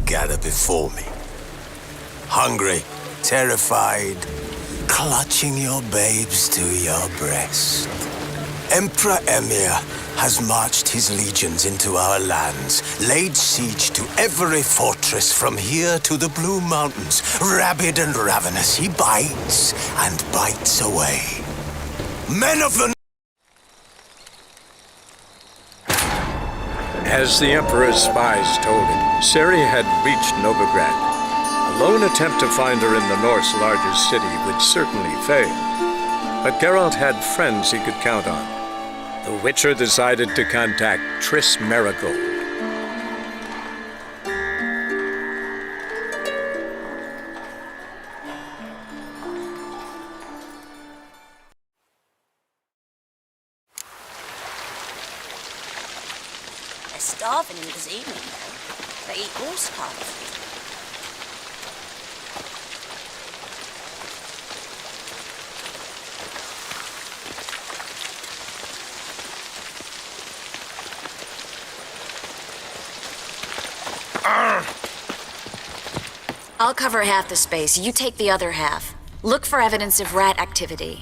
gather before me. Hungry, terrified, clutching your babes to your breast. Emperor Emir has marched his legions into our lands, laid siege to every fortress from here to the Blue Mountains. Rabid and ravenous, he bites and bites away. Men of the... As the Emperor's spies told him, Ciri had reached Novigrad. A lone attempt to find her in the North's largest city would certainly fail. But Geralt had friends he could count on. The Witcher decided to contact Triss Merigold. They're starving in this evening, though. They eat horse calves. I'll cover half the space. You take the other half. Look for evidence of rat activity.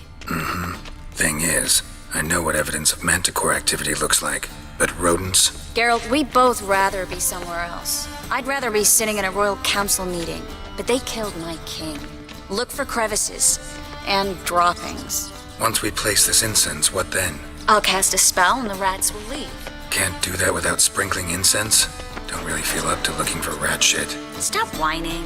Thing is, I know what evidence of manticore activity looks like, but rodents? Geralt, we'd both rather be somewhere else. I'd rather be sitting in a royal council meeting, but they killed my king. Look for crevices and droppings. Once we place this incense, what then? I'll cast a spell and the rats will leave. Can't do that without sprinkling incense? Don't really feel up to looking for rat shit. Stop whining.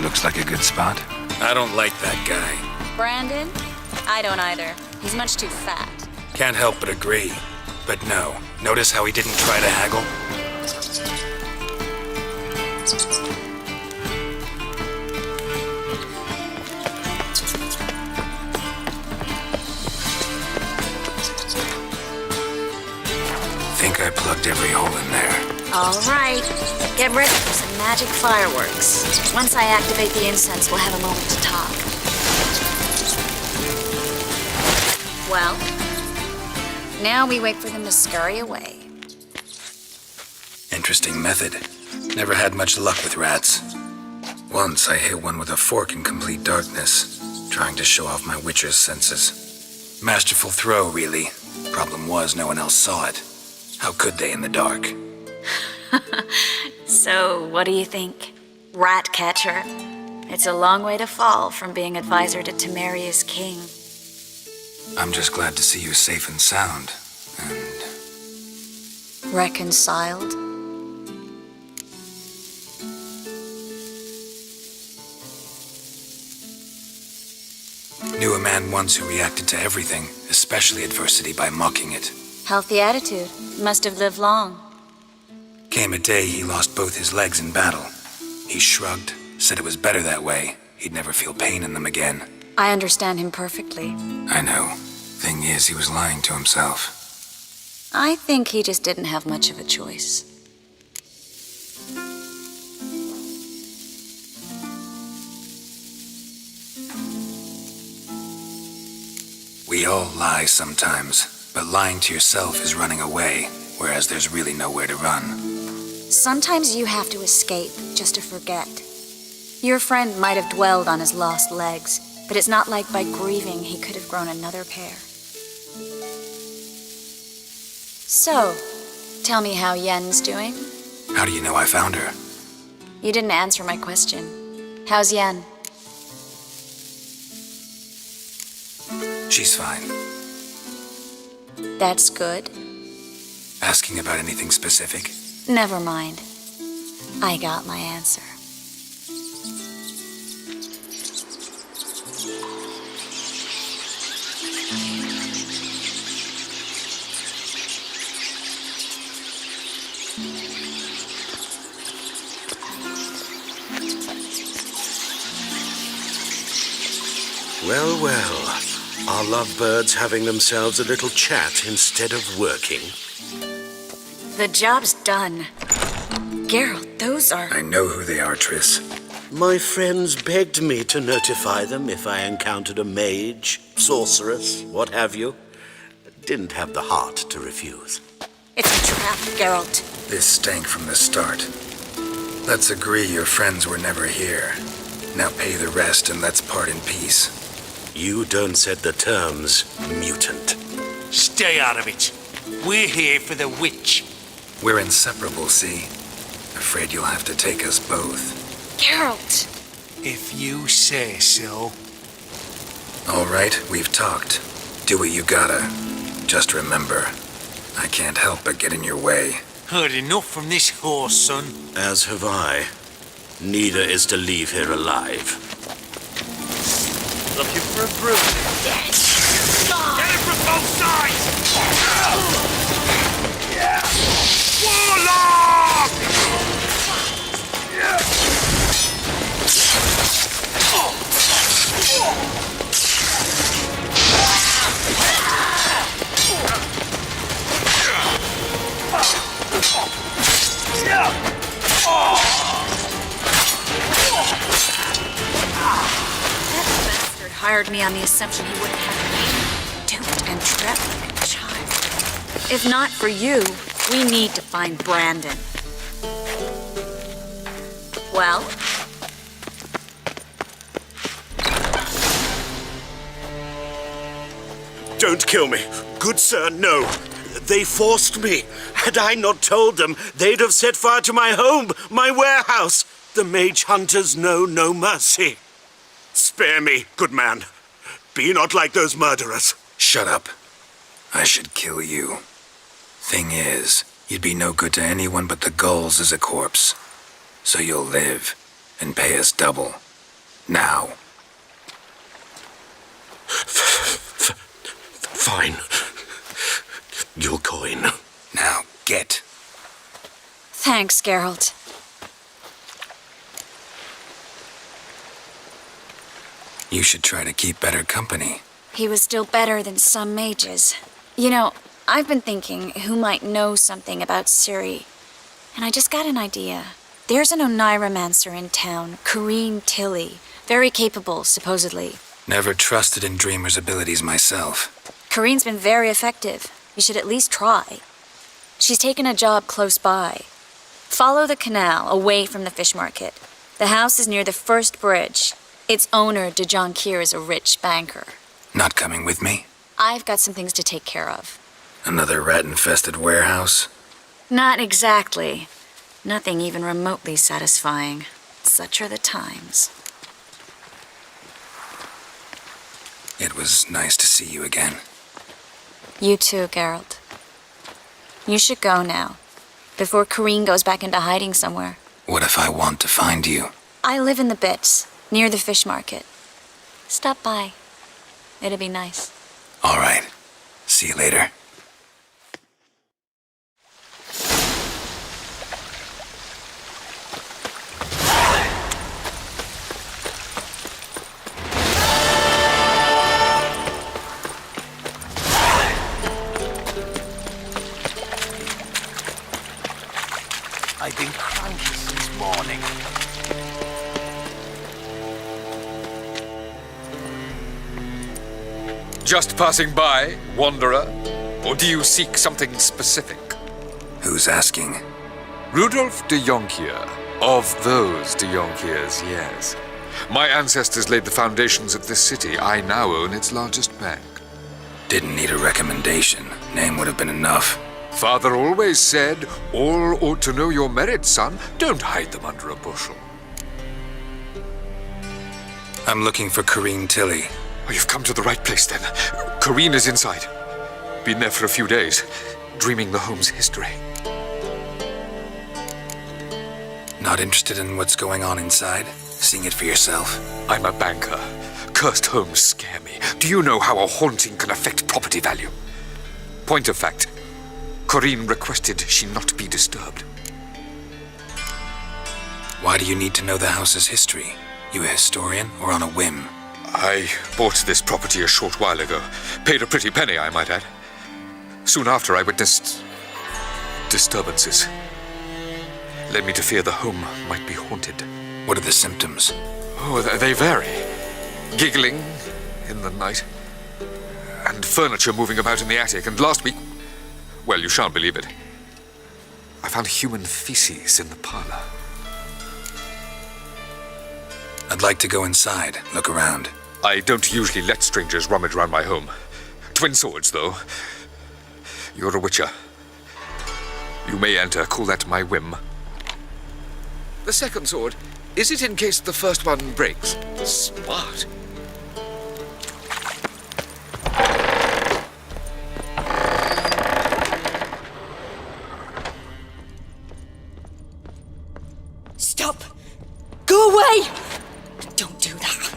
Looks like a good spot. I don't like that guy. Brandon? I don't either. He's much too fat. Can't help but agree. But no, notice how he didn't try to haggle? Think I plugged every hole in there. All right. Get ready for some magic fireworks. Once I activate the incense, we'll have a moment to talk. Well, now we wait for them to scurry away. Interesting method. Never had much luck with rats. Once I hit one with a fork in complete darkness, trying to show off my witcher's senses. Masterful throw, really. Problem was, no one else saw it. How could they in the dark? So, what do you think? Rat catcher? It's a long way to fall from being advisor to Temeria's king. I'm just glad to see you safe and sound. And Reconciled? knew a man once who reacted to everything, especially adversity, by mocking it. Healthy attitude. Must have lived long. Came a day he lost both his legs in battle. He shrugged, said it was better that way. He'd never feel pain in them again. I understand him perfectly. I know. Thing is, he was lying to himself. I think he just didn't have much of a choice. We all lie sometimes, but lying to yourself is running away, whereas there's really nowhere to run. Sometimes you have to escape just to forget. Your friend might have dwelled on his lost legs, but it's not like by grieving he could have grown another pair. So, tell me how Yen's doing? How do you know I found her? You didn't answer my question. How's Yen? She's fine. That's good. Asking about anything specific? Never mind. I got my answer. Well, well. Are lovebirds having themselves a little chat instead of working? The job's done. Geralt, those are... I know who they are, Triss. My friends begged me to notify them if I encountered a mage, sorceress, what have you. Didn't have the heart to refuse. It's a trap, Geralt. This stank from the start. Let's agree your friends were never here. Now pay the rest and let's part in peace. You don't set the terms, mutant. Stay out of it. We're here for the witch. We're inseparable, see? Afraid you'll have to take us both. Geralt! If you say so. All right, we've talked. Do what you gotta. Just remember, I can't help but get in your way. Heard enough from this horse, son. As have I. Neither is to leave here alive. Looking for a bruise? Yes! Get it from both sides! Warlock! Hired me on the assumption he wouldn't have me duped and trapped like a child. If not for you, we need to find Brandon. Well? Don't kill me. Good sir, no. They forced me. Had I not told them, they'd have set fire to my home, my warehouse. The mage hunters know no mercy. Spare me, good man. Be not like those murderers. Shut up. I should kill you. Thing is, you'd be no good to anyone but the gulls as a corpse. So you'll live and pay us double. Now. Fine. Your coin. Now, get. Thanks, Geralt. You should try to keep better company. He was still better than some mages. You know, I've been thinking who might know something about Ciri. And I just got an idea. There's an Oneiromancer in town, Corrine Tilly. Very capable, supposedly. Never trusted in Dreamer's abilities myself. Corrine's been very effective. You should at least try. She's taken a job close by. Follow the canal, away from the fish market. The house is near the first bridge. Its owner, de Jonquière, is a rich banker. Not coming with me? I've got some things to take care of. Another rat-infested warehouse? Not exactly. Nothing even remotely satisfying. Such are the times. It was nice to see you again. You too, Geralt. You should go now, before Corrine goes back into hiding somewhere. What if I want to find you? I live in the Bits, near the fish market. Stop by. It'd be nice. All right. See you later. I've been cranky since morning. Just passing by, wanderer? Or do you seek something specific? Who's asking? Rudolf de Jonquière. Of those de Jonquières, yes. My ancestors laid the foundations of this city. I now own its largest bank. Didn't need a recommendation. Name would have been enough. Father always said, all ought to know your merits, son. Don't hide them under a bushel. I'm looking for Corrine Tilly. Oh, you've come to the right place, then. Corrine is inside. Been there for a few days, dreaming the home's history. Not interested in what's going on inside? Seeing it for yourself? I'm a banker. Cursed homes scare me. Do you know how a haunting can affect property value? Point of fact, Corrine requested she not be disturbed. Why do you need to know the house's history? You a historian or on a whim? I bought this property a short while ago. Paid a pretty penny, I might add. Soon after, I witnessed disturbances. Led me to fear the home might be haunted. What are the symptoms? Oh, they vary. Giggling in the night, and furniture moving about in the attic, and last week, well, you shan't believe it, I found human feces in the parlor. I'd like to go inside, look around. I don't usually let strangers rummage around my home. Twin swords, though. You're a witcher. You may enter, call that my whim. The second sword, is it in case the first one breaks? Smart. Stop! Go away! Don't do that.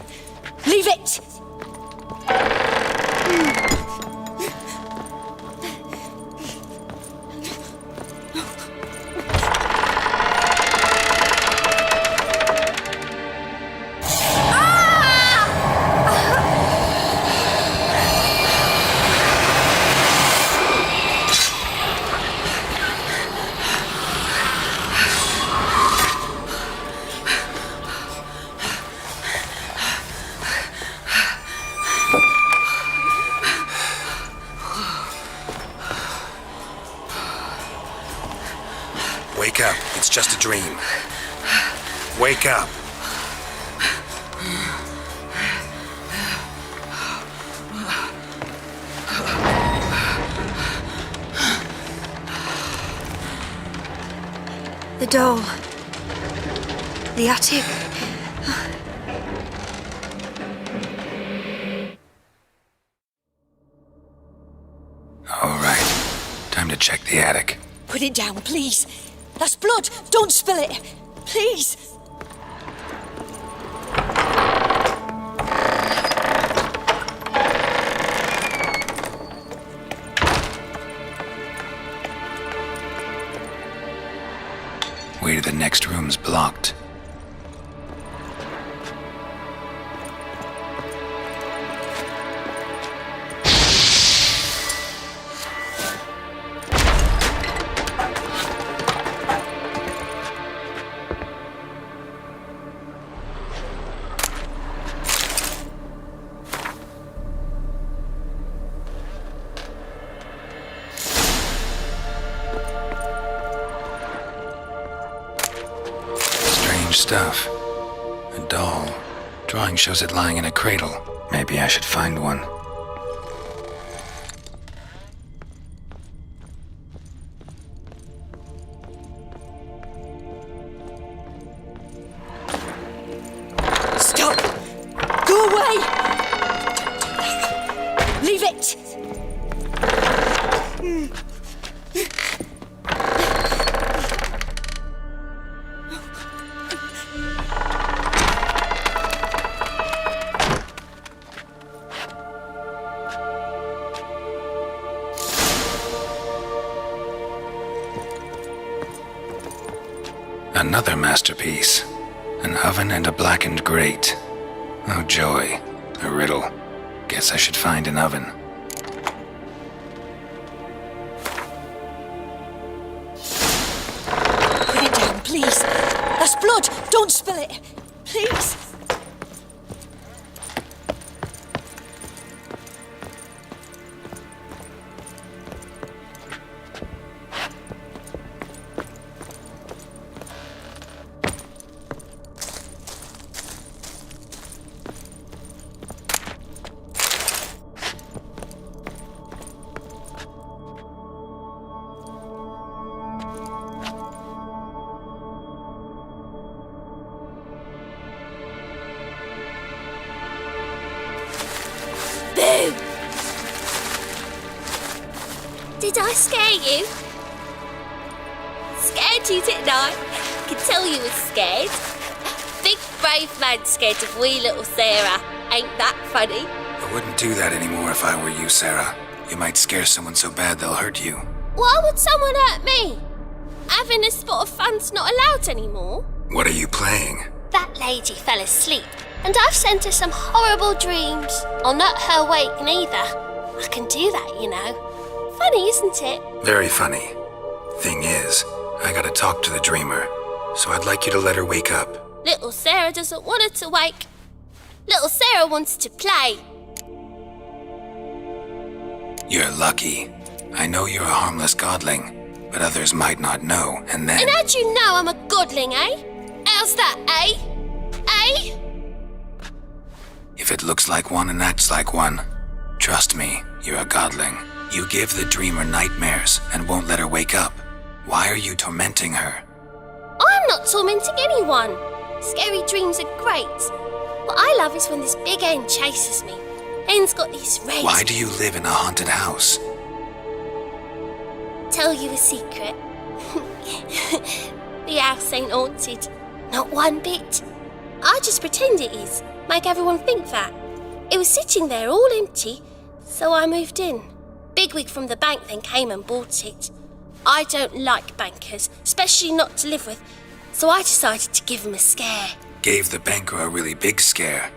Leave it! Wake up. It's just a dream. Wake up. The doll. The attic. All right. Time to check the attic. Put it down, please. That's blood. Don't spill it. Please. Way to the next room's blocked. Stuff. A doll. Drawing shows it lying in a cradle. Maybe I should find one. Stop! Go away! Leave it! Another masterpiece. An oven and a blackened grate. Oh joy. A riddle. Guess I should find an oven. Put it down, please. That's blood. Don't spill it. Please. Boo! Did I scare you? Scared you, didn't I? Could tell you was scared. Big brave man scared of wee little Sarah. Ain't that funny? I wouldn't do that anymore if I were you, Sarah. You might scare someone so bad they'll hurt you. Why would someone hurt me? Having a spot of fun's not allowed anymore. What are you playing? That lady fell asleep, and I've sent her some horrible dreams. I'll not her wake neither. I can do that, you know. Funny, isn't it? Very funny. Thing is, I gotta talk to the dreamer, so I'd like you to let her wake up. Little Sarah doesn't want her to wake. Little Sarah wants to play. You're lucky. I know you're a harmless godling, but others might not know, and then... And how'd you know I'm a godling, eh? How's that, eh? Eh? If it looks like one and acts like one, trust me, you're a godling. You give the dreamer nightmares and won't let her wake up. Why are you tormenting her? I'm not tormenting anyone. Scary dreams are great. What I love is when this big hen chases me. Hen's got these red... Why do you live in a haunted house? Tell you a secret. The house ain't haunted. Not one bit. I just pretend it is. Make everyone think that. It was sitting there all empty, so I moved in. Bigwig from the bank then came and bought it. I don't like bankers, especially not to live with, so I decided to give him a scare. Gave the banker a really big scare.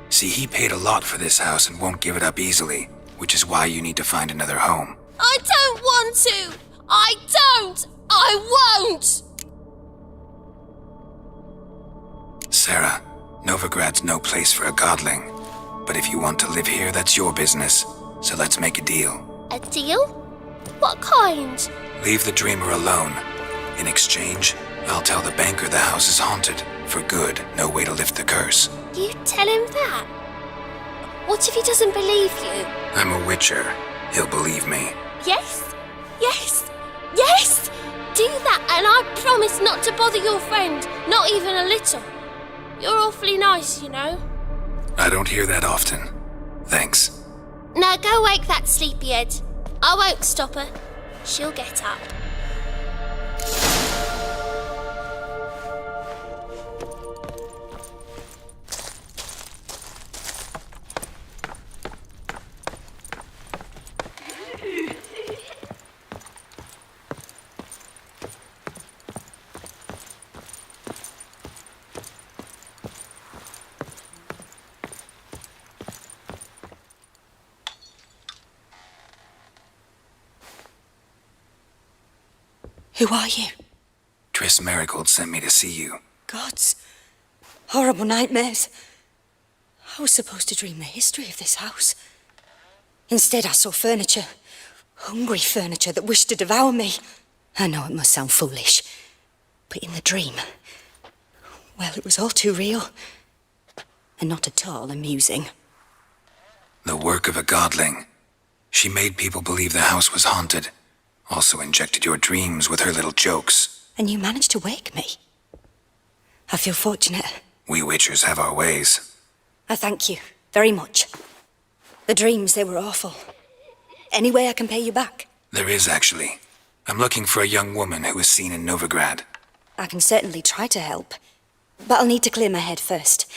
See, he paid a lot for this house and won't give it up easily, which is why you need to find another home. I don't want to! I don't! I won't! Sarah, Novigrad's no place for a godling. But if you want to live here, that's your business. So let's make a deal. A deal? What kind? Leave the dreamer alone. In exchange, I'll tell the banker the house is haunted. For good, no way to lift the curse. You tell him that? What if he doesn't believe you? I'm a witcher. He'll believe me. Yes? Yes? Yes! Do that and I promise not to bother your friend. Not even a little. You're awfully nice, you know. I don't hear that often. Thanks. Now go wake that sleepyhead. I won't stop her. She'll get up. Who are you? Triss Marigold sent me to see you. Gods. Horrible nightmares. I was supposed to dream the history of this house. Instead, I saw furniture. Hungry furniture that wished to devour me. I know it must sound foolish, but in the dream, well, it was all too real. And not at all amusing. The work of a godling. She made people believe the house was haunted. Also injected your dreams with her little jokes. And you managed to wake me. I feel fortunate. We witchers have our ways. I thank you very much. The dreams, they were awful. Any way I can pay you back? There is, actually. I'm looking for a young woman who was seen in Novigrad. I can certainly try to help. But I'll need to clear my head first.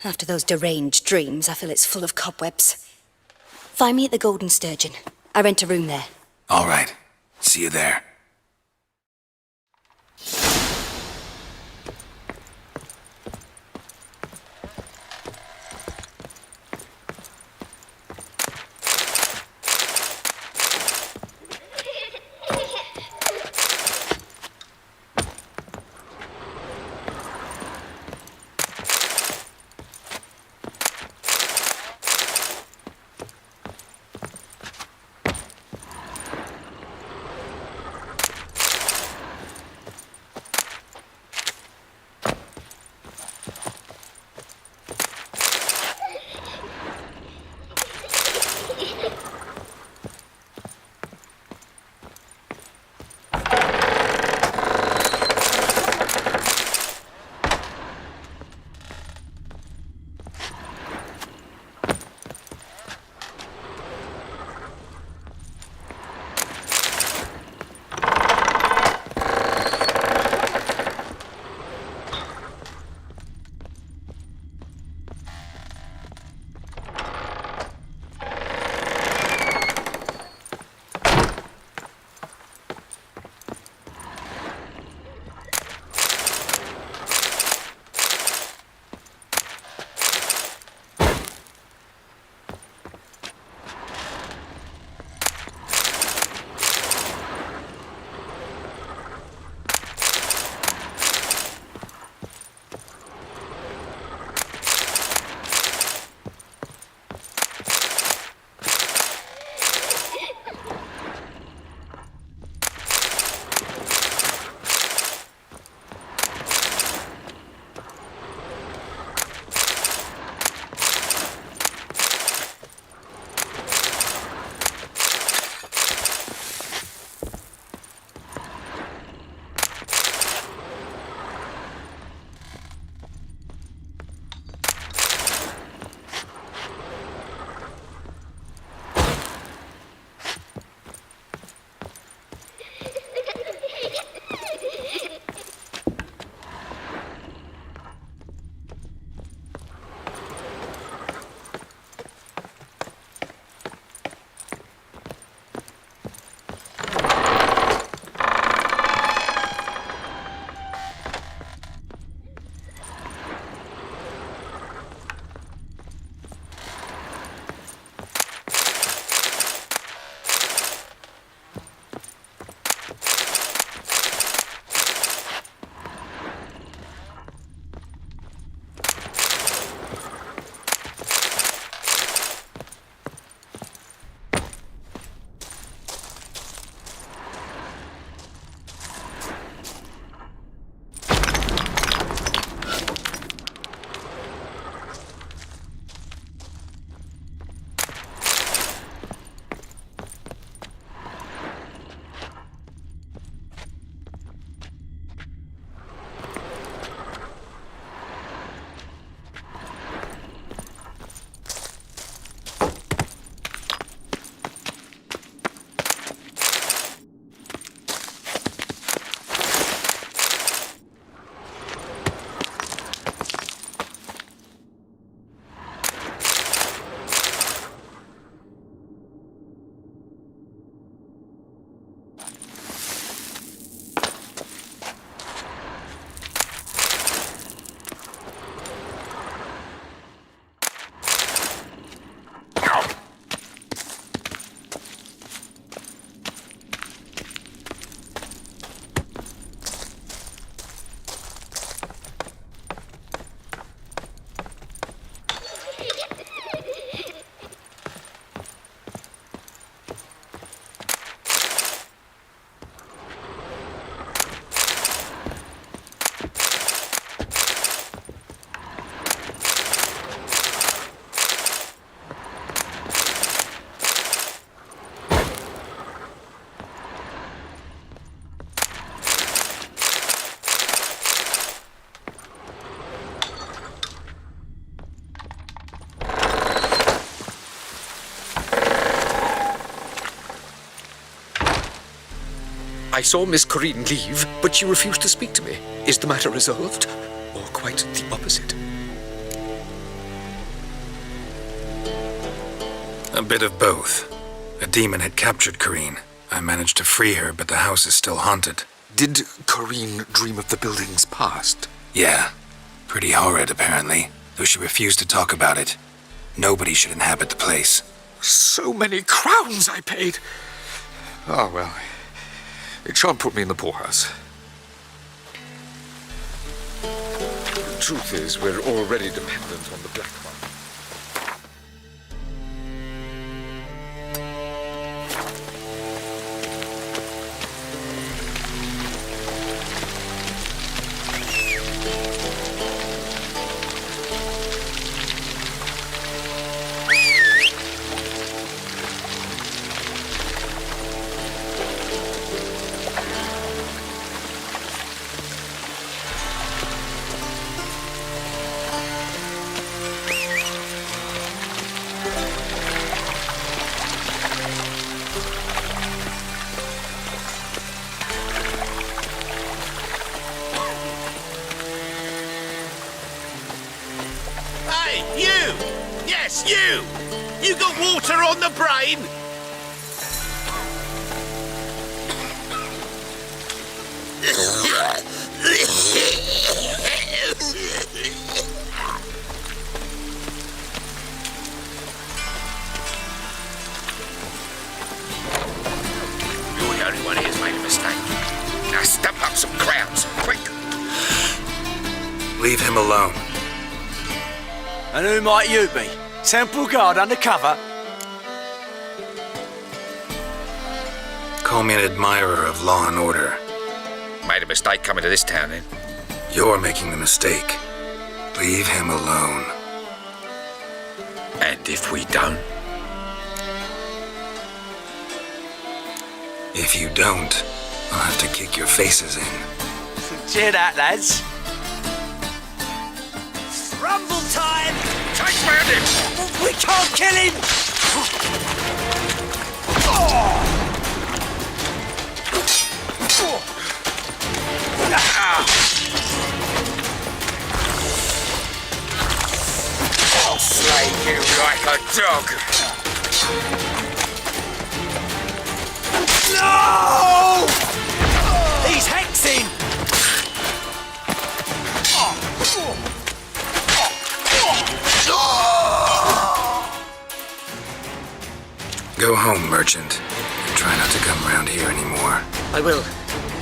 After those deranged dreams, I feel it's full of cobwebs. Find me at the Golden Sturgeon. I rent a room there. All right. See you there. I saw Miss Corinne leave, but she refused to speak to me. Is the matter resolved? Or quite the opposite? A bit of both. A demon had captured Corinne. I managed to free her, but the house is still haunted. Did Corinne dream of the building's past? Yeah. Pretty horrid, apparently. Though she refused to talk about it. Nobody should inhabit the place. So many crowns I paid! Ah, well. It shan't put me in the poorhouse. The truth is, we're already dependent on the black market. Hey, you! Yes, you! You got water on the brain? You're the only one here's made a mistake. Now stump up some crowns, quick! Leave him alone. And who might you be? Temple Guard undercover? Call me an admirer of law and order. Made a mistake coming to this town, then. You're making the mistake. Leave him alone. And if we don't? If you don't, I'll have to kick your faces in. Cheer that, lads. Rumble time! Take round him! We can't kill him! I'll slay you like a dog! No! He's hexing! Go home, merchant. And try not to come around here anymore. I will.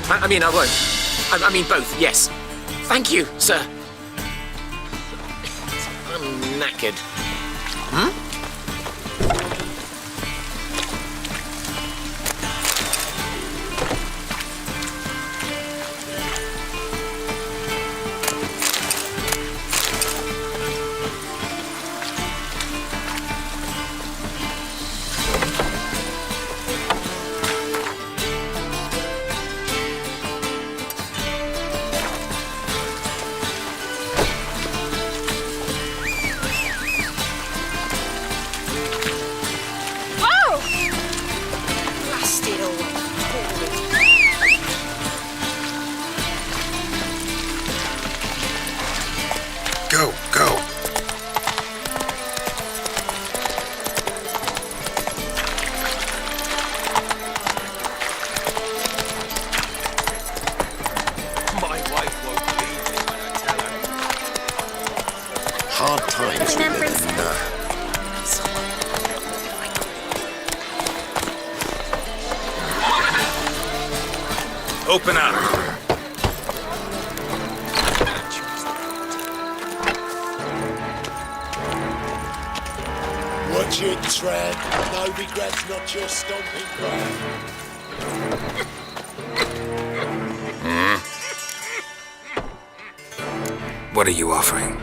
I mean, I won't. I mean, both, yes. Thank you, sir. I'm knackered. Blasted old Go, go. My wife won't believe me when I tell her. Hard times. Remembering Open up. Watch it, tread. No regrets, not your stomping ground. What are you offering?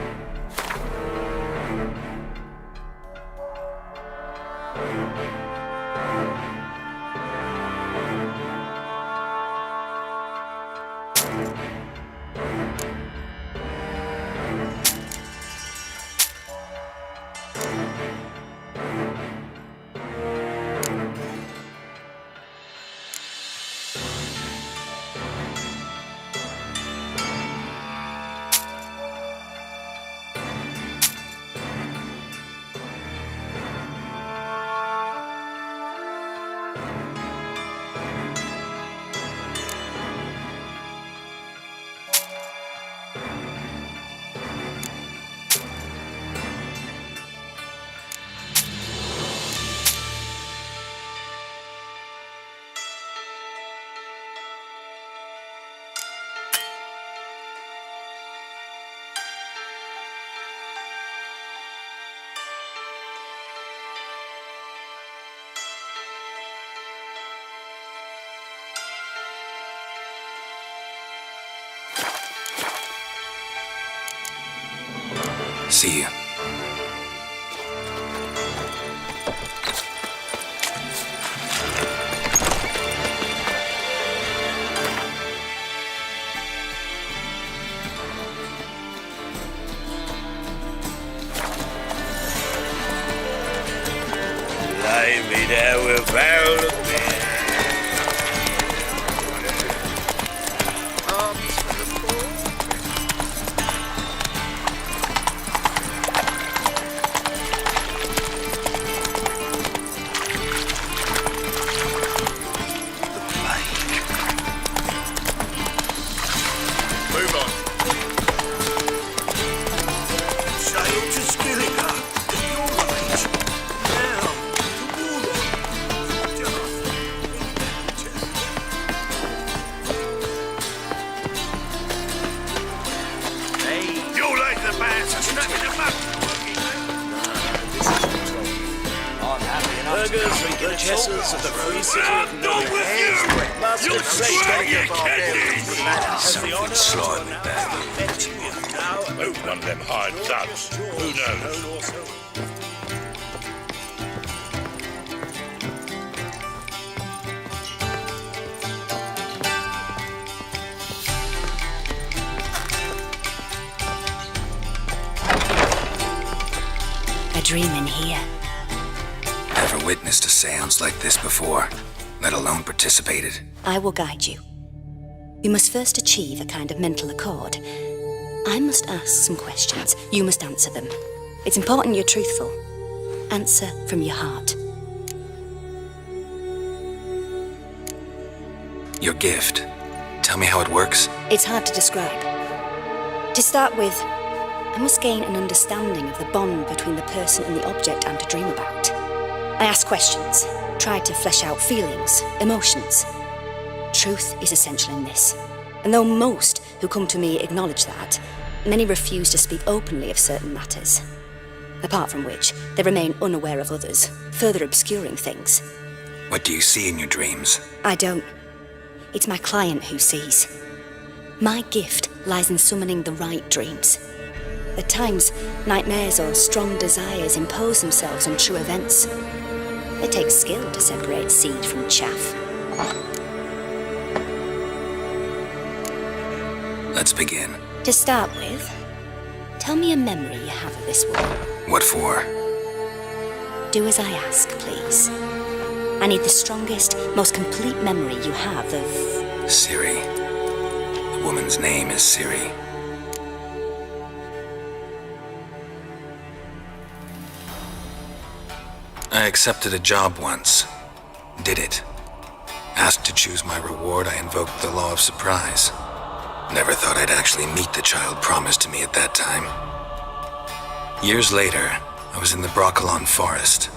See you. Lay me there with a barrel of beer. Move on. Sail to Skillinger. You're right. Now, to Hey. You're like the bands are snapping them up. Burgers and the chessers of the free city of New York. Must have saved your kidneys. Something slimy badly. Maybe one of them hired thugs. Who knows? A dream in here. Never witnessed a seance like this before, let alone participated. I will guide you. We must first achieve a kind of mental accord. I must ask some questions. You must answer them. It's important you're truthful. Answer from your heart. Your gift. Tell me how it works. It's hard to describe. To start with, I must gain an understanding of the bond between the person and the object I'm to dream about. I ask questions, try to flesh out feelings, emotions. Truth is essential in this. And though most who come to me acknowledge that, many refuse to speak openly of certain matters. Apart from which, they remain unaware of others, further obscuring things. What do you see in your dreams? I don't. It's my client who sees. My gift lies in summoning the right dreams. At times, nightmares or strong desires impose themselves on true events. It takes skill to separate seed from chaff. Let's begin. To start with, tell me a memory you have of this woman. What for? Do as I ask, please. I need the strongest, most complete memory you have of... Siri. The woman's name is Siri. I accepted a job once. Did it. Asked to choose my reward, I invoked the law of surprise. Never thought I'd actually meet the child promised to me at that time. Years later, I was in the Broccolon forest.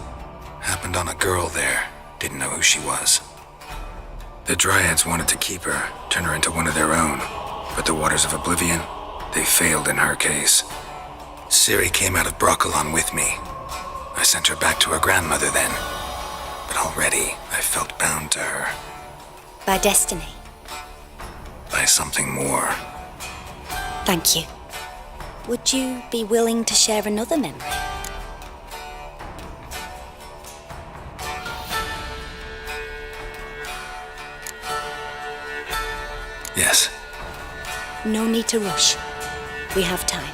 Happened on a girl there. Didn't know who she was. The Dryads wanted to keep her, turn her into one of their own. But the Waters of Oblivion, they failed in her case. Ciri came out of Broccolon with me. I sent her back to her grandmother then. But already, I felt bound to her. By destiny. By something more. Thank you. Would you be willing to share another memory? Yes. No need to rush. We have time.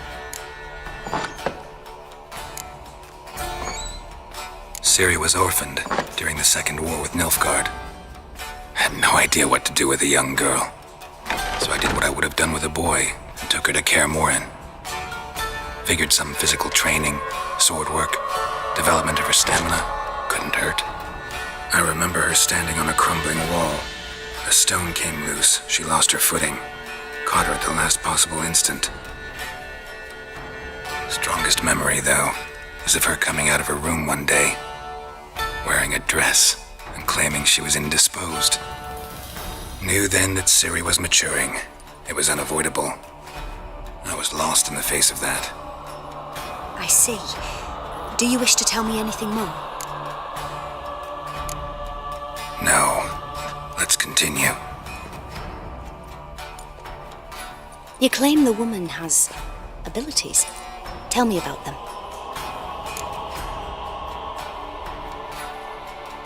Ciri was orphaned during the Second War with Nilfgaard. Had no idea what to do with a young girl. So I did what I would have done with a boy and took her to Kaer Morhen. Figured some physical training, sword work, development of her stamina couldn't hurt. I remember her standing on a crumbling wall. A stone came loose. She lost her footing. Caught her at the last possible instant. Strongest memory, though, is of her coming out of her room one day, wearing a dress and claiming she was indisposed. Knew then that Ciri was maturing. It was unavoidable. I was lost in the face of that. I see. Do you wish to tell me anything more? No. Let's continue. You claim the woman has abilities. Tell Tell me about them.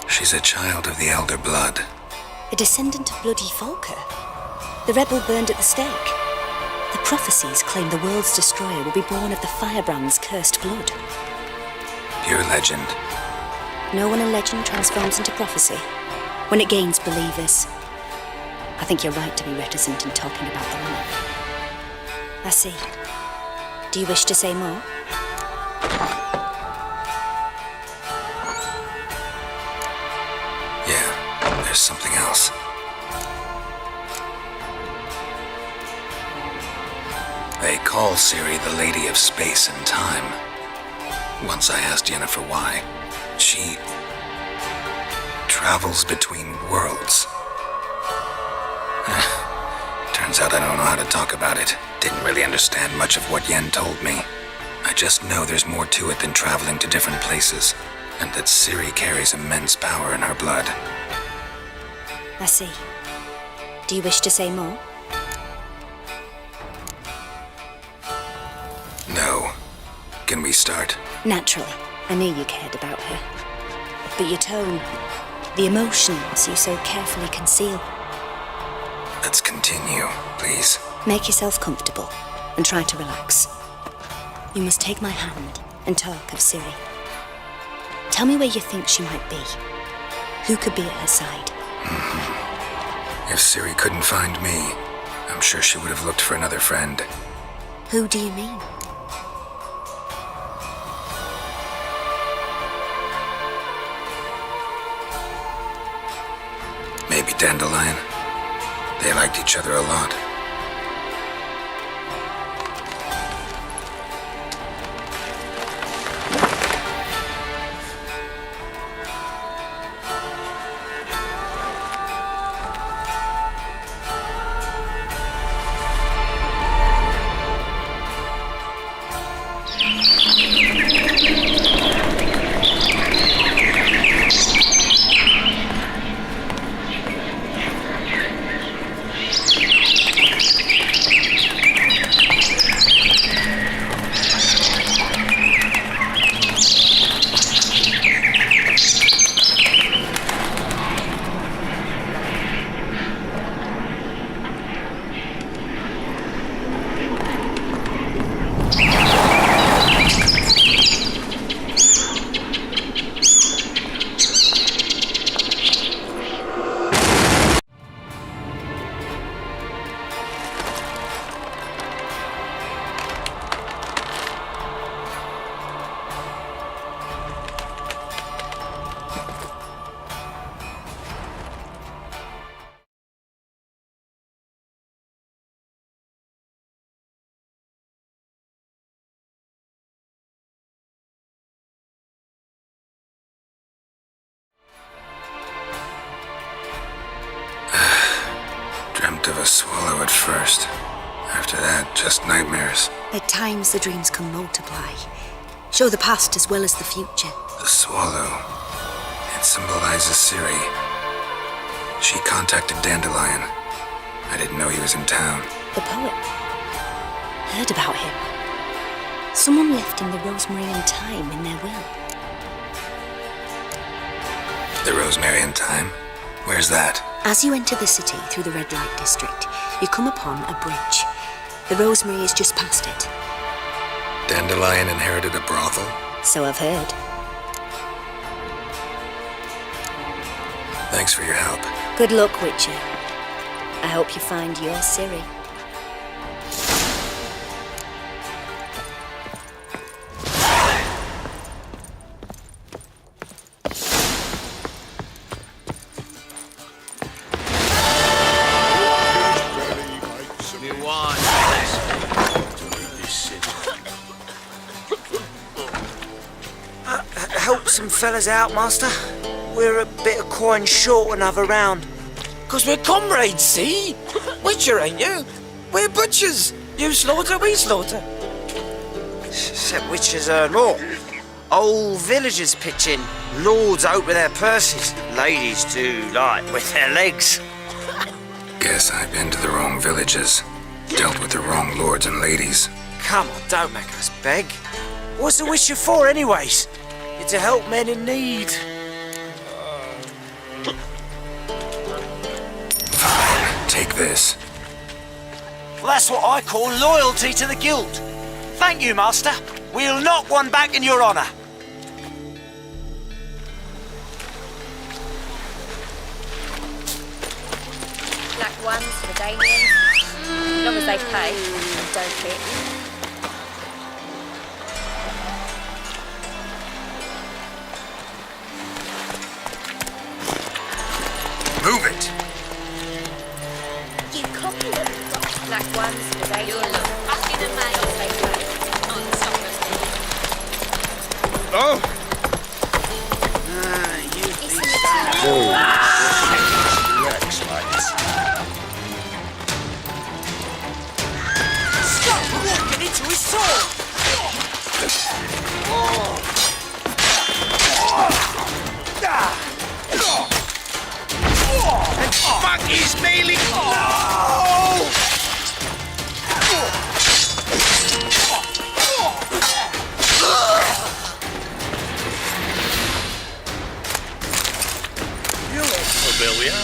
She's a child of the Elder Blood. A descendant of bloody Falker. The rebel burned at the stake. The prophecies claim the world's destroyer will be born of the Firebrand's cursed blood. Pure legend. No one in legend transforms into prophecy when it gains believers. I think you're right to be reticent in talking about the woman. I see. Do you wish to say more? Yeah, there's something else. They call Ciri the Lady of Space and Time. Once I asked Yennefer why. She travels between worlds. Turns out I don't know how to talk about it. Didn't really understand much of what Yen told me. I just know there's more to it than traveling to different places, and that Ciri carries immense power in her blood. I see. Do you wish to say more? No. Can we start? Naturally. I knew you cared about her. But your tone, the emotions you so carefully conceal. Let's continue, please. Make yourself comfortable and try to relax. You must take my hand and talk of Ciri. Tell me where you think she might be. Who could be at her side? If Ciri couldn't find me, I'm sure she would have looked for another friend. Who do you mean? Maybe Dandelion. They liked each other a lot. Dreamt of a swallow at first. After that, just nightmares. At times the dreams can multiply. Show the past as well as the future. The swallow. It symbolizes Ciri. She contacted Dandelion. I didn't know he was in town. The poet. Heard about him. Someone left him the rosemary and thyme in their will. The Rosemary and Thyme? Where's that? As you enter the city through the red light district, you come upon a bridge. The rosemary is just past it. Dandelion inherited a brothel? So I've heard. Thanks for your help. Good luck, Witcher. I hope you find your Ciri. Help some fellas out, master. We're a bit of coin short another round. 'Cause we're comrades, see? Witcher, ain't you? We're butchers. You slaughter, we slaughter. Except witches earn more. Old villagers pitch in. Lords out with their purses. Ladies do like with their legs. Guess I've been to the wrong villages. Dealt with the wrong lords and ladies. Come on, don't make us beg. What's the Witcher for, anyways? You're to help men in need. Take this. Well, that's what I call loyalty to the guild. Thank you, Master. We'll knock one back in your honour. Black ones for Danians. As long as they pay and don't hit. Move it! You copy them. Black ones for Danians. You look fucking amazing. They pay. On top of me. Oh! Stop walking into his sword! And fuck his melee! You look familiar.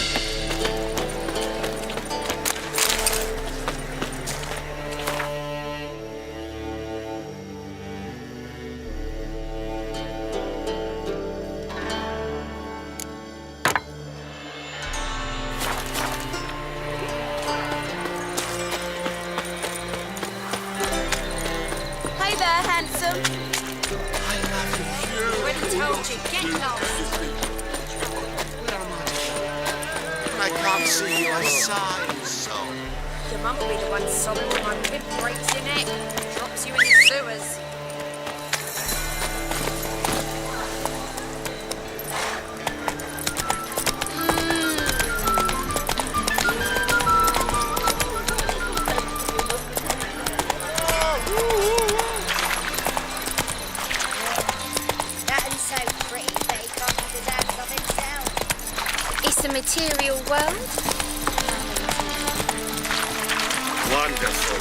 Hey there, handsome. Already told you, get lost. I can't see you, I sigh so. Your mum will be the one sobbing when my whip breaks your neck, drops you in the sewers. That is so pretty that he can't be the dad of himself. It's a material world. Wonderful.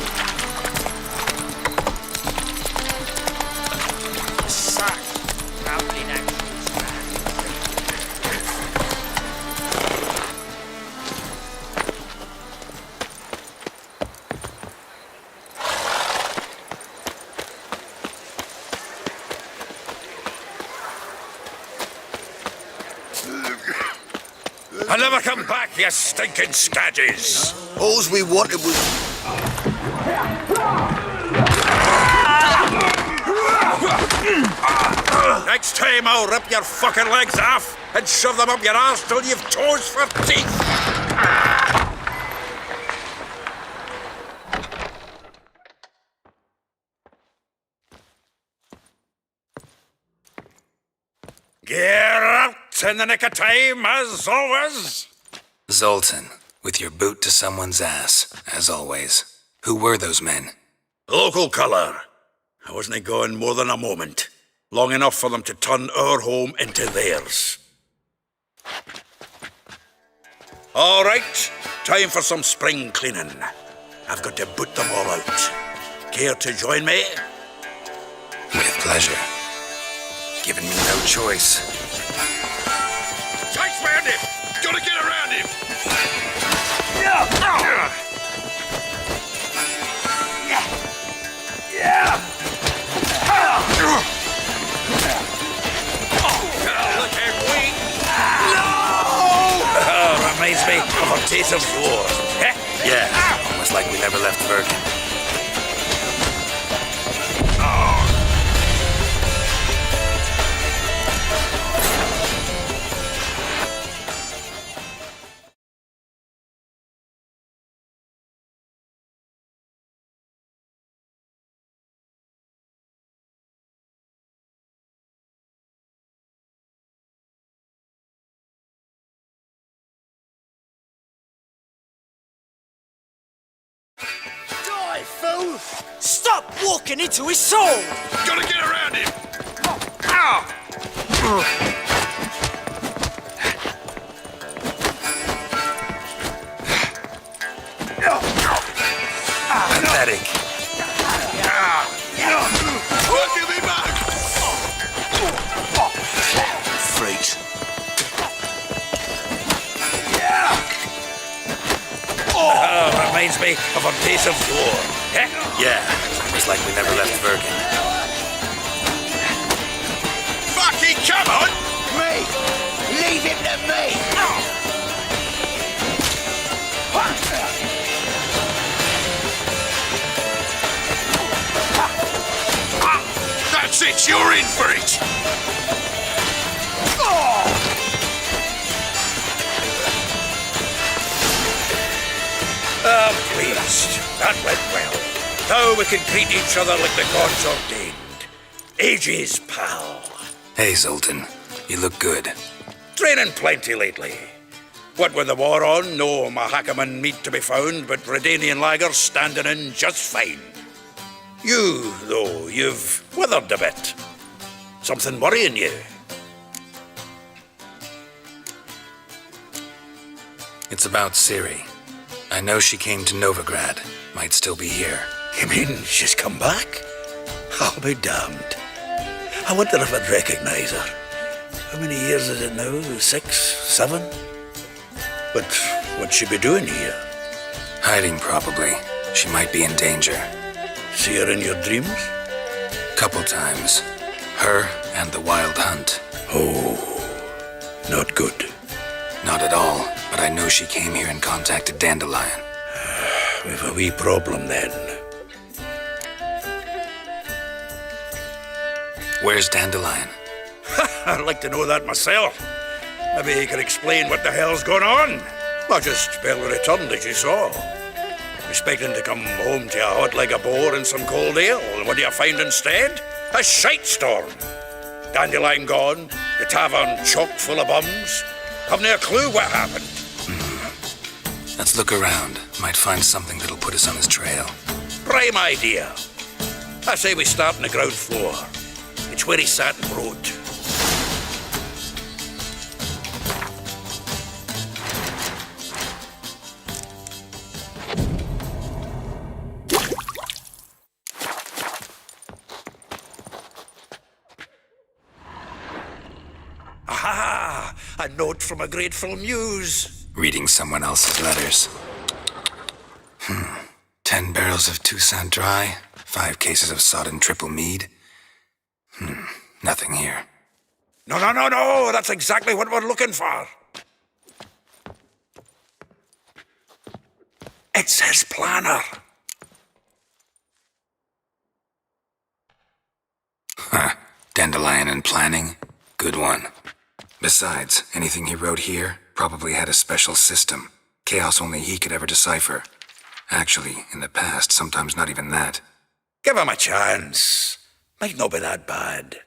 Such lovely nature. I'll never come back, you stinking scadges! All we wanted was... Next time I'll rip your fucking legs off and shove them up your arse till you've toes for teeth! Get out in the nick of time, as always! Zoltan, with your boot to someone's ass, as always. Who were those men? Local colour. I wasn't gone more than a moment. Long enough for them to turn our home into theirs. All right, time for some spring cleaning. I've got to boot them all out. Care to join me? With pleasure. Given me no choice. Chase around him! Gotta get around him! Look at me! Reminds me of a taste of war. Yeah, almost like we never left Birkin. Die, fool! Stop walking into his sword! Gotta get around him! Pathetic. reminds me of our days of yore. Eh? Yeah, it was like we never left Vergen. Fucking come on! Me! Leave him to me! That's it, you're in for it! I'm pleased. That went well. Now we can greet each other like the gods ordained. Ages, pal. Hey, Zoltan. You look good. Training plenty lately. What with the war on, no Mahakaman meat to be found, but Redanian lagers standing in just fine. You, though, you've withered a bit. Something worrying you? It's about Ciri. I know she came to Novigrad. Might still be here. You mean she's come back? I'll be damned. I wonder if I'd recognize her. How many years is it now? 6, 7? But what'd she be doing here? Hiding, probably. She might be in danger. See her in your dreams? Couple times. Her and the Wild Hunt. Oh, not good. Not at all, but I know she came here and contacted Dandelion. We've a wee problem then. Where's Dandelion? I'd like to know that myself. Maybe he could explain what the hell's going on. I just barely returned, as you saw. Expecting to come home to a hot like a boar and some cold ale, and what do you find instead? A shite storm. Dandelion gone, the tavern chock full of bums. Haven't a clue what happened. Let's look around. Might find something that'll put us on his trail. Prime idea. I say we start on the ground floor. It's where he sat and wrote. Aha! A note from a grateful muse. Reading someone else's letters. 10 barrels of Toussaint Dry, 5 cases of sodden triple mead. Nothing here. No, that's exactly what we're looking for. It's his planner. Dandelion and planning? Good one. Besides, anything he wrote here probably had a special system. Chaos only he could ever decipher. Actually, in the past, sometimes not even that. Give him a chance. Might not be that bad.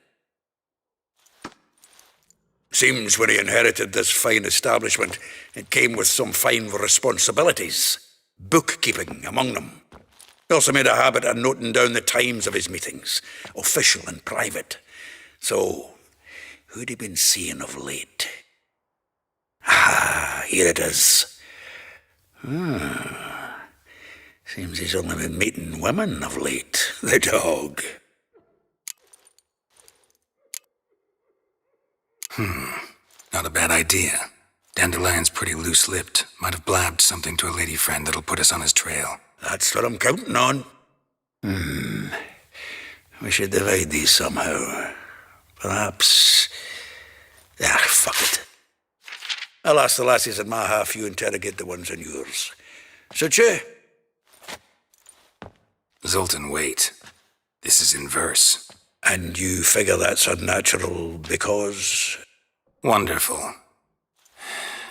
Seems when he inherited this fine establishment, it came with some fine responsibilities. Bookkeeping among them. He also made a habit of noting down the times of his meetings, official and private. So, who'd he been seeing of late? Ah, here it is. Seems he's only been meeting women of late, the dog. Not a bad idea. Dandelion's pretty loose-lipped. Might have blabbed something to a lady friend that'll put us on his trail. That's what I'm counting on. We should divide these somehow. Perhaps... fuck it. I'll ask the lassies in my half, you interrogate the ones in yours. Suit you? Zoltan, wait. This is in verse. And you figure that's unnatural because... Wonderful.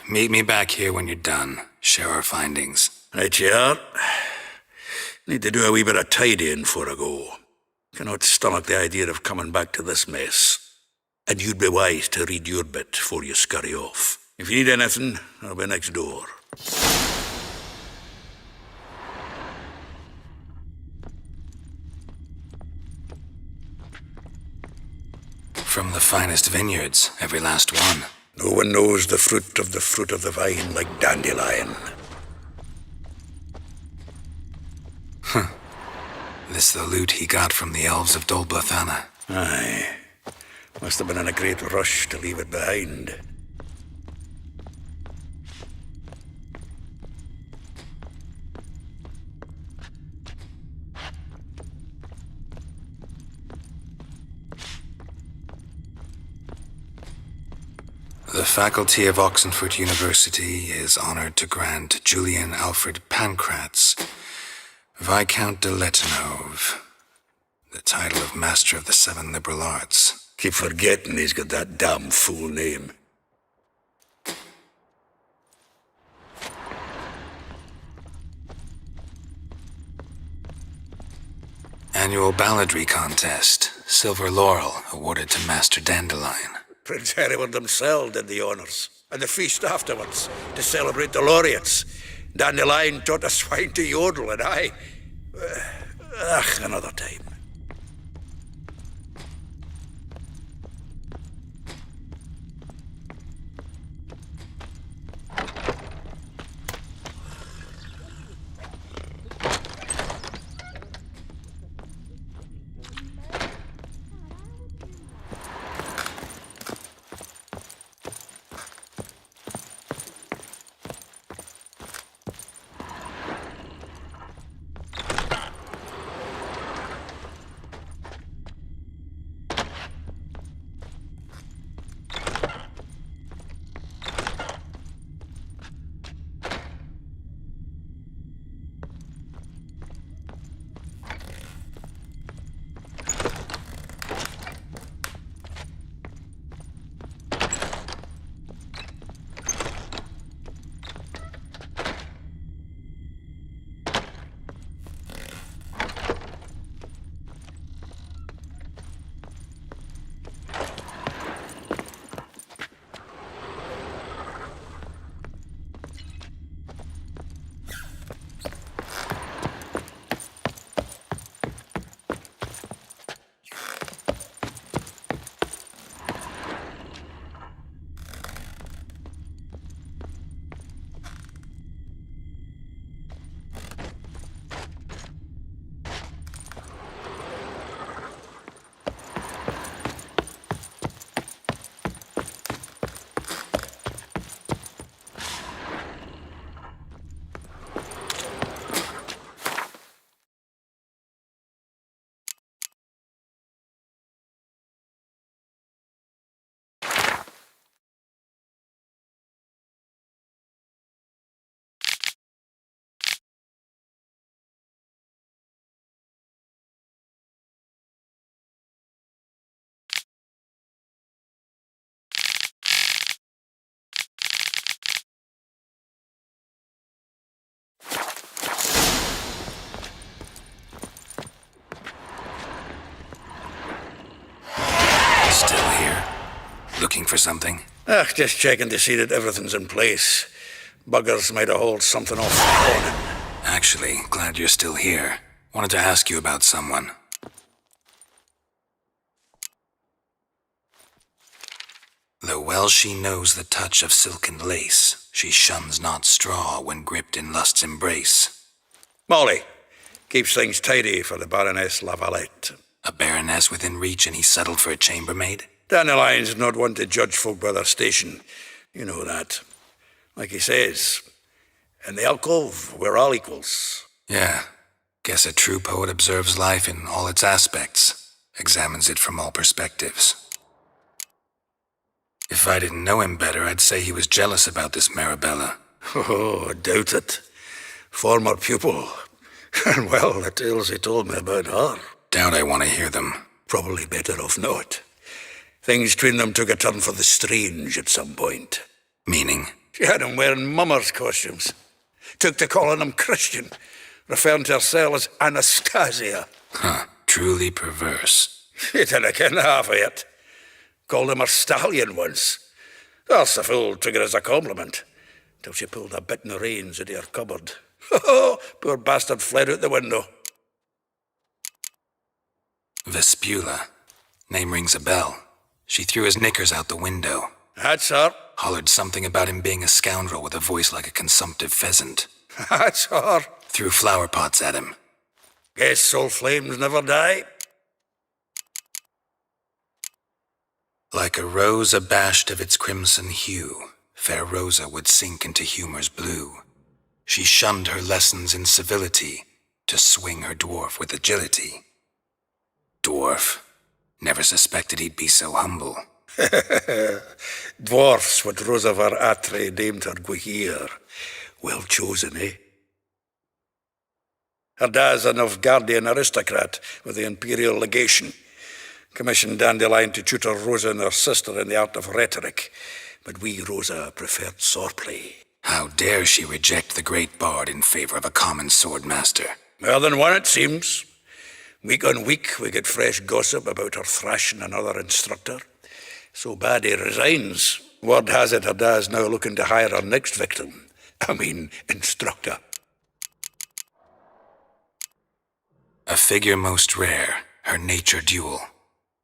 Meet me back here when you're done. Share our findings. Right you are. Need to do a wee bit of tidying before I go. Cannot stomach the idea of coming back to this mess. And you'd be wise to read your bit before you scurry off. If you need anything, I'll be next door. From the finest vineyards, every last one. No one knows the fruit of the vine like Dandelion. This the loot he got from the elves of Dol Blathanna. Aye. Must have been in a great rush to leave it behind. The faculty of Oxenford University is honored to grant Julian Alfred Pancratz, Viscount de Letonov, the title of Master of the Seven Liberal Arts. Keep forgetting he's got that damn fool name. Annual balladry contest. Silver Laurel awarded to Master Dandelion. Prince Hereward himself did the honours, and the feast afterwards, to celebrate the laureates. Dandelion taught a swine to yodel, and I... another time. Still here? Looking for something? Just checking to see that everything's in place. Buggers might have hauled something off the corner. Actually, glad you're still here. Wanted to ask you about someone. Though well she knows the touch of silken lace, she shuns not straw when gripped in lust's embrace. Molly, keeps things tidy for the Baroness Lavalette. A baroness within reach and he settled for a chambermaid? Dandelion's not one to judge folk by their station. You know that. Like he says, in the alcove, we're all equals. Yeah. Guess a true poet observes life in all its aspects, examines it from all perspectives. If I didn't know him better, I'd say he was jealous about this Marabella. Oh, I doubt it. Former pupil. And well, the tales he told me about her. Doubt I want to hear them. Probably better off not. Things between them took a turn for the strange at some point. Meaning? She had him wearing mummers' costumes. Took to calling him Christian, referring to herself as Anastasia. Huh, truly perverse. He didn't ken half of it. Called him her stallion once. That's the fool took it as a compliment, till she pulled a bit in the reins into her cupboard. Poor bastard fled out the window. Vespula. Name rings a bell. She threw his knickers out the window. That's her. Hollered something about him being a scoundrel with a voice like a consumptive pheasant. That's her. Threw flower pots at him. Guess soul flames never die. Like a rose abashed of its crimson hue, fair Rosa would sink into humor's blue. She shunned her lessons in civility to swing her dwarf with agility. Dwarf. Never suspected he'd be so humble. Dwarfs what Rosavar Atre named her Gwihir. Well chosen, eh? Her dad's a Novgardian aristocrat with the Imperial Legation. Commissioned Dandelion to tutor Rosa and her sister in the art of rhetoric. But we, Rosa, preferred swordplay. How dare she reject the great bard in favor of a common swordmaster? More than one, it seems. Week on week, we get fresh gossip about her thrashing another instructor. So bad he resigns. Word has it her dad's now looking to hire her next victim. Instructor. A figure most rare, her nature dual.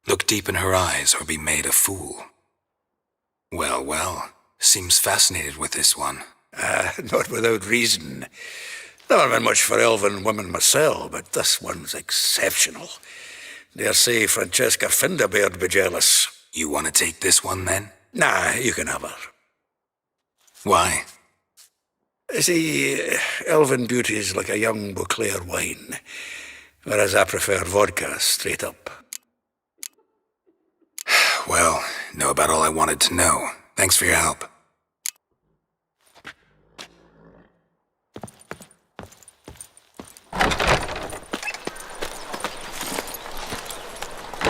Look deep in her eyes or be made a fool. Well, well, seems fascinated with this one. Not without reason. Never been much for elven women myself, but this one's exceptional. Dare say Francesca Finderbeard be jealous. You want to take this one, then? Nah, you can have her. Why? See, elven beauty's like a young Beauclair wine, whereas I prefer vodka straight up. Well, know about all I wanted to know. Thanks for your help.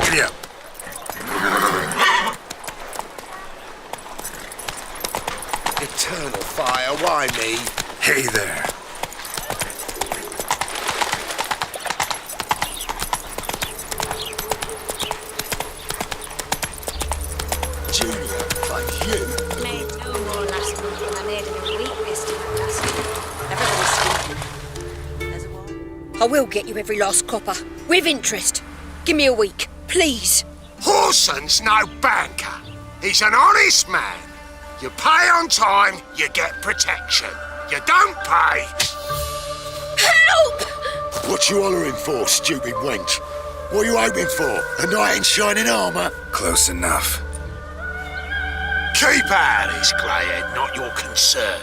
Giddy up. Eternal fire, why me? Hey there. Junior, like you. Made no more last month than I made in a week this time last year. Everybody's sleeping. There's a wall. I will get you every last copper, with interest. Give me a week, please. Horson's no banker. He's an honest man. You pay on time, you get protection. You don't pay. Help! What you hollering for, stupid wench? What are you hoping for? A knight in shining armour? Close enough. Keep out of this, Greyhead, not your concern.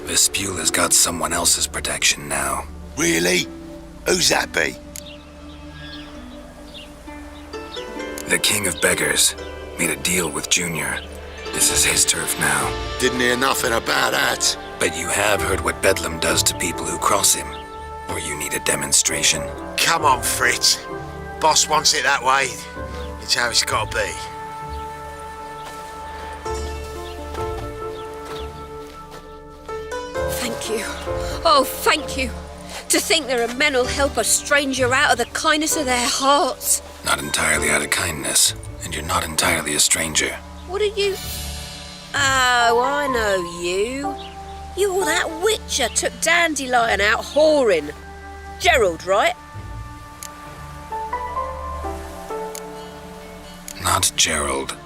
Vespula's got someone else's protection now. Really? Who's that be? The King of Beggars made a deal with Junior. This is his turf now. Didn't hear nothing about that. But you have heard what Bedlam does to people who cross him. Or you need a demonstration. Come on, Fritz. Boss wants it that way. It's how it's got to be. Thank you. Oh, thank you. To think there are men who'll help a stranger out of the kindness of their hearts. Not entirely out of kindness, and you're not entirely a stranger. What are you? Oh, I know you. You're that witcher took Dandelion out whoring. Gerald, right? Not Gerald.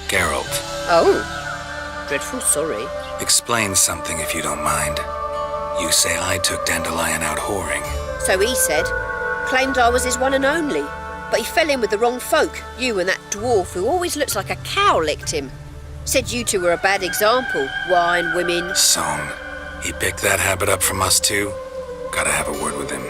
Geralt. Oh, dreadful sorry. Explain something if you don't mind. You say I took Dandelion out whoring. So he said. Claimed I was his one and only. But he fell in with the wrong folk. You and that dwarf who always looks like a cow licked him. Said you two were a bad example. Wine, women. Song. He picked that habit up from us too? Gotta have a word with him.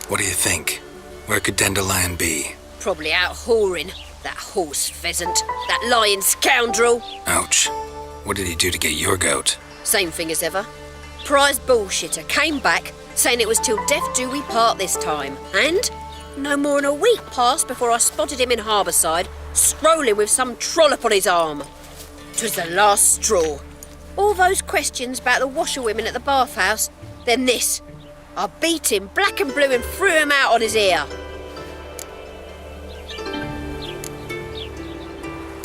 What do you think? Where could Dandelion be? Probably out whoring. That horse pheasant. That lying scoundrel. Ouch. What did he do to get your goat? Same thing as ever. Prize bullshitter came back saying it was till death do we part this time. And no more than a week passed before I spotted him in Harbourside, strolling with some trollop on his arm. 'Twas the last straw. All those questions about the washerwomen at the bathhouse, then this. I beat him black and blue and threw him out on his ear.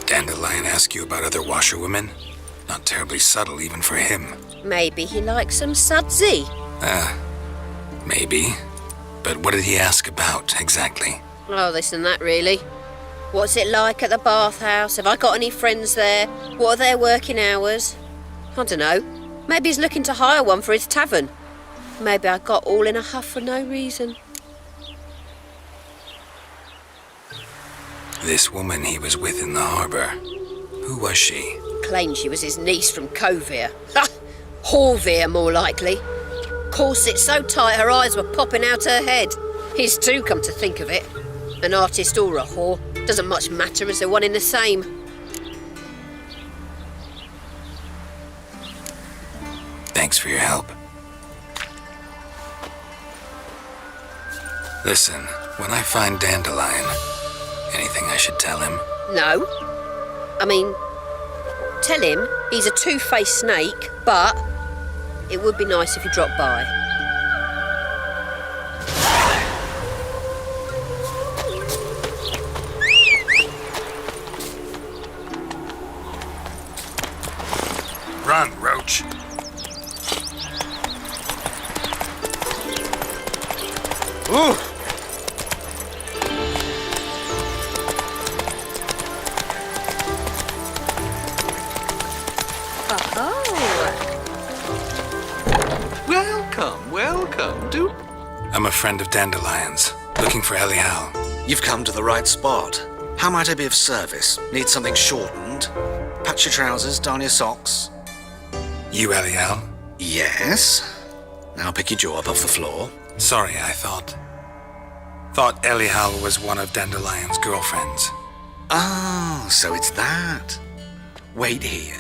Dandelion ask you about other washerwomen? Not terribly subtle even for him. Maybe he likes some sudsy. Maybe. But what did he ask about, exactly? Oh, this and that, really. What's it like at the bathhouse? Have I got any friends there? What are their working hours? I don't know. Maybe he's looking to hire one for his tavern. Maybe I got all in a huff for no reason. This woman he was with in the harbour. Who was she? Claimed she was his niece from Kovir. Ha! Horvir, more likely. corset so tight her eyes were popping out her head. His too, come to think of it. An artist or a whore, doesn't much matter as they're one in the same. Thanks for your help. Listen, when I find Dandelion, anything I should tell him? No. I mean, tell him he's a two-faced snake, but it would be nice if he dropped by. Run, Roach. Ooh! Welcome. Do... I'm a friend of Dandelion's, looking for Elial. You've come to the right spot. How might I be of service? Need something shortened? Patch your trousers, darn your socks. You Elial? Yes. Now pick your jaw up off the floor. Sorry, I thought Elial was one of Dandelion's girlfriends. Oh, so it's that. Wait here.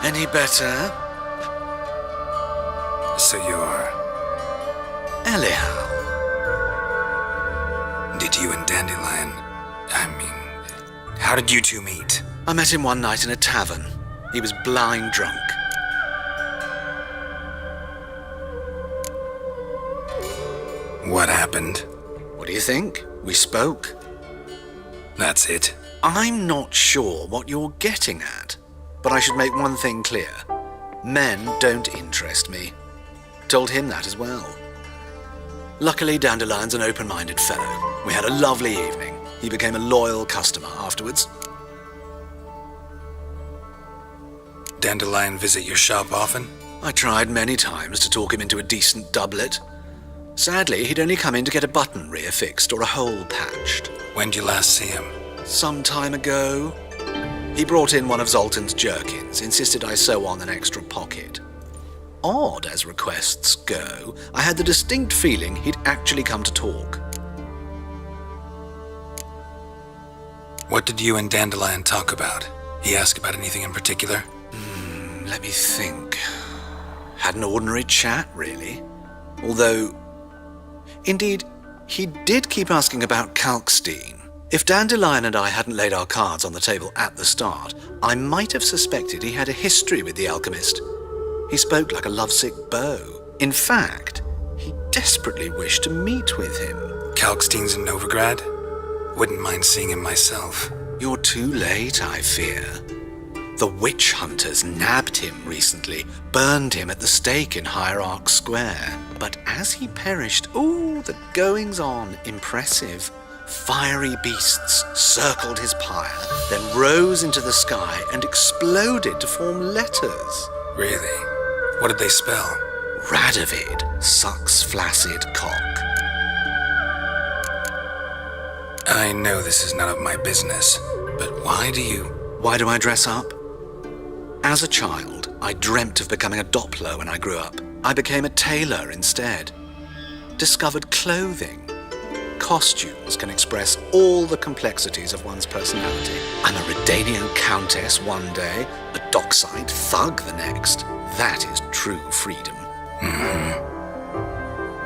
Any better? So you're... Elial. Did you and Dandelion... how did you two meet? I met him one night in a tavern. He was blind drunk. What happened? What do you think? We spoke. That's it? I'm not sure what you're getting at, but I should make one thing clear. Men don't interest me. Told him that as well. Luckily, Dandelion's an open-minded fellow. We had a lovely evening. He became a loyal customer afterwards. Dandelion visit your shop often? I tried many times to talk him into a decent doublet. Sadly, he'd only come in to get a button reaffixed or a hole patched. When'd you last see him? Some time ago. He brought in one of Zoltan's jerkins, insisted I sew on an extra pocket. Odd as requests go, I had the distinct feeling he'd actually come to talk. What did you and Dandelion talk about? He asked about anything in particular? Let me think. Had an ordinary chat, really. Although, indeed, he did keep asking about Kalkstein. If Dandelion and I hadn't laid our cards on the table at the start, I might have suspected he had a history with the alchemist. He spoke like a lovesick beau. In fact, he desperately wished to meet with him. Kalkstein's in Novigrad? Wouldn't mind seeing him myself. You're too late, I fear. The witch hunters nabbed him recently, burned him at the stake in Hierarch Square. But as he perished, the goings-on, impressive. Fiery beasts circled his pyre, then rose into the sky and exploded to form letters. Really? What did they spell? Radovid sucks flaccid cock. I know this is none of my business, but why do I dress up? As a child, I dreamt of becoming a Doppler when I grew up. I became a tailor instead. Discovered clothing. Costumes can express all the complexities of one's personality. I'm a Redanian countess one day, a dockside thug the next. That is true freedom.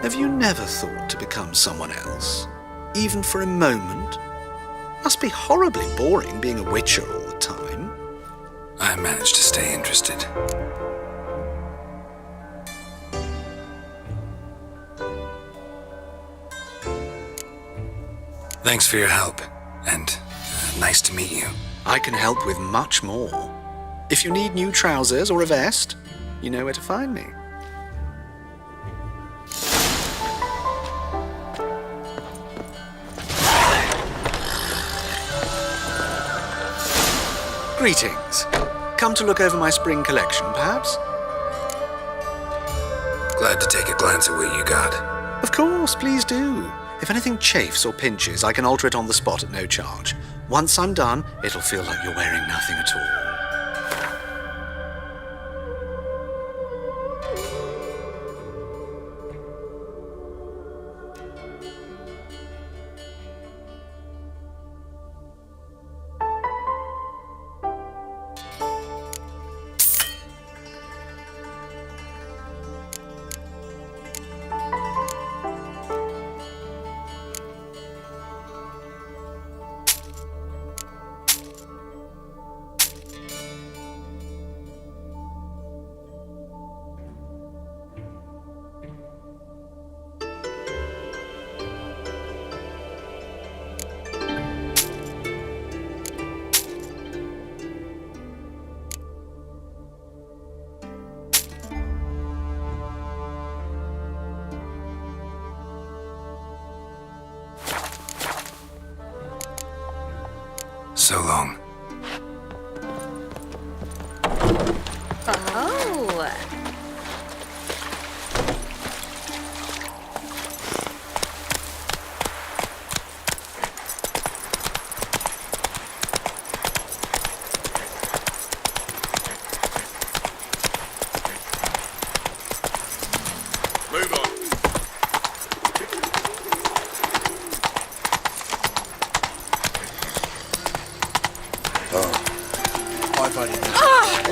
Have you never thought to become someone else? Even for a moment? Must be horribly boring being a witcher all the time. I managed to stay interested. Thanks for your help, and nice to meet you. I can help with much more. If you need new trousers or a vest, you know where to find me. Greetings. Come to look over my spring collection, perhaps? Glad to take a glance at what you got. Of course, please do. If anything chafes or pinches, I can alter it on the spot at no charge. Once I'm done, it'll feel like you're wearing nothing at all. So long. Oh. Move on.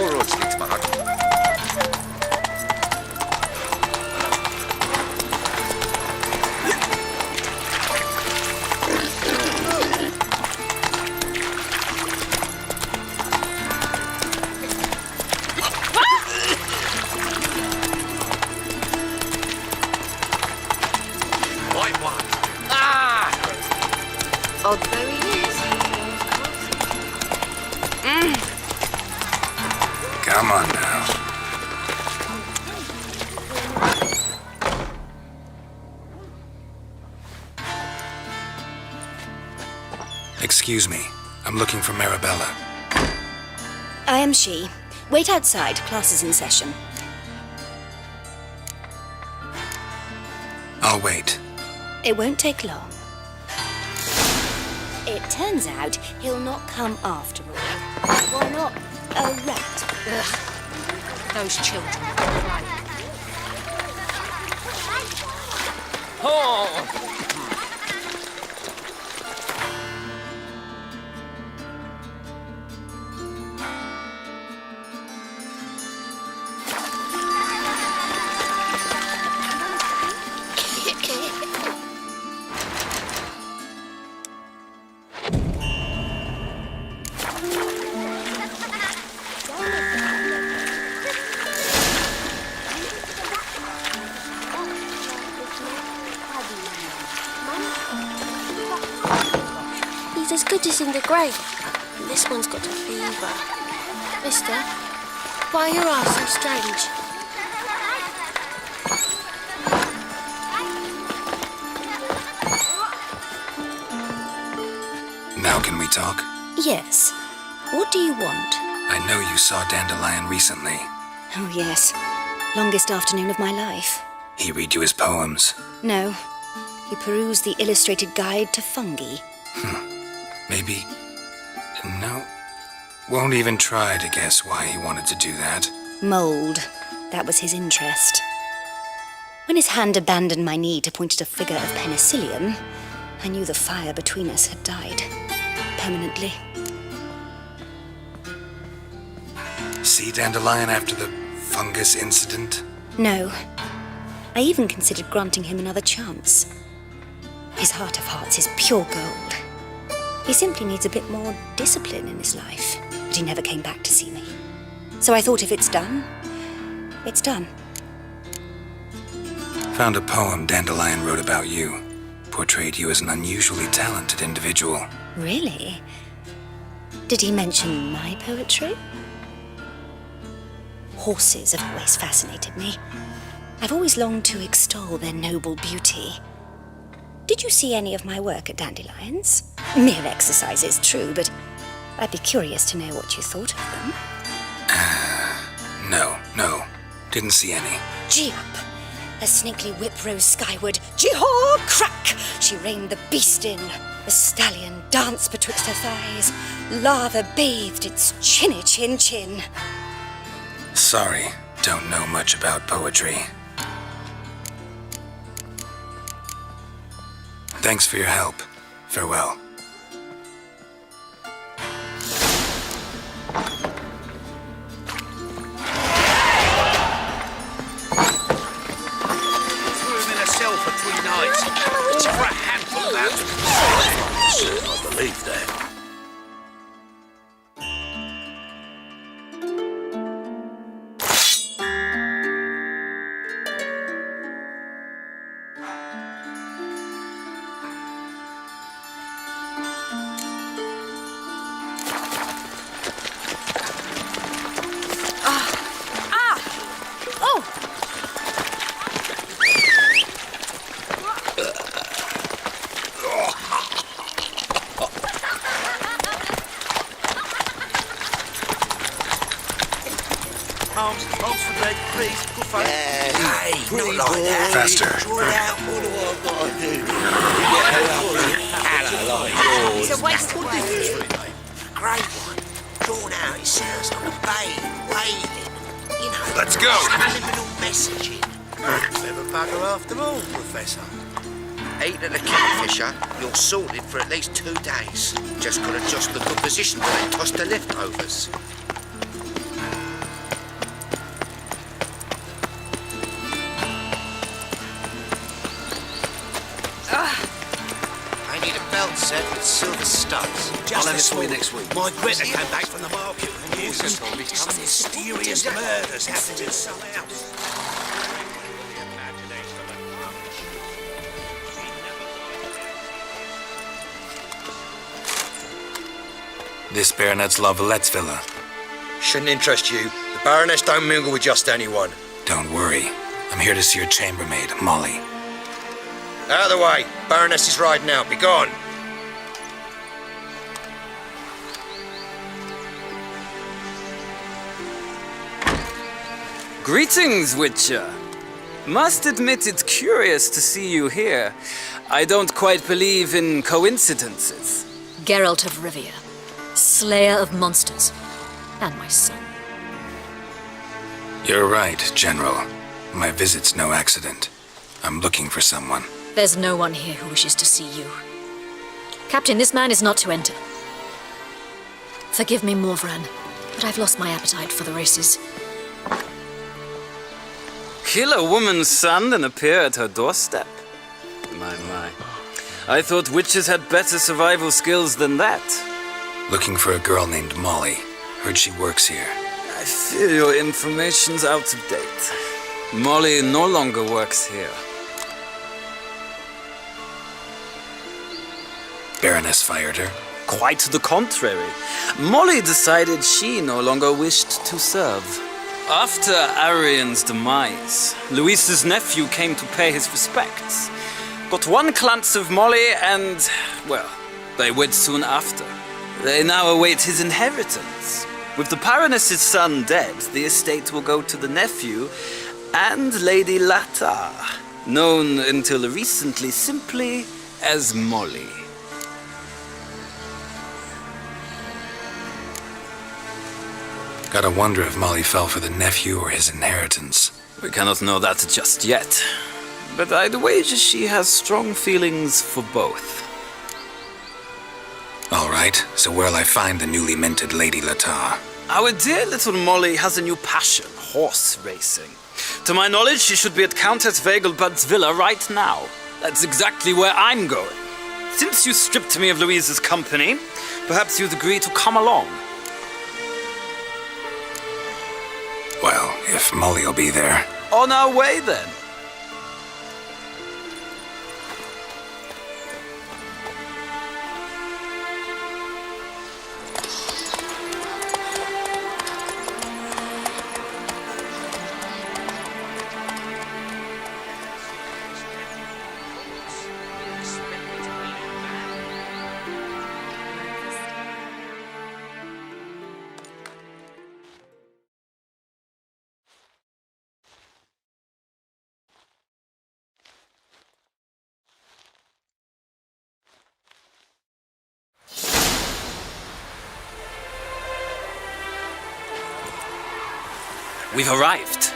Orocznik Smaragd. White one. Ah! Oh, there he is. Come on now. Excuse me. I'm looking for Marabella. I am she. Wait outside. Class is in session. I'll wait. It won't take long. It turns out he'll not come after all. Why not a rat? Ugh. Those children. Oh! He's as good as in the grave. And this one's got a fever. Mister, why are your eyes so strange? Now can we talk? Yes. What do you want? I know you saw Dandelion recently. Oh, yes. Longest afternoon of my life. He read you his poems. No. He perused the illustrated guide to fungi. Maybe... No. Won't even try to guess why he wanted to do that. Mold. That was his interest. When his hand abandoned my knee to point at a figure of penicillium, I knew the fire between us had died. Permanently. See Dandelion after the fungus incident? No. I even considered granting him another chance. His heart of hearts is pure gold. He simply needs a bit more discipline in his life. But he never came back to see me. So I thought if it's done, it's done. Found a poem Dandelion wrote about you. Portrayed you as an unusually talented individual. Really? Did he mention my poetry? Horses have always fascinated me. I've always longed to extol their noble beauty. Did you see any of my work at Dandelion's? Mere exercises, true, but I'd be curious to know what you thought of them. No. Didn't see any. Gee up. A snaky whip rose skyward. Jee-haw, crack! She reined the beast in. The stallion danced betwixt her thighs. Lather bathed its chinny chin. Sorry, don't know much about poetry. Thanks for your help. Farewell. Threw him in a cell for 3 nights. All for a handful of that. I believe that. Arms for leg, please. Good fun. Hey, not like that. Faster. Draw it out. What do I got to do? It's a waste of words. Great one. Drawn out, it sounds like a babe wailing. You know, Let's go. subliminal messaging. Clever bugger after all, Professor. Eat at the Kingfisher, you're sorted for at least 2 days. Just gotta adjust the good position when they toss the leftovers. I need a belt set with silver studs. I'll have it for you next week. My Greta came back from the market and here's some mysterious murders happening in some house. This Baronet's La Vallette's villa. Shouldn't interest you. The Baroness don't mingle with just anyone. Don't worry. I'm here to see your chambermaid, Molly. Out of the way. Baroness is riding out. Be gone. Greetings, Witcher. Must admit it's curious to see you here. I don't quite believe in coincidences. Geralt of Rivia, slayer of monsters, and my son. You're right, General. My visit's no accident. I'm looking for someone. There's no one here who wishes to see you. Captain, this man is not to enter. Forgive me, Morvran, but I've lost my appetite for the races. Kill a woman's son and appear at her doorstep? My. I thought witches had better survival skills than that. Looking for a girl named Molly. Heard she works here. I fear your information's out of date. Molly no longer works here. Baroness fired her? Quite the contrary. Molly decided she no longer wished to serve. After Arian's demise, Luis's nephew came to pay his respects. Got one glance of Molly and, well, they wed soon after. They now await his inheritance. With the Baroness's son dead, the estate will go to the nephew and Lady Latar, known until recently simply as Molly. Gotta wonder if Molly fell for the nephew or his inheritance. We cannot know that just yet, but I'd wager she has strong feelings for both. All right, so where'll I find the newly minted Lady Latar? Our dear little Molly has a new passion, horse racing. To my knowledge, she should be at Countess Vegelbud's villa right now. That's exactly where I'm going. Since you stripped me of Louise's company, perhaps you'd agree to come along. Well, if Molly'll be there. On our way, then. we've arrived.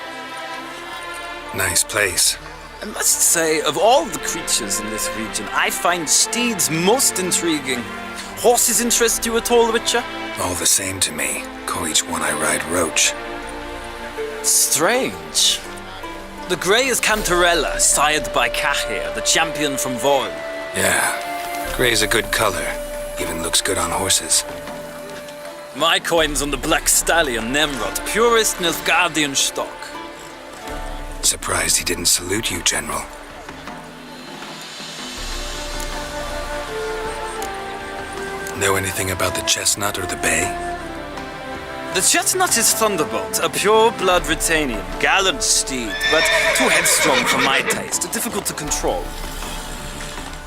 Nice place. I must say, of all the creatures in this region, I find steeds most intriguing. Horses interest you at all, Witcher? All the same to me. Call each one I ride Roach. Strange. The grey is Cantarella, sired by Cahir, the champion from Vol. Yeah, gray's a good color. Even looks good on horses. My coin's on the Black Stallion, Nemrod, purest Nilfgaardian stock. Surprised he didn't salute you, General. Know anything about the Chestnut or the Bay? The Chestnut is Thunderbolt, a pure-blood Retanian, gallant steed, but too headstrong for my taste, difficult to control.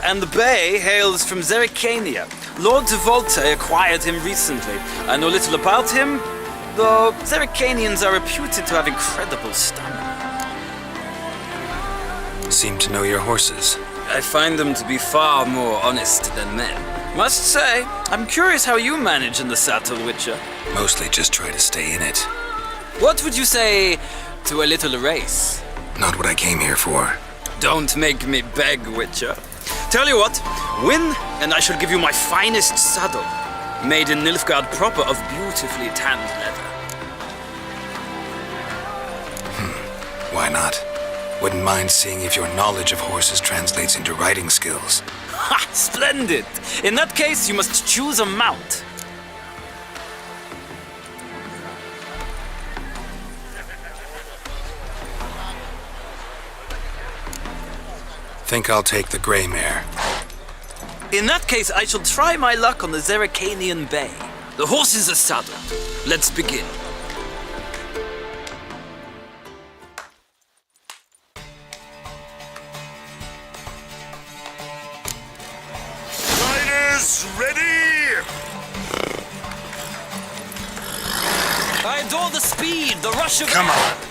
And the Bay hails from Zerrikania. Lord de Volte acquired him recently. I know little about him, though Zerrikanians are reputed to have incredible stamina. Seem to know your horses. I find them to be far more honest than men. Must say, I'm curious how you manage in the saddle, Witcher. Mostly just try to stay in it. What would you say to a little race? Not what I came here for. Don't make me beg, Witcher. Tell you what, win, and I shall give you my finest saddle, made in Nilfgaard proper of beautifully tanned leather. Why not? Wouldn't mind seeing if your knowledge of horses translates into riding skills. Ha! Splendid! In that case, you must choose a mount. Think I'll take the gray mare. In that case, I shall try my luck on the Zerrikanian Bay. The horses are saddled. Let's begin. Riders, ready! I adore the speed, the rush of... Come on!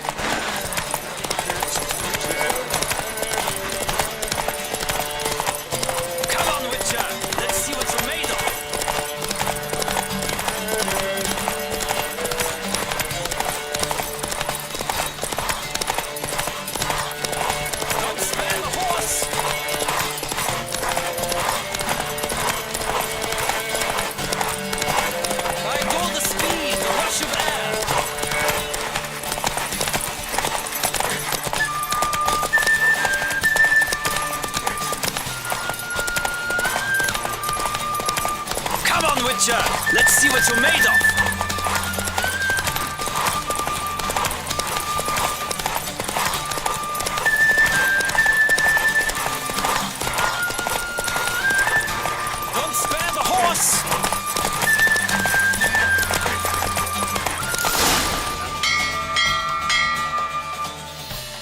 Let's see what you're made of. Don't spare the horse.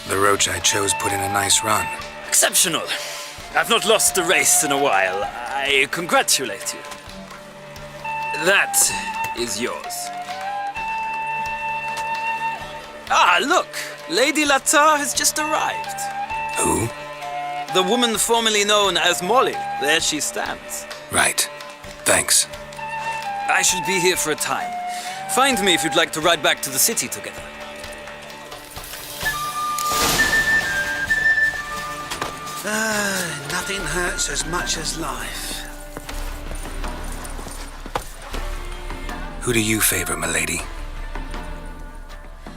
The Roach I chose put in a nice run. Exceptional. I've not lost a race in a while. I congratulate you. That is yours. Ah, look! Lady Latar has just arrived. Who? The woman formerly known as Molly. There she stands. Right. Thanks. I shall be here for a time. Find me if you'd like to ride back to the city together. Nothing hurts as much as life. Who do you favor, milady?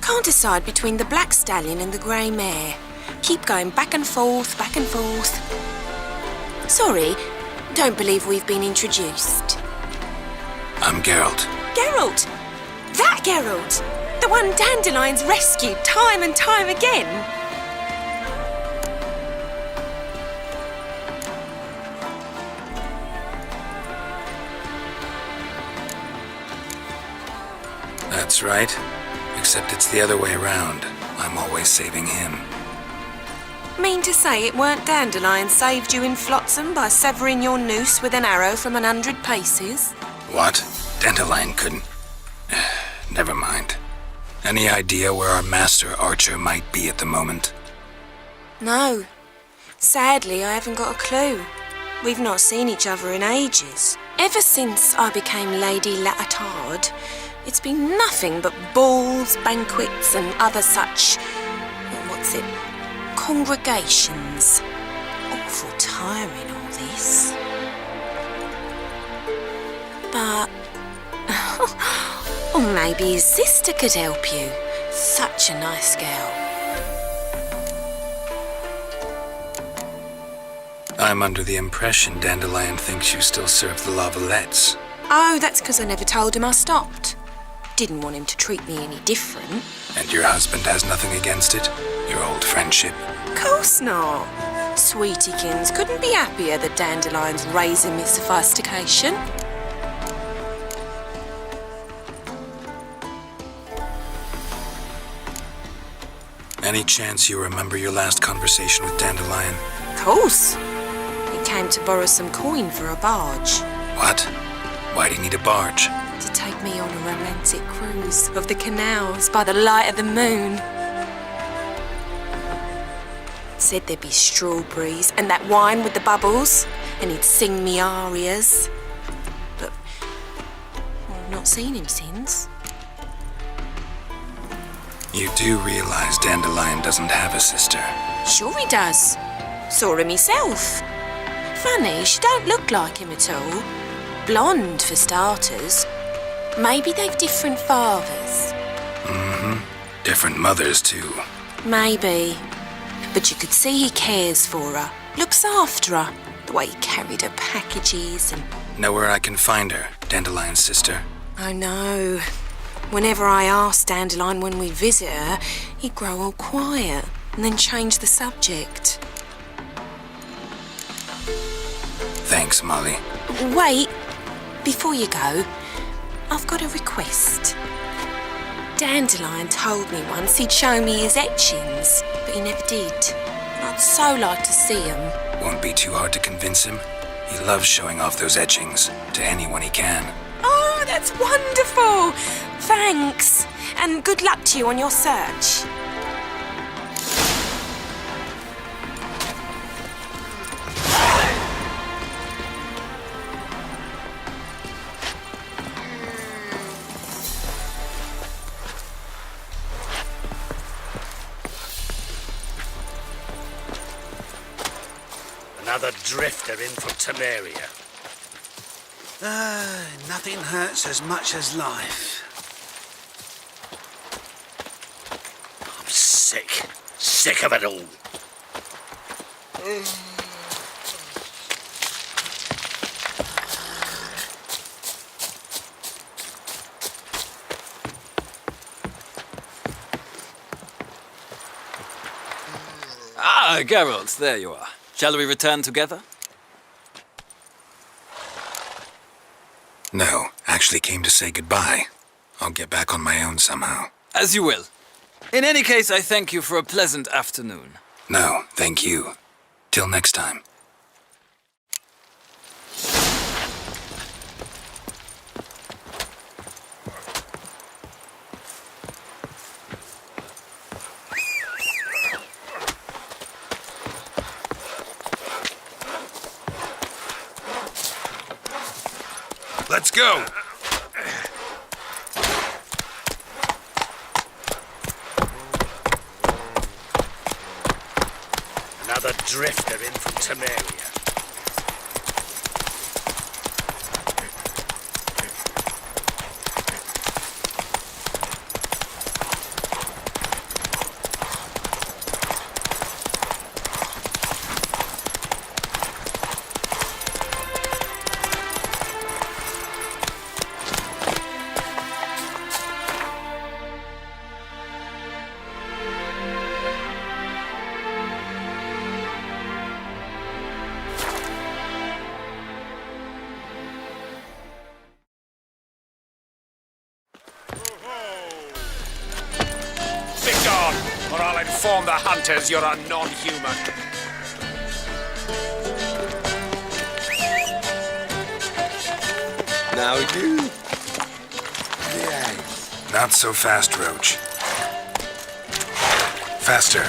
Can't decide between the Black Stallion and the Grey Mare. Keep going back and forth, back and forth. Sorry, don't believe we've been introduced. I'm Geralt. Geralt! That Geralt! The one Dandelion's rescued time and time again! That's right. Except it's the other way around. I'm always saving him. Mean to say it weren't Dandelion saved you in Flotsam by severing your noose with an arrow from 100 paces? What? Dandelion couldn't... Never mind. Any idea where our master archer might be at the moment? No. Sadly, I haven't got a clue. We've not seen each other in ages. Ever since I became Lady Latard, It's been nothing but balls, banquets, and other such. Congregations. Awful tiring, all this. But. Or maybe his sister could help you. Such a nice girl. I'm under the impression Dandelion thinks you still serve the La Valettes. Oh, that's because I never told him I stopped. Didn't want him to treat me any different. And your husband has nothing against it? Your old friendship? Course not. Sweetiekins couldn't be happier that Dandelion's raising me sophistication. Any chance you remember your last conversation with Dandelion? Course. He came to borrow some coin for a barge. What? Why do you need a barge? To take me on a romantic cruise of the canals by the light of the moon. Said there'd be strawberries and that wine with the bubbles, and he'd sing me arias. But I've not seen him since. You do realize Dandelion doesn't have a sister? Sure he does. Saw her myself. Funny, she don't look like him at all. Blonde, for starters. Maybe they've different fathers. Mm-hmm. Different mothers, too. Maybe. But you could see he cares for her. Looks after her. The way he carried her packages and... Know where I can find her, Dandelion's sister? I know. Whenever I asked Dandelion when we'd visit her, he'd grow all quiet and then change the subject. Thanks, Molly. Wait. Before you go, I've got a request. Dandelion told me once he'd show me his etchings, but he never did. And I'd so like to see them. Won't be too hard to convince him. He loves showing off those etchings to anyone he can. Oh, that's wonderful! Thanks. And good luck to you on your search. Another drifter in from Temeria. Nothing hurts as much as life. I'm sick. Sick of it all. Ah, Geralt, there you are. Shall we return together? No, actually came to say goodbye. I'll get back on my own somehow. As you will. In any case, I thank you for a pleasant afternoon. No, thank you. Till next time. Let's go! Another drifter in from Temeria. Or I'll inform the hunters you're a non-human. Now you. Not so fast, Roach. Faster.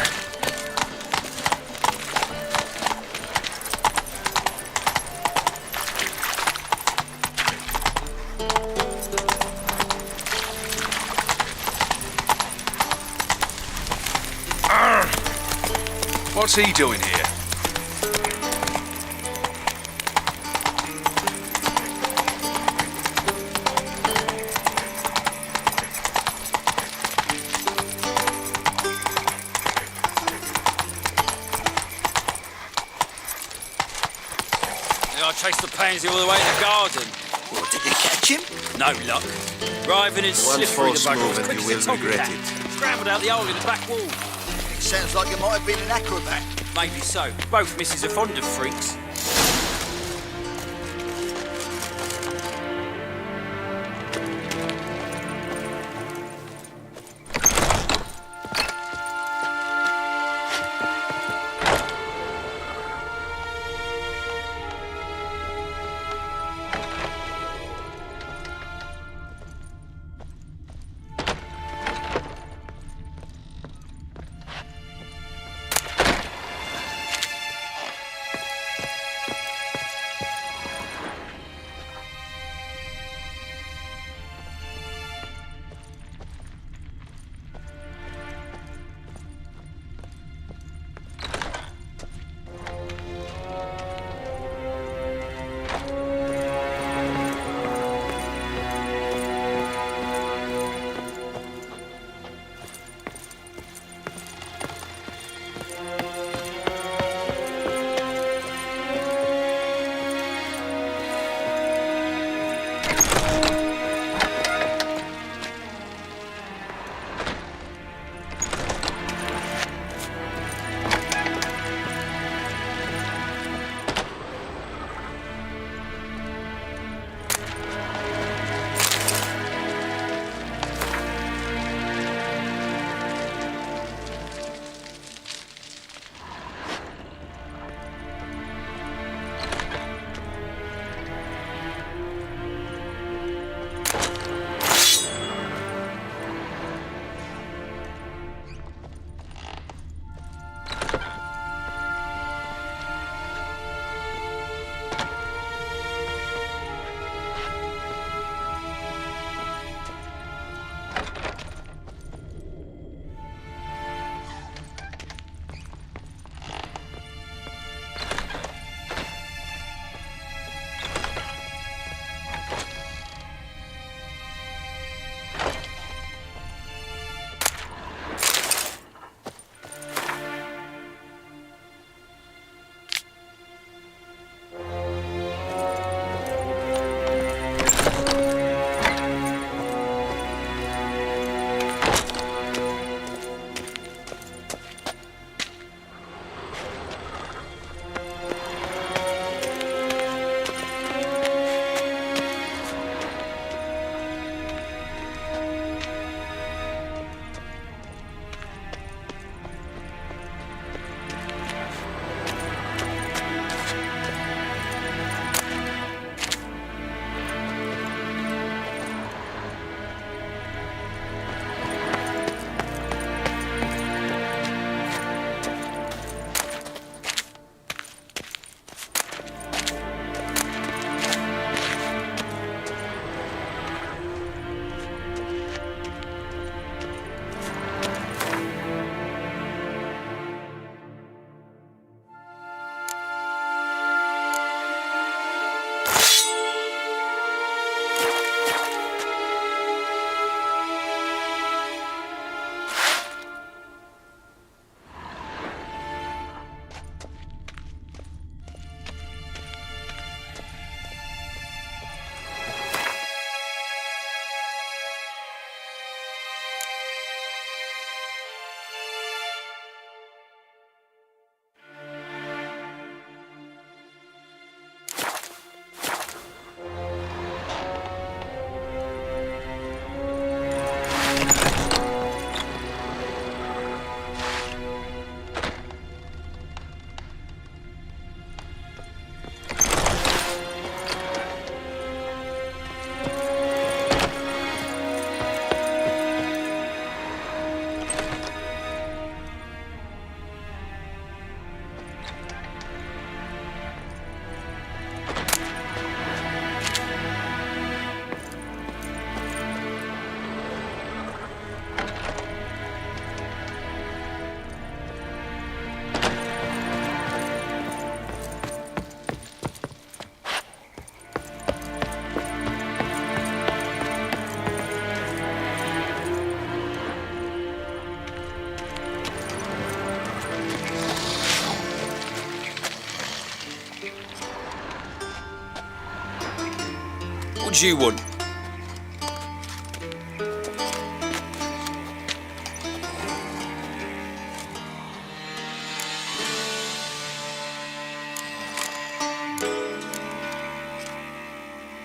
What's he doing here? I chased the pansy all the way to the garden. What, did you catch him? No luck. Driving and One slippery the false bugger move as and quick you as will a regret tomcat. Scrambled out the hole in the back wall. It sounds like you might have been an acrobat. Maybe so. Both misses are fond of freaks. What do you want?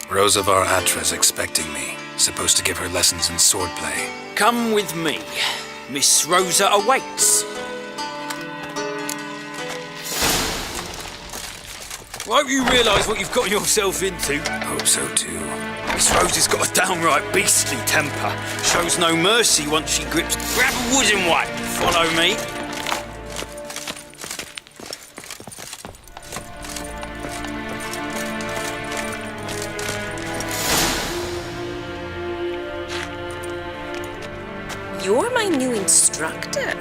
Rosavar Atra's expecting me. Supposed to give her lessons in swordplay. Come with me. Miss Rosa awaits. I hope you realise what you've got yourself into. Hope so too. Miss Rosa's got a downright beastly temper. Shows no mercy once she grips. Grab a wooden one. Follow me. You're my new instructor.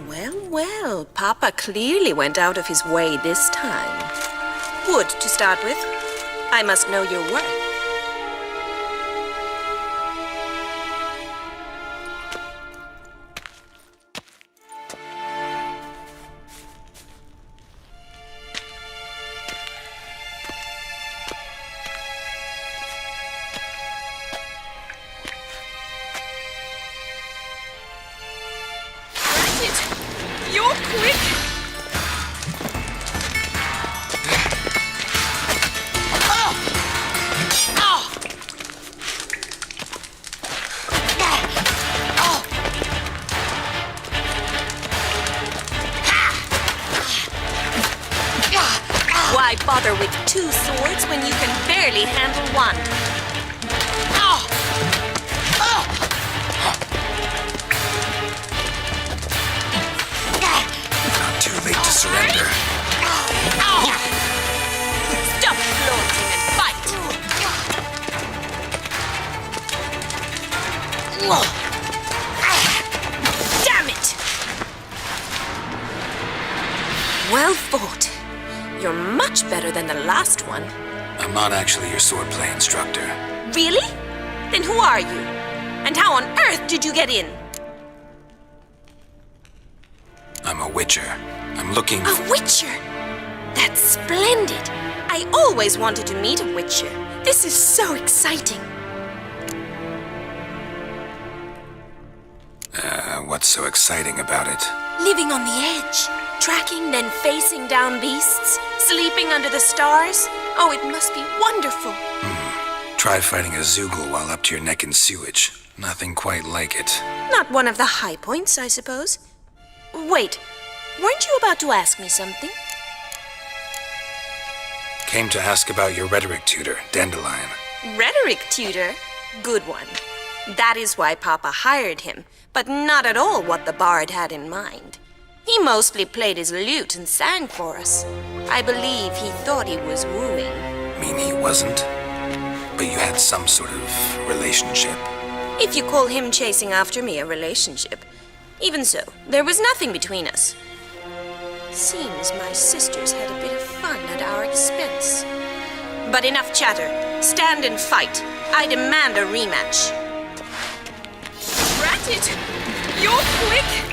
Well, well, Papa clearly went out of his way this time. Wood, to start with. I must know your worth. You're quick! Why bother with two swords when you can barely handle one? Not too late to surrender. Stop floating and fight! Damn it! Well fought. You're much better than the last one. I'm not actually your swordplay instructor. Really? Then who are you? And how on earth did you get in? I'm a witcher. I'm looking A witcher? That's splendid. I always wanted to meet a witcher. This is so exciting. What's so exciting about it? Living on the edge. Tracking, then facing down beasts. Sleeping under the stars. Oh, it must be wonderful. Try fighting a Zoogle while up to your neck in sewage. Nothing quite like it. Not one of the high points, I suppose. Wait, weren't you about to ask me something? Came to ask about your rhetoric tutor, Dandelion. Rhetoric tutor? Good one. That is why Papa hired him, but not at all what the bard had in mind. He mostly played his lute and sang for us. I believe he thought he was wooing. Mean he wasn't? But you had some sort of relationship. If you call him chasing after me a relationship. Even so, there was nothing between us. Seems my sisters had a bit of fun at our expense. But enough chatter. Stand and fight. I demand a rematch. Ratted! You're quick!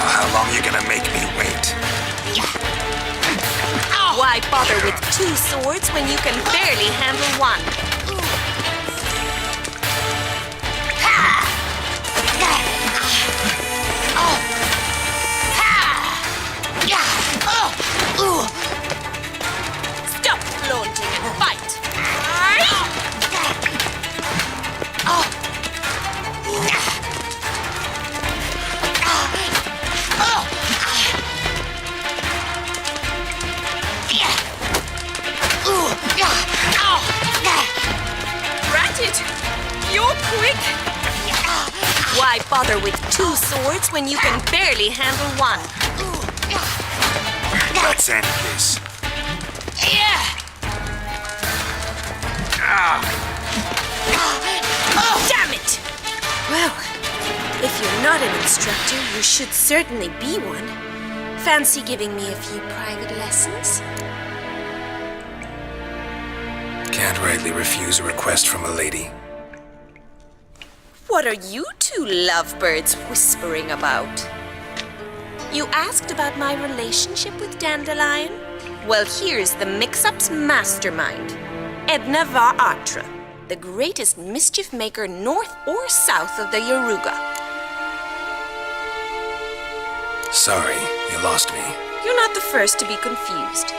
How long are you gonna make me wait? Why bother with two swords when you can barely handle one? Stop flaunting and fight! Ratted! You're quick! Why bother with two swords when you can barely handle one? Let's end this. Damn it! Well, if you're not an instructor, you should certainly be one. Fancy giving me a few private lessons? Can't rightly refuse a request from a lady. What are you two lovebirds whispering about? You asked about my relationship with Dandelion? Well, here's the mix-up's mastermind. Edna var Atra, the greatest mischief maker north or south of the Yaruga. Sorry, you lost me. You're not the first to be confused.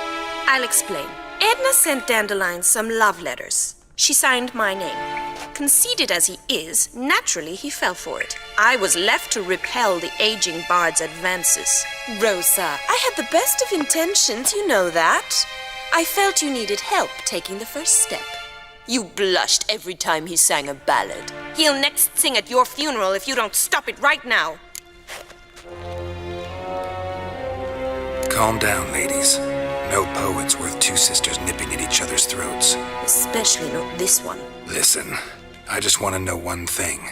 I'll explain. Edna sent Dandelion some love letters. She signed my name. Conceited as he is, naturally he fell for it. I was left to repel the aging bard's advances. Rosa, I had the best of intentions, you know that. I felt you needed help taking the first step. You blushed every time he sang a ballad. He'll next sing at your funeral if you don't stop it right now. Calm down, ladies. No poet's worth two sisters nipping at each other's throats. Especially not this one. Listen, I just want to know one thing.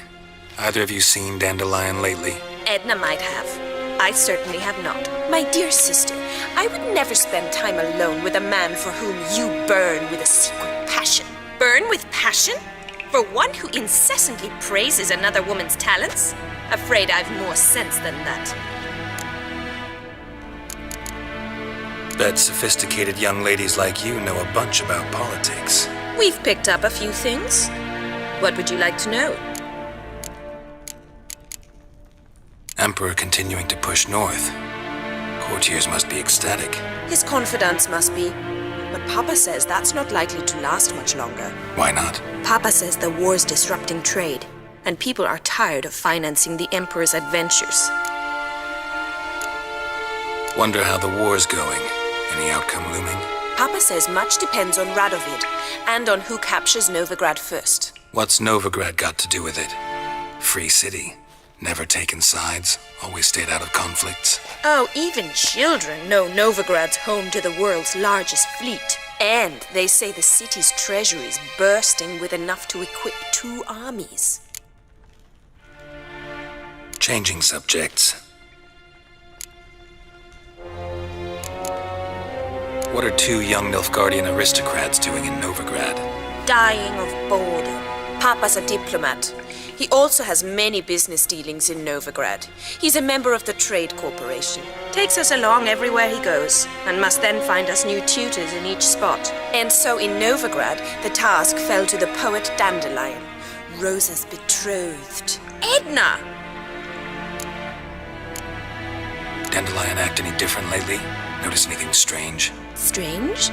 Either of you seen Dandelion lately? Edna might have. I certainly have not. My dear sister, I would never spend time alone with a man for whom you burn with a secret passion. Burn with passion? For one who incessantly praises another woman's talents? Afraid I've more sense than that. Bet sophisticated young ladies like you know a bunch about politics. We've picked up a few things. What would you like to know? Emperor continuing to push north. Courtiers must be ecstatic. His confidants must be. But Papa says that's not likely to last much longer. Why not? Papa says the war's disrupting trade, and people are tired of financing the Emperor's adventures. Wonder how the war's going. Any outcome looming? Papa says much depends on Radovid, and on who captures Novigrad first. What's Novigrad got to do with it? Free city. Never taken sides. Always stayed out of conflicts. Oh, even children know Novigrad's home to the world's largest fleet. And they say the city's treasury is bursting with enough to equip 2 armies. Changing subjects. What are 2 young Nilfgaardian aristocrats doing in Novigrad? Dying of boredom. Papa's a diplomat. He also has many business dealings in Novigrad. He's a member of the Trade Corporation. Takes us along everywhere he goes, and must then find us new tutors in each spot. And so in Novigrad, the task fell to the poet Dandelion, Rosa's betrothed. Edna! Dandelion act any different lately? Notice anything strange? Strange?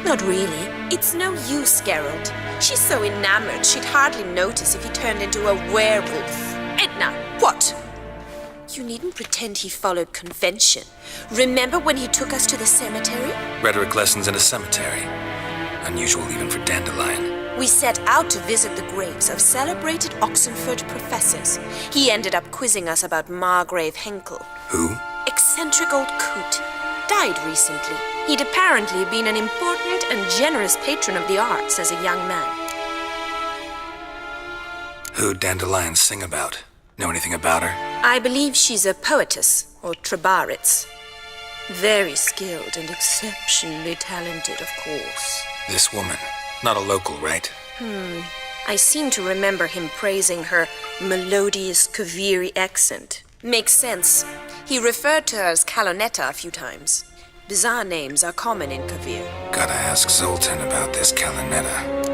Not really. It's no use, Geralt. She's so enamored she'd hardly notice if he turned into a werewolf. Edna, what? You needn't pretend he followed convention. Remember when he took us to the cemetery? Rhetoric lessons in a cemetery. Unusual even for Dandelion. We set out to visit the graves of celebrated Oxenford professors. He ended up quizzing us about Margrave Henkel. Who? Eccentric old coot. Died recently. He'd apparently been an important and generous patron of the arts as a young man. Who'd Dandelion sing about? Know anything about her? I believe she's a poetess, or Trebaritz. Very skilled and exceptionally talented, of course. This woman. Not a local, right? I seem to remember him praising her melodious Kaviri accent. Makes sense. He referred to her as Kalonetta a few times. Bizarre names are common in Kavir. Gotta ask Zoltan about this Kalonetta.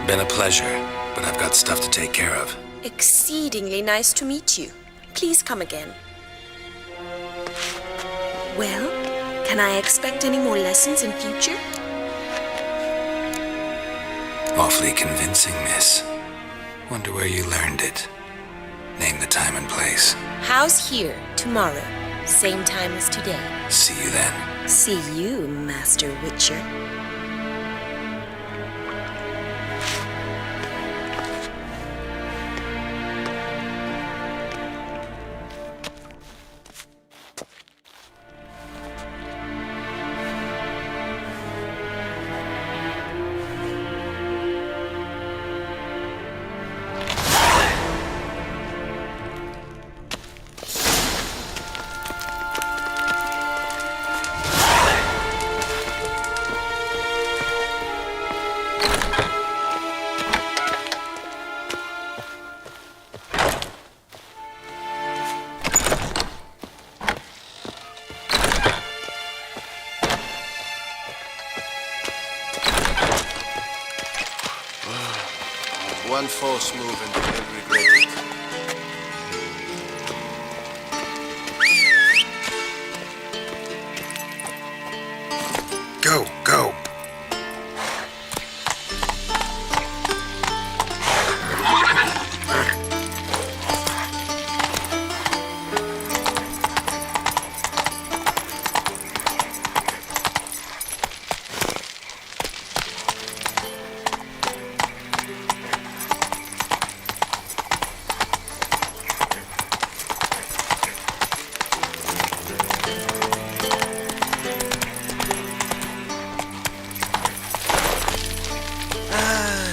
Been a pleasure, but I've got stuff to take care of. Exceedingly nice to meet you. Please come again. Well, can I expect any more lessons in future? Awfully convincing, miss. Wonder where you learned it. Name the time and place. House here, tomorrow. Same time as today. See you then. See you, Master Witcher. one false move and they'll regret it. Go, go.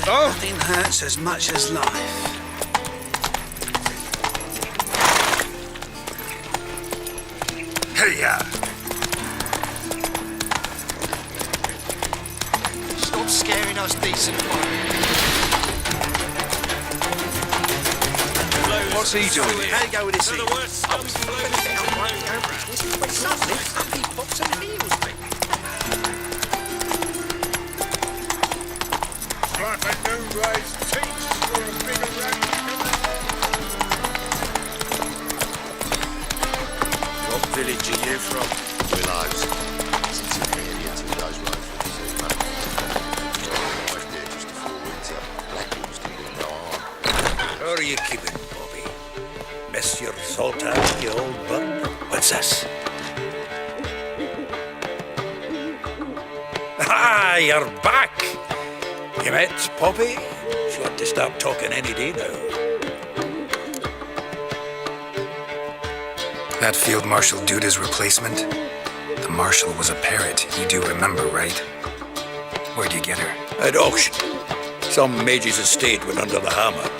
Nothing hurts as much as life. Hey-ya! Stop scaring us decent folk. What's he doing here? How you go with this? Like a new-raised teats for a bigger rat. What village are you from? Willows. Since you've been here to those roads for the mate. I was there just before winter. Blackwood still doing no harm. How are you keeping, Bobby? Miss your salt out, you old bird? What's this? Ah, you're back! You met Poppy? She ought to stop talking any day now. That Field Marshal Duda's replacement? The Marshal was a parrot, you do remember, right? Where'd you get her? At auction. Some mage's estate went under the hammer.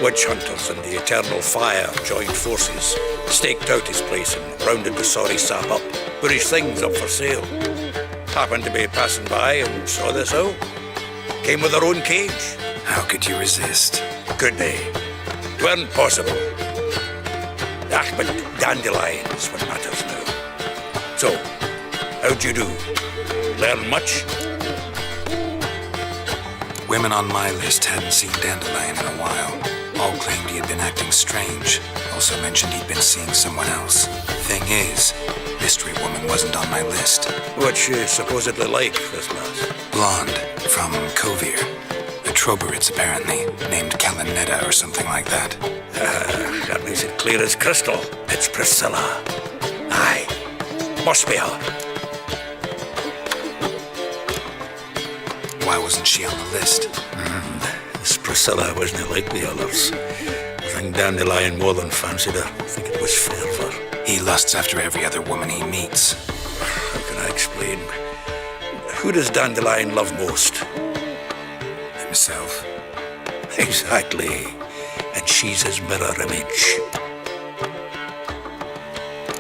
Witch hunters and the Eternal Fire joined forces, staked out his place and rounded the sorry sap up, put his things up for sale. Happened to be passing by and saw this out. Came with her own cage. How could you resist? Could they? Tweren't possible. Ah, but dandelions what matters now. So, how'd you do? Learn much? Women on my list hadn't seen Dandelion in a while. All claimed he had been acting strange. Also mentioned he'd been seeing someone else. Thing is, Mystery Woman wasn't on my list. What's she supposedly like, this lass? Blonde, from Kovir. The Troberids, apparently, named Kalanetta or something like that. That makes it clear as crystal. It's Priscilla. Aye, must be her. Why wasn't she on the list? This Priscilla wasn't like the others. I think Dandelion more than fancied her. I think it was fervour. He lusts after every other woman he meets. How can I explain? Who does Dandelion love most? Himself. Exactly. And she's his mirror image.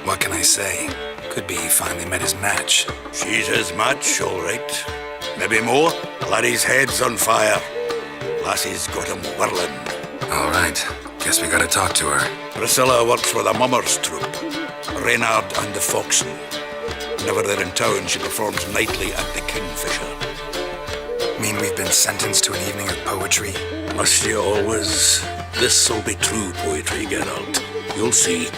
What can I say? Could be he finally met his match. She's his match, all right. Maybe more. Laddie's head's on fire. Lassie's got him whirling. All right. Guess we gotta talk to her. Priscilla works for the Mummers troupe. Reynard and the Foxen. Whenever they're in town, she performs nightly at the Kingfisher. Mean we've been sentenced to an evening of poetry? Must you always? This'll be true poetry, Geralt. You'll see.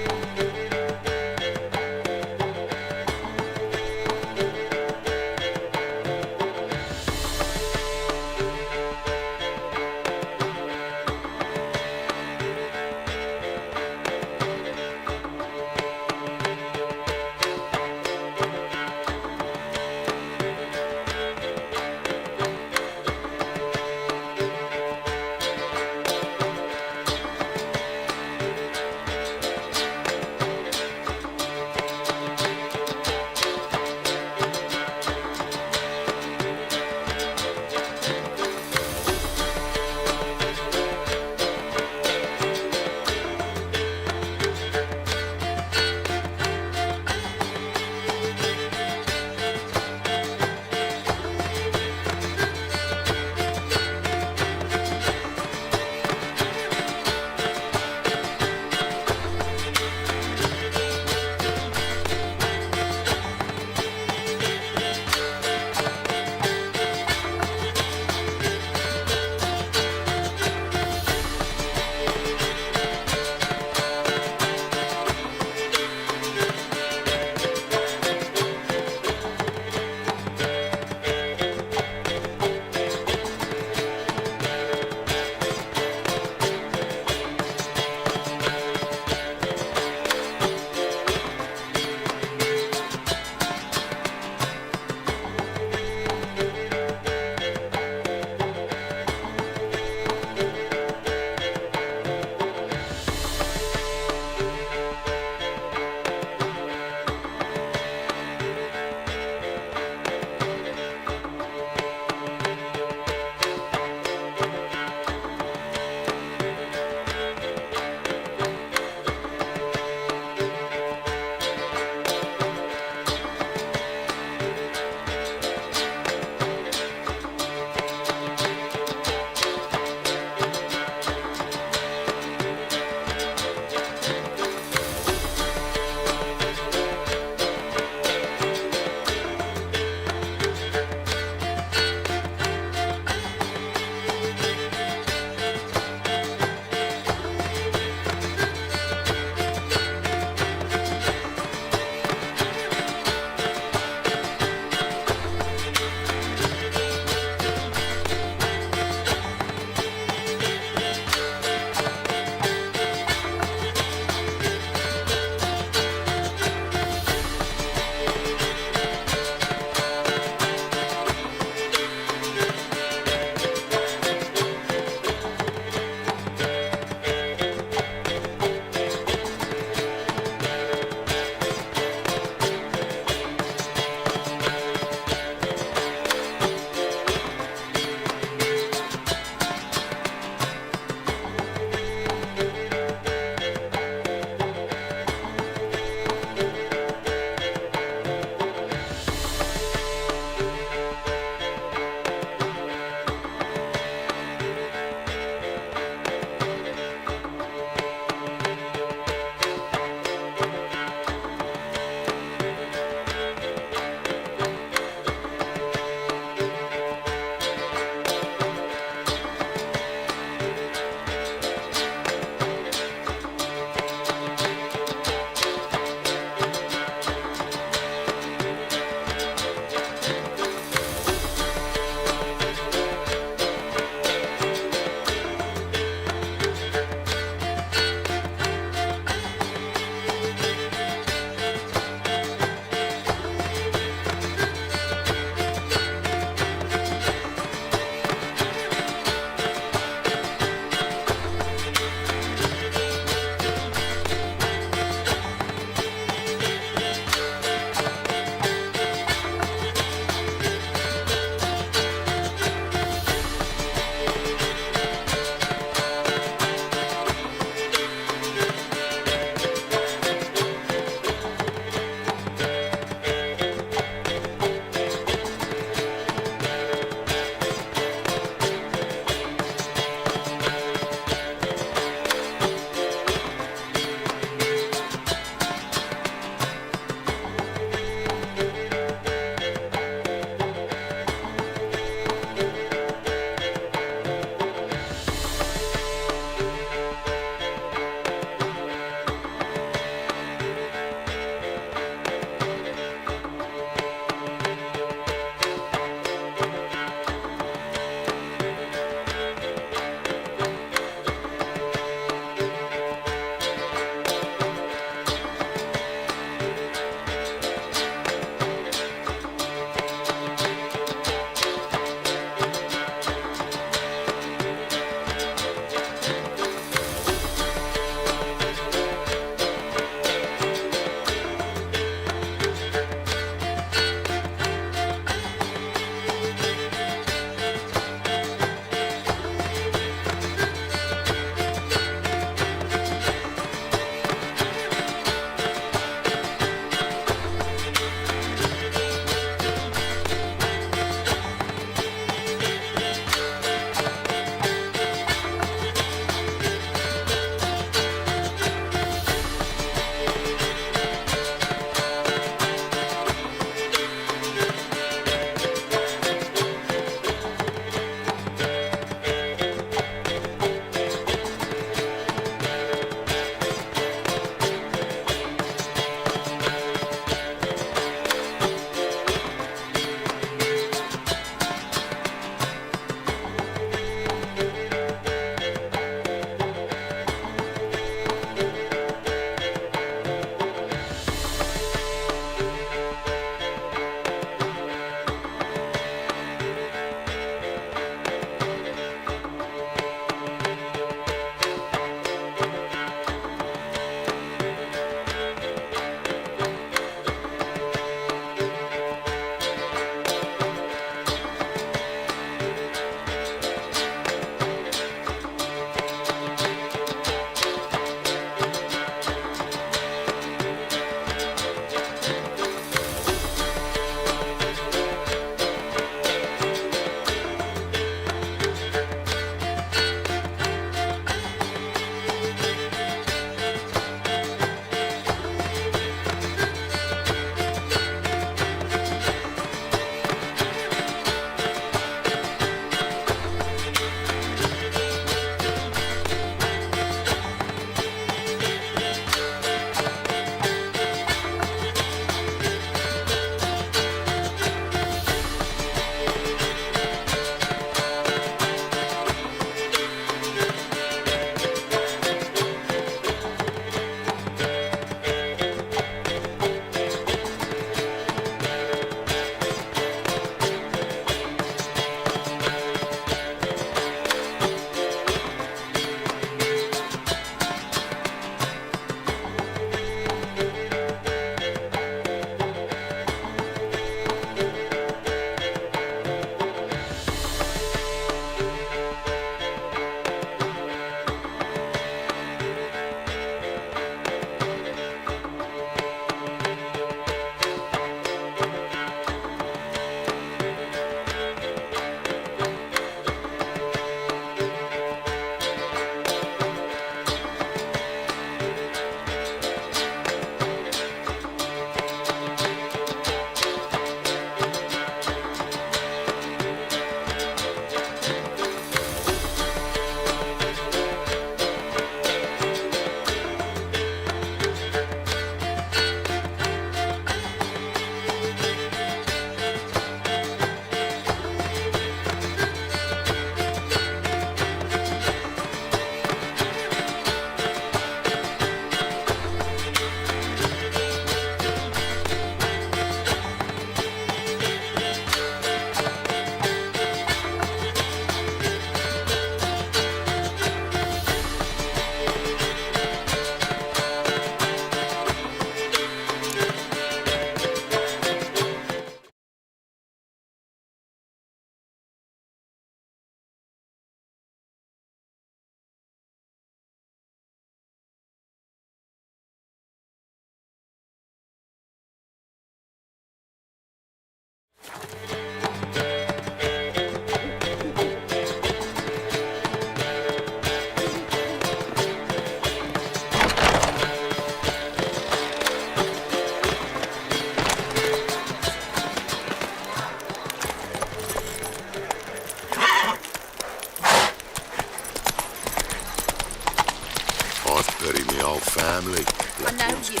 family. I know you.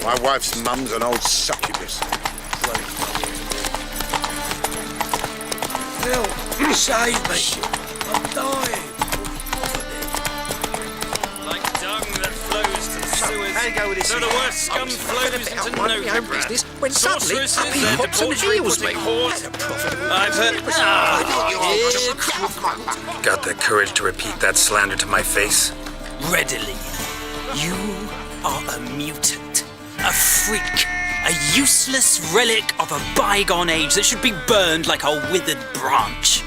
My wife's mum's an old succubus. Phil, save me. I'm dying. Like dung that flows to the sewers. How you go with this? So the worst scum flows into no business when suddenly up he hops and heals me. I've heard. Got the courage to repeat that slander to my face? Readily. You are a mutant, a freak, a useless relic of a bygone age that should be burned like a withered branch.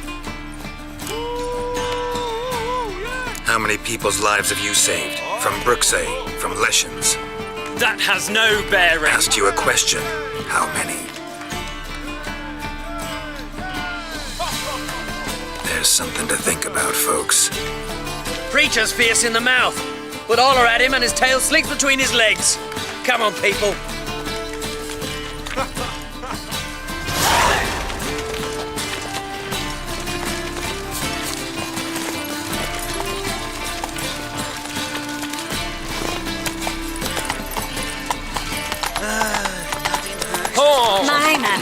How many people's lives have you saved? From Brooksay, from Leshens? That has no bearing. Asked you a question. How many? There's something to think about, folks. Preacher's fierce in the mouth, but holler at him and his tail slinks between his legs. Come on, people. My man.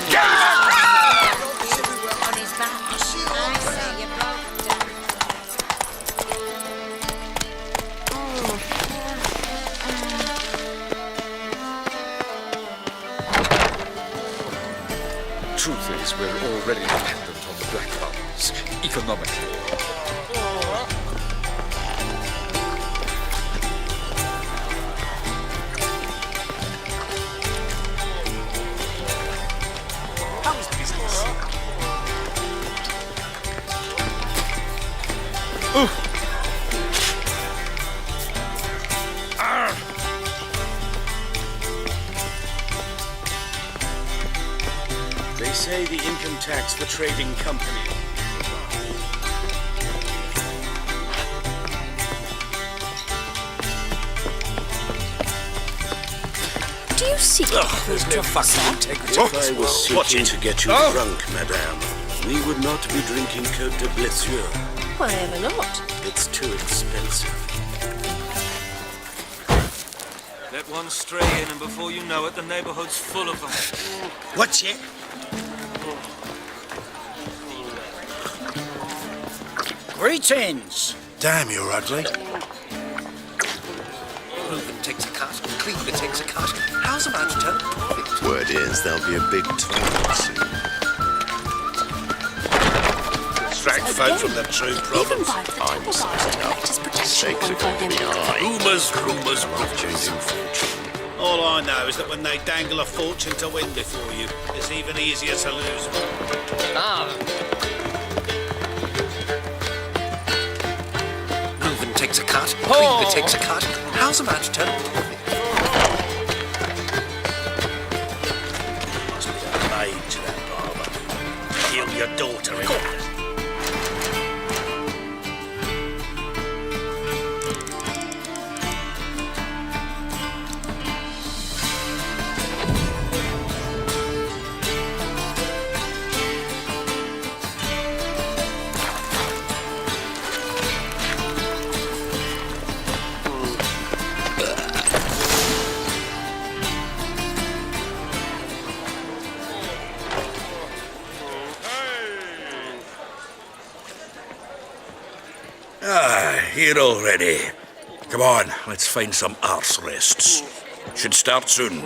Truth is, we're already dependent on the Black Mountains, economically. They say the income tax for trading company. Do you seek There's no fucking integrity. If I was seeking to get you drunk, madame, we would not be drinking Côte de Blessure. Why ever not? It's too expensive. Let one stray in, and before you know it, the neighborhood's full of them. What's it? Greetings. Damn, you're ugly. Reuben takes a cut. Cleaver takes a cut. How's about it, Tony? Word is there'll be a big tournament soon. Distract folk from the true problems. I'm setting up. Stakes are going to be high. Rumours, Changing fortune. All I know is that when they dangle a fortune to win before you, it's even easier to lose one. Reuben takes a cut. Cleaver takes a cut. How's about it, Tony? Must be a maid to that barber. Heal your daughter in that. Here already. Come on, let's find some arse rests. Should start soon.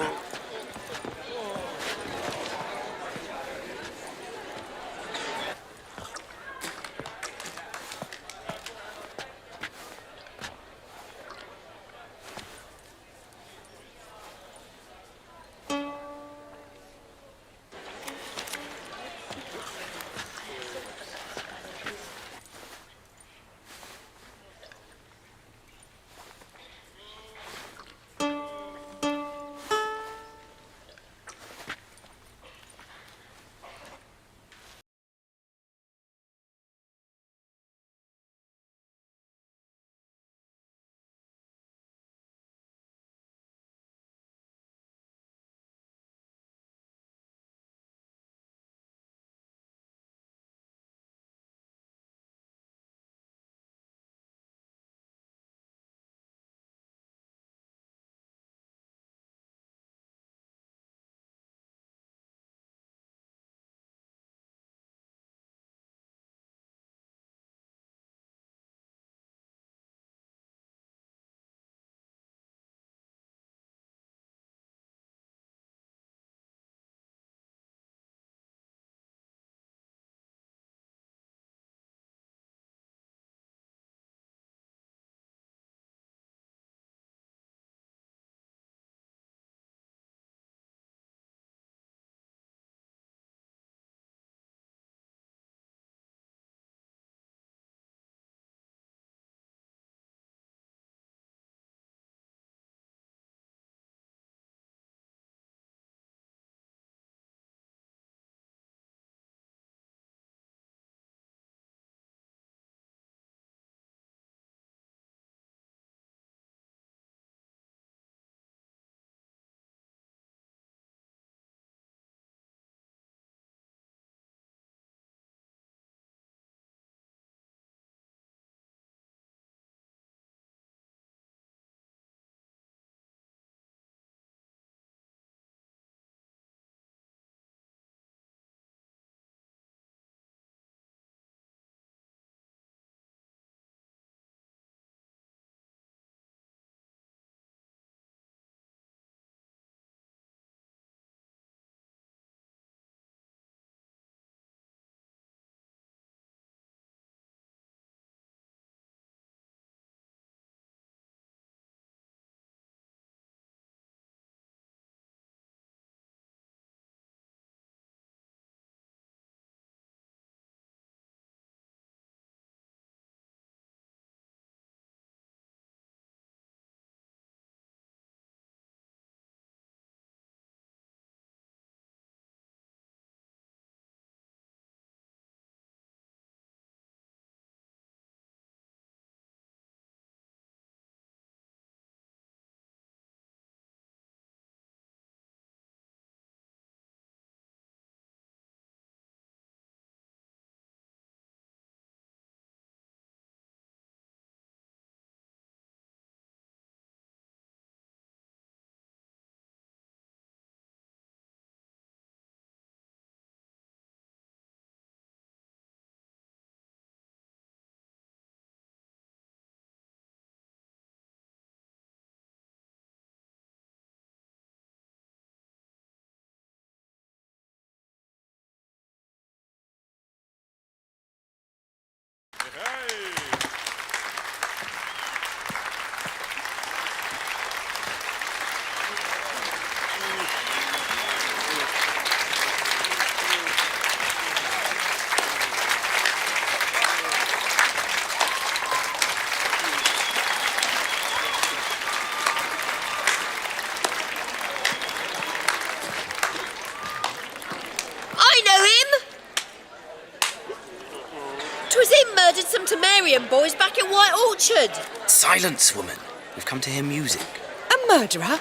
to Mary and boys back at White Orchard. Silence, woman. We've come to hear music. A murderer?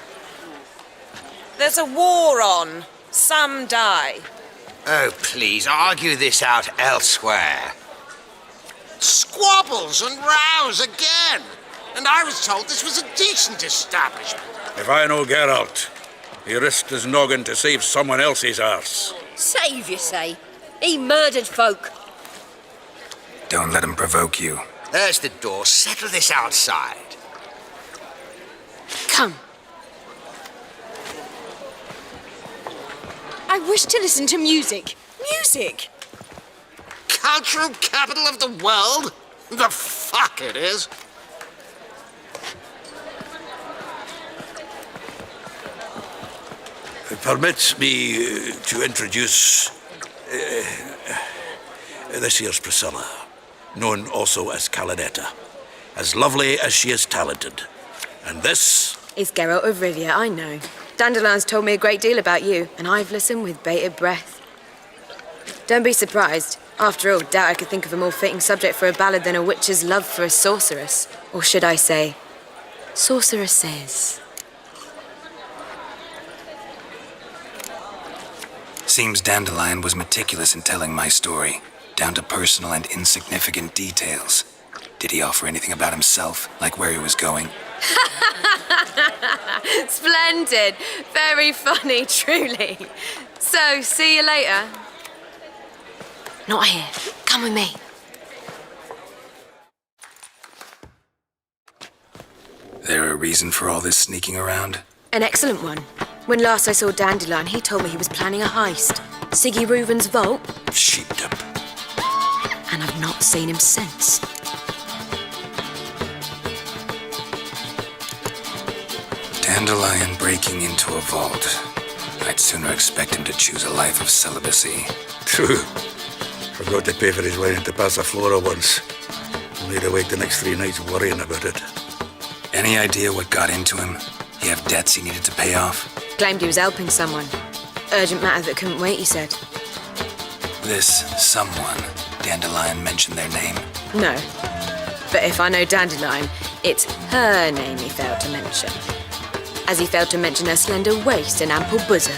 There's a war on. Some die. Oh, please, argue this out elsewhere. Squabbles and rows again. And I was told this was a decent establishment. If I know Geralt, he risked his noggin to save someone else's arse. Save, you say? He murdered folk. Don't let him provoke you. There's the door. Settle this outside. Come. I wish to listen to music. Music! Cultural capital of the world? The fuck it is. Permit me to introduce this here's Priscilla, known also as Calinetta, as lovely as she is talented. And this is Geralt of Rivia, I know. Dandelion's told me a great deal about you, and I've listened with bated breath. Don't be surprised. After all, doubt I could think of a more fitting subject for a ballad than a witch's love for a sorceress. Or should I say, sorceresses. Seems Dandelion was meticulous in telling my story, down to personal and insignificant details. Did he offer anything about himself, like where he was going? Splendid. Very funny, truly. So, see you later. Not here. Come with me. There a reason for all this sneaking around? An excellent one. When last I saw Dandelion, he told me he was planning a heist. Siggy Reuven's vault. Sheeped up. And I've not seen him since. Dandelion breaking into a vault. I'd sooner expect him to choose a life of celibacy. True. Forgot to pay for his wine at the Passaflora once. Made awake the next 3 nights worrying about it. Any idea what got into him? He have debts he needed to pay off? Claimed he was helping someone. Urgent matter that couldn't wait, he said. This someone, Dandelion mentioned their name? No. But if I know Dandelion, it's her name he failed to mention. As he failed to mention her slender waist and ample bosom.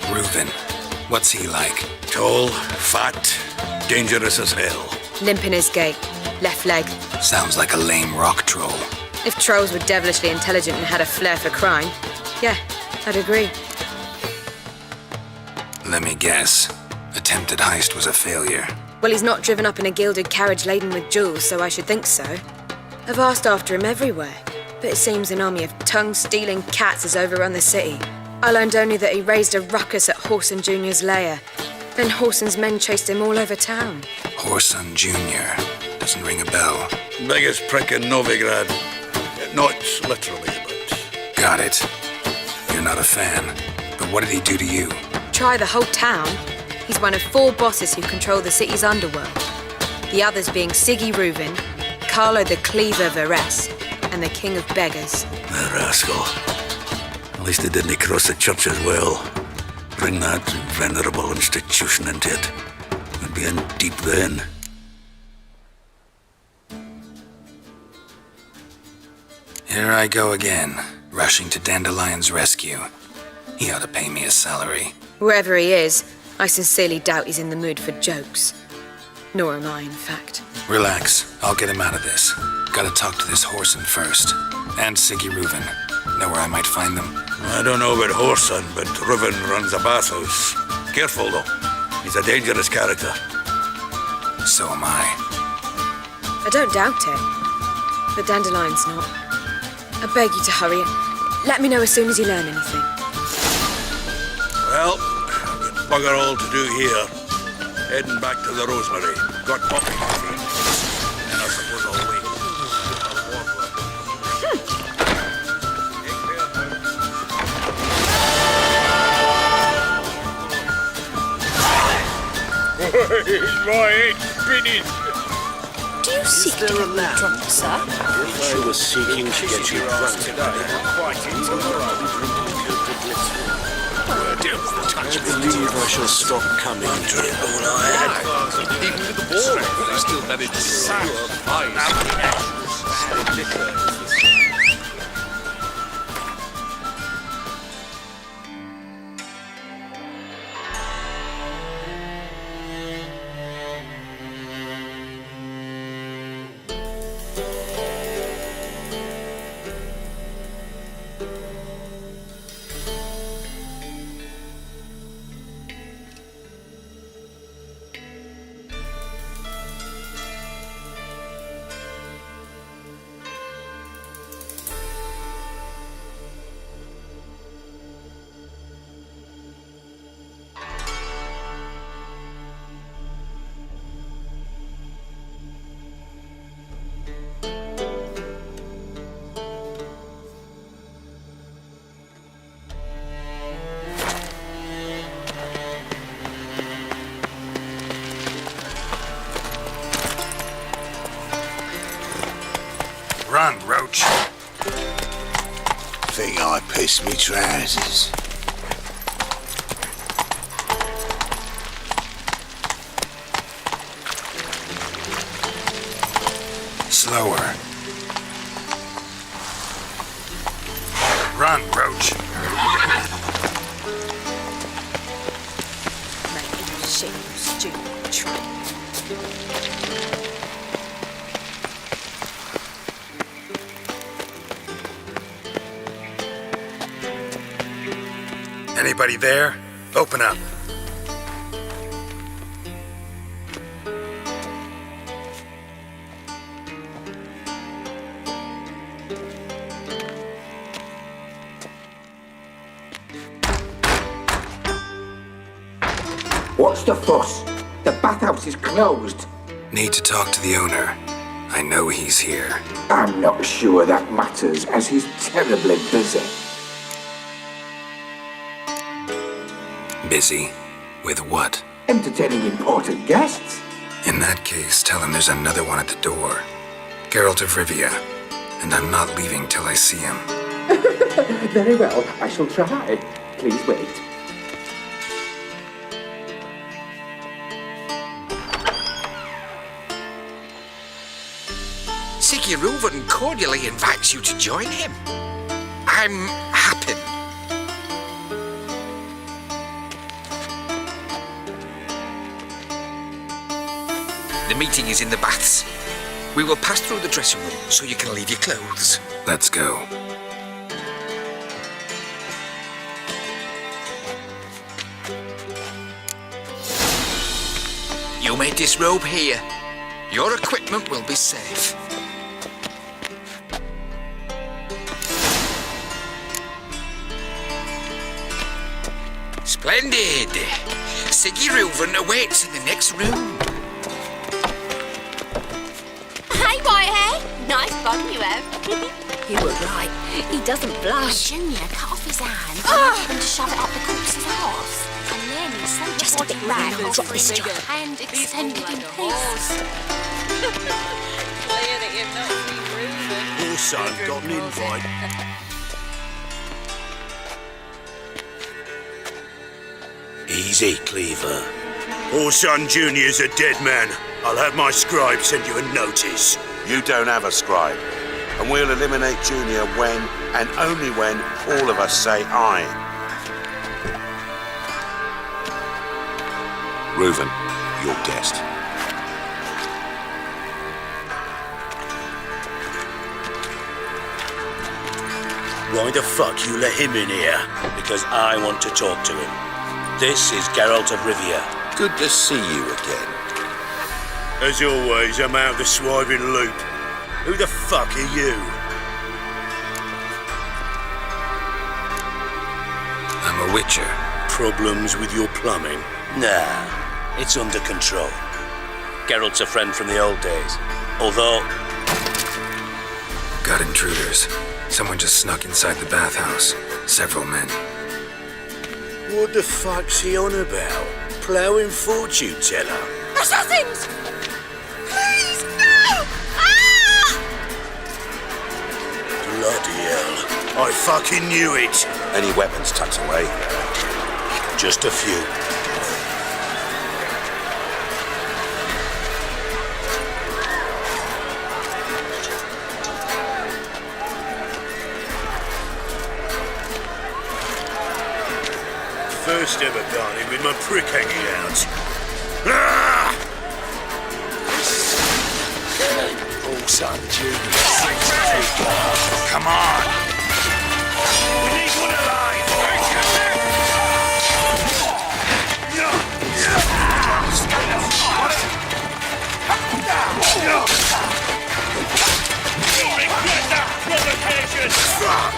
Reuven. What's he like? Tall, fat, dangerous as hell. Limp in his gait. Left leg. Sounds like a lame rock troll. If trolls were devilishly intelligent and had a flair for crime, yeah, I'd agree. Let me guess. Attempted heist was a failure. Well, he's not driven up in a gilded carriage laden with jewels, so I should think so. I've asked after him everywhere, but it seems an army of tongue-stealing cats has overrun the city. I learned only that he raised a ruckus at Whoreson Jr.'s lair. Then Whoreson's men chased him all over town. Whoreson Jr. Doesn't ring a bell. Biggest prick in Novigrad. Not literally, but... Got it. You're not a fan. But what did he do to you? Try the whole town. He's one of 4 bosses who control the city's underworld. The others being Siggy Reuven, Carlo the Cleaver Varese, and the King of Beggars. The rascal. At least they didn't cross the church as well. Bring that venerable institution into it. We'd be in deep then. Here I go again, rushing to Dandelion's rescue. He ought to pay me a salary. Wherever he is, I sincerely doubt he's in the mood for jokes. Nor am I, in fact. Relax, I'll get him out of this. Gotta talk to this Whoreson first. And Siggy Reuven. Know where I might find them? I don't know about Whoreson, but Reuven runs a bathhouse. Careful, though. He's a dangerous character. So am I. I don't doubt it. But Dandelion's not. I beg you to hurry. Let me know as soon as you learn anything. Well, I've got bugger all to do here. Heading back to the Rosemary. Got coffee to feed. And I suppose I'll wait. My spinning. Do you seek to get me drunk, sir? If I was seeking to get you drunk, I believe I shall stop coming here. All I had. Even with the ball, they still managed to secure Run, Roach. Think I pissed me trousers. Slower. Run, Roach. Anybody there? Open up. What's the fuss? The bathhouse is closed. Need to talk to the owner. I know he's here. I'm not sure that matters, as he's terribly busy. Busy? With what? Entertaining important guests. In that case, tell him there's another one at the door. Geralt of Rivia. And I'm not leaving till I see him. Very well, I shall try. Please wait. Siggy Reuven cordially invites you to join him. I'm happy. The meeting is in the baths. We will pass through the dressing room so you can leave your clothes. Let's go. You may disrobe here. Your equipment will be safe. Splendid! Siggy Reuven awaits in the next room. Hey, Whitehair. Nice bun you have. You were right. He doesn't blush. Junior cut off his hand and him to shove it up the corpse's arse. And then he sent Just the a bit body more back and I'll drop this job. and extended in peace. Clear that you've not seen Reuven. Also got an invite. Easy, Cleaver. Orson Jr.'s a dead man. I'll have my scribe send you a notice. You don't have a scribe. And we'll eliminate Junior when, and only when, all of us say aye. Reuven, your guest. Why the fuck you let him in here? Because I want to talk to him. This is Geralt of Rivia. Good to see you again. As always, I'm out of the swiving loop. Who the fuck are you? I'm a witcher. Problems with your plumbing? Nah, it's under control. Geralt's a friend from the old days. Although... Got intruders. Someone just snuck inside the bathhouse. Several men. What the fuck's he on about? Ploughing fortune teller? Assassins! Please, no! Ah! Bloody hell. I fucking knew it. Any weapons tucked away? Just a few. First ever garden with my prick hanging out. Ah! All son, Come on! We need one alive! You'll regret that provocation! Fuck!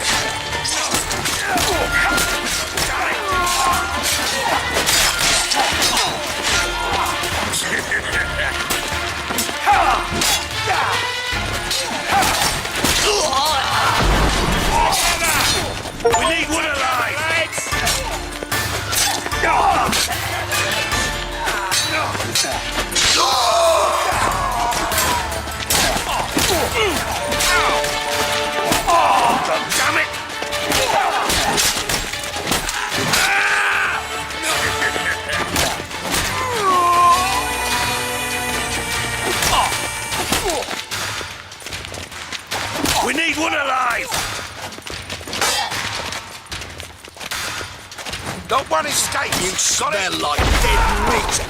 We need one alive! Damn it! We need one alive! Not one escape. You smell like dead meat.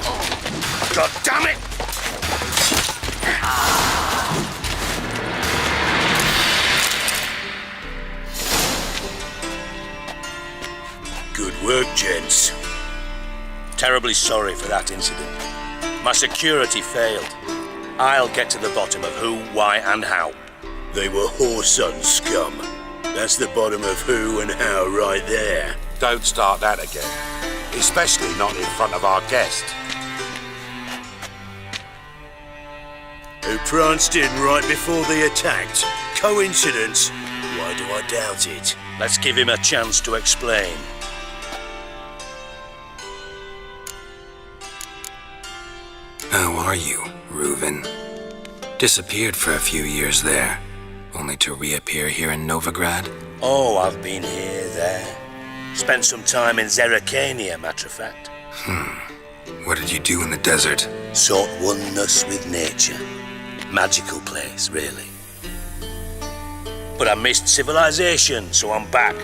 God damn it! Good work, gents. Terribly sorry for that incident. My security failed. I'll get to the bottom of who, why, and how. They were Whoreson scum. That's the bottom of who and how right there. Don't start that again. Especially not in front of our guest. Who pranced in right before they attacked. Coincidence? Why do I doubt it? Let's give him a chance to explain. How are you, Reuven? Disappeared for a few years there, only to reappear here in Novigrad? Oh, I've been here, there. Spent some time in Zerrikania, matter of fact. What did you do in the desert? Sought oneness with nature. Magical place, really. But I missed civilization, so I'm back.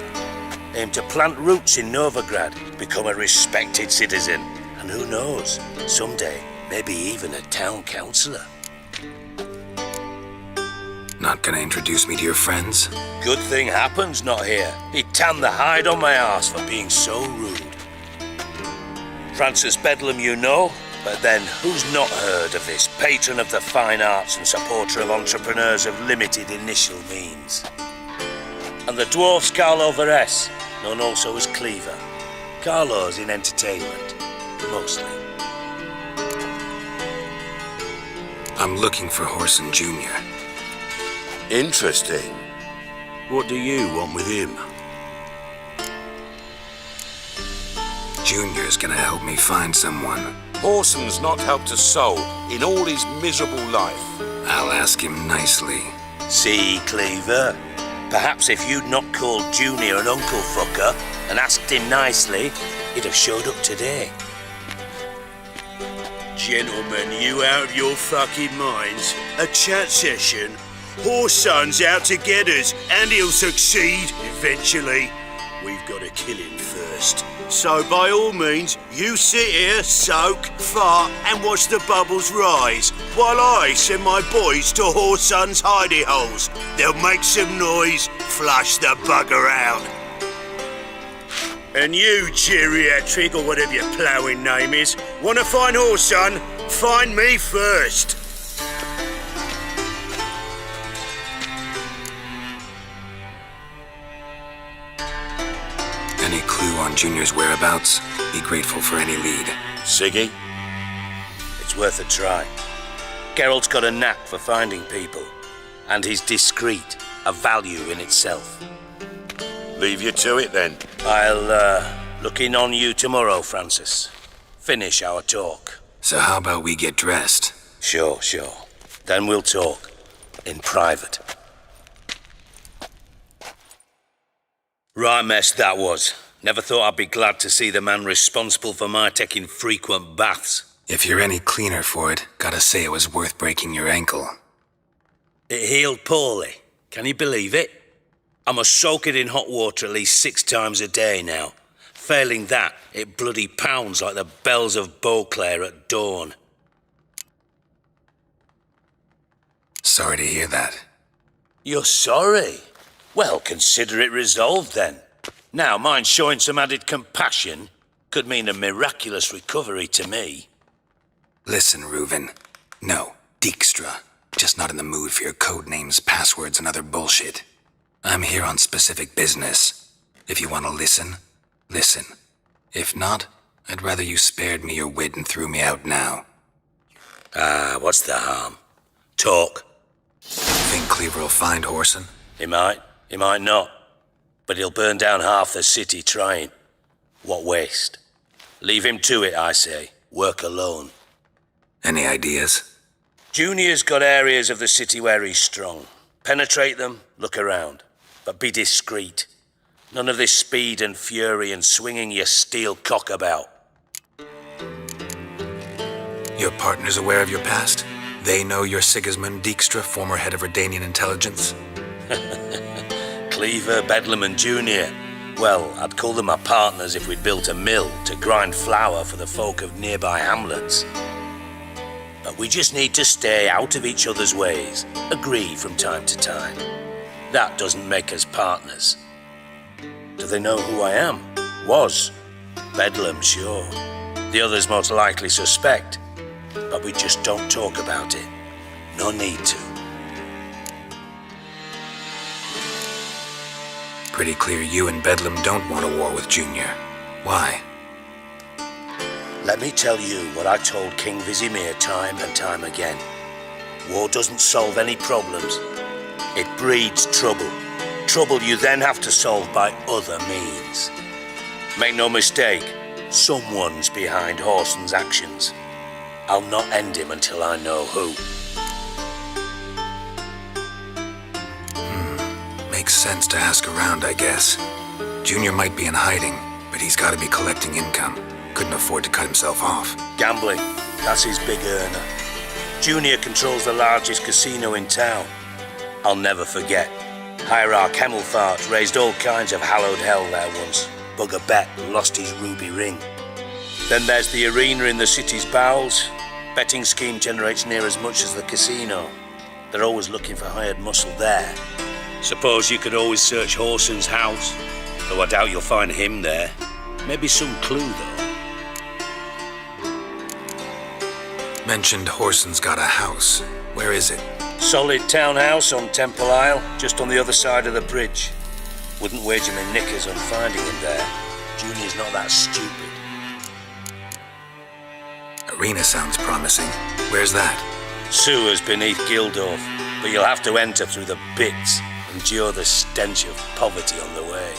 Aim to plant roots in Novigrad, become a respected citizen. And who knows, someday, maybe even a town councillor. Not gonna introduce me to your friends? Good thing Happen's not here. He'd tan the hide on my arse for being so rude. Francis Bedlam you know, but then who's not heard of this patron of the fine arts and supporter of entrepreneurs of limited initial means? And the dwarf Carlo Veres, known also as Cleaver. Carlo's in entertainment, mostly. I'm looking for Whoreson Jr. Interesting. What do you want with him? Junior's gonna help me find someone. Whoreson's not helped a soul in all his miserable life. I'll ask him nicely. See, Cleaver? Perhaps if you'd not called Junior an uncle fucker and asked him nicely, he'd have showed up today. Gentlemen, you out of your fucking minds? A chat session? Whoreson's out to get us, and he'll succeed eventually. We've got to kill him first. So by all means, you sit here, soak, fart, and watch the bubbles rise, while I send my boys to Whoreson's hidey holes. They'll make some noise, flush the bugger out. And you, geriatric, or whatever your ploughing name is, want to find Whoreson? Find me first. Any clue on Junior's whereabouts? Be grateful for any lead. Siggy? It's worth a try. Geralt's got a knack for finding people, and he's discreet, a value in itself. Leave you to it then. I'll look in on you tomorrow, Francis. Finish our talk. So how about we get dressed? Sure. Then we'll talk. In private. Right mess that was. Never thought I'd be glad to see the man responsible for my taking frequent baths. If you're any cleaner for it, gotta say it was worth breaking your ankle. It healed poorly. Can you believe it? I must soak it in hot water at least 6 times a day now. Failing that, it bloody pounds like the bells of Beauclair at dawn. Sorry to hear that. You're sorry? Well, consider it resolved then. Now, mind showing some added compassion could mean a miraculous recovery to me. Listen, Reuven. No, Dijkstra. Just not in the mood for your code names, passwords, and other bullshit. I'm here on specific business. If you want to listen, listen. If not, I'd rather you spared me your wit and threw me out now. What's the harm? Talk. Think Cleaver will find Whoreson? He might not. But he'll burn down half the city trying. What waste? Leave him to it, I say. Work alone. Any ideas? Junior's got areas of the city where he's strong. Penetrate them, look around. But be discreet. None of this speed and fury and swinging your steel cock about. Your partner's aware of your past? They know you're Sigismund Dijkstra, former head of Redanian intelligence? Cleaver, Bedlam and Junior. Well, I'd call them my partners if we'd built a mill to grind flour for the folk of nearby hamlets. But we just need to stay out of each other's ways, agree from time to time. That doesn't make us partners. Do they know who I am? Was. Bedlam, sure. The others most likely suspect. But we just don't talk about it. No need to. Pretty clear you and Bedlam don't want a war with Junior. Why? Let me tell you what I told King Vizimir time and time again. War doesn't solve any problems. It breeds trouble. Trouble you then have to solve by other means. Make no mistake, someone's behind Whoreson's actions. I'll not end him until I know who. Makes sense to ask around, I guess. Junior might be in hiding, but he's gotta be collecting income. Couldn't afford to cut himself off. Gambling, that's his big earner. Junior controls the largest casino in town. I'll never forget. Hierarch Hemmelfart raised all kinds of hallowed hell there once. Bugger Bet lost his ruby ring. Then there's the arena in the city's bowels. Betting scheme generates near as much as the casino. They're always looking for hired muscle there. Suppose you could always search Whoreson's house, though I doubt you'll find him there. Maybe some clue, though. Mentioned Whoreson's got a house. Where is it? Solid townhouse on Temple Isle, just on the other side of the bridge. Wouldn't wager me knickers on finding him there. Junior's not that stupid. Arena sounds promising. Where's that? Sewers beneath Gildorf, but you'll have to enter through the bits, endure the stench of poverty on the way.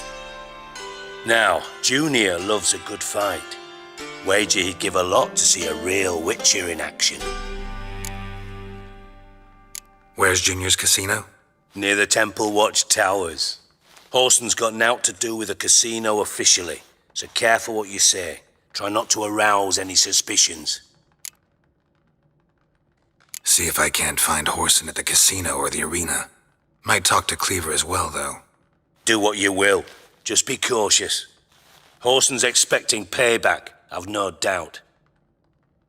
Now, Junior loves a good fight. Wager he'd give a lot to see a real Witcher in action. Where's Junior's casino? Near the Temple Watch Towers. Whoreson's got naught to do with the casino officially, so careful what you say. Try not to arouse any suspicions. See if I can't find Whoreson at the casino or the arena. Might talk to Cleaver as well, though. Do what you will. Just be cautious. Whoreson's expecting payback, I've no doubt.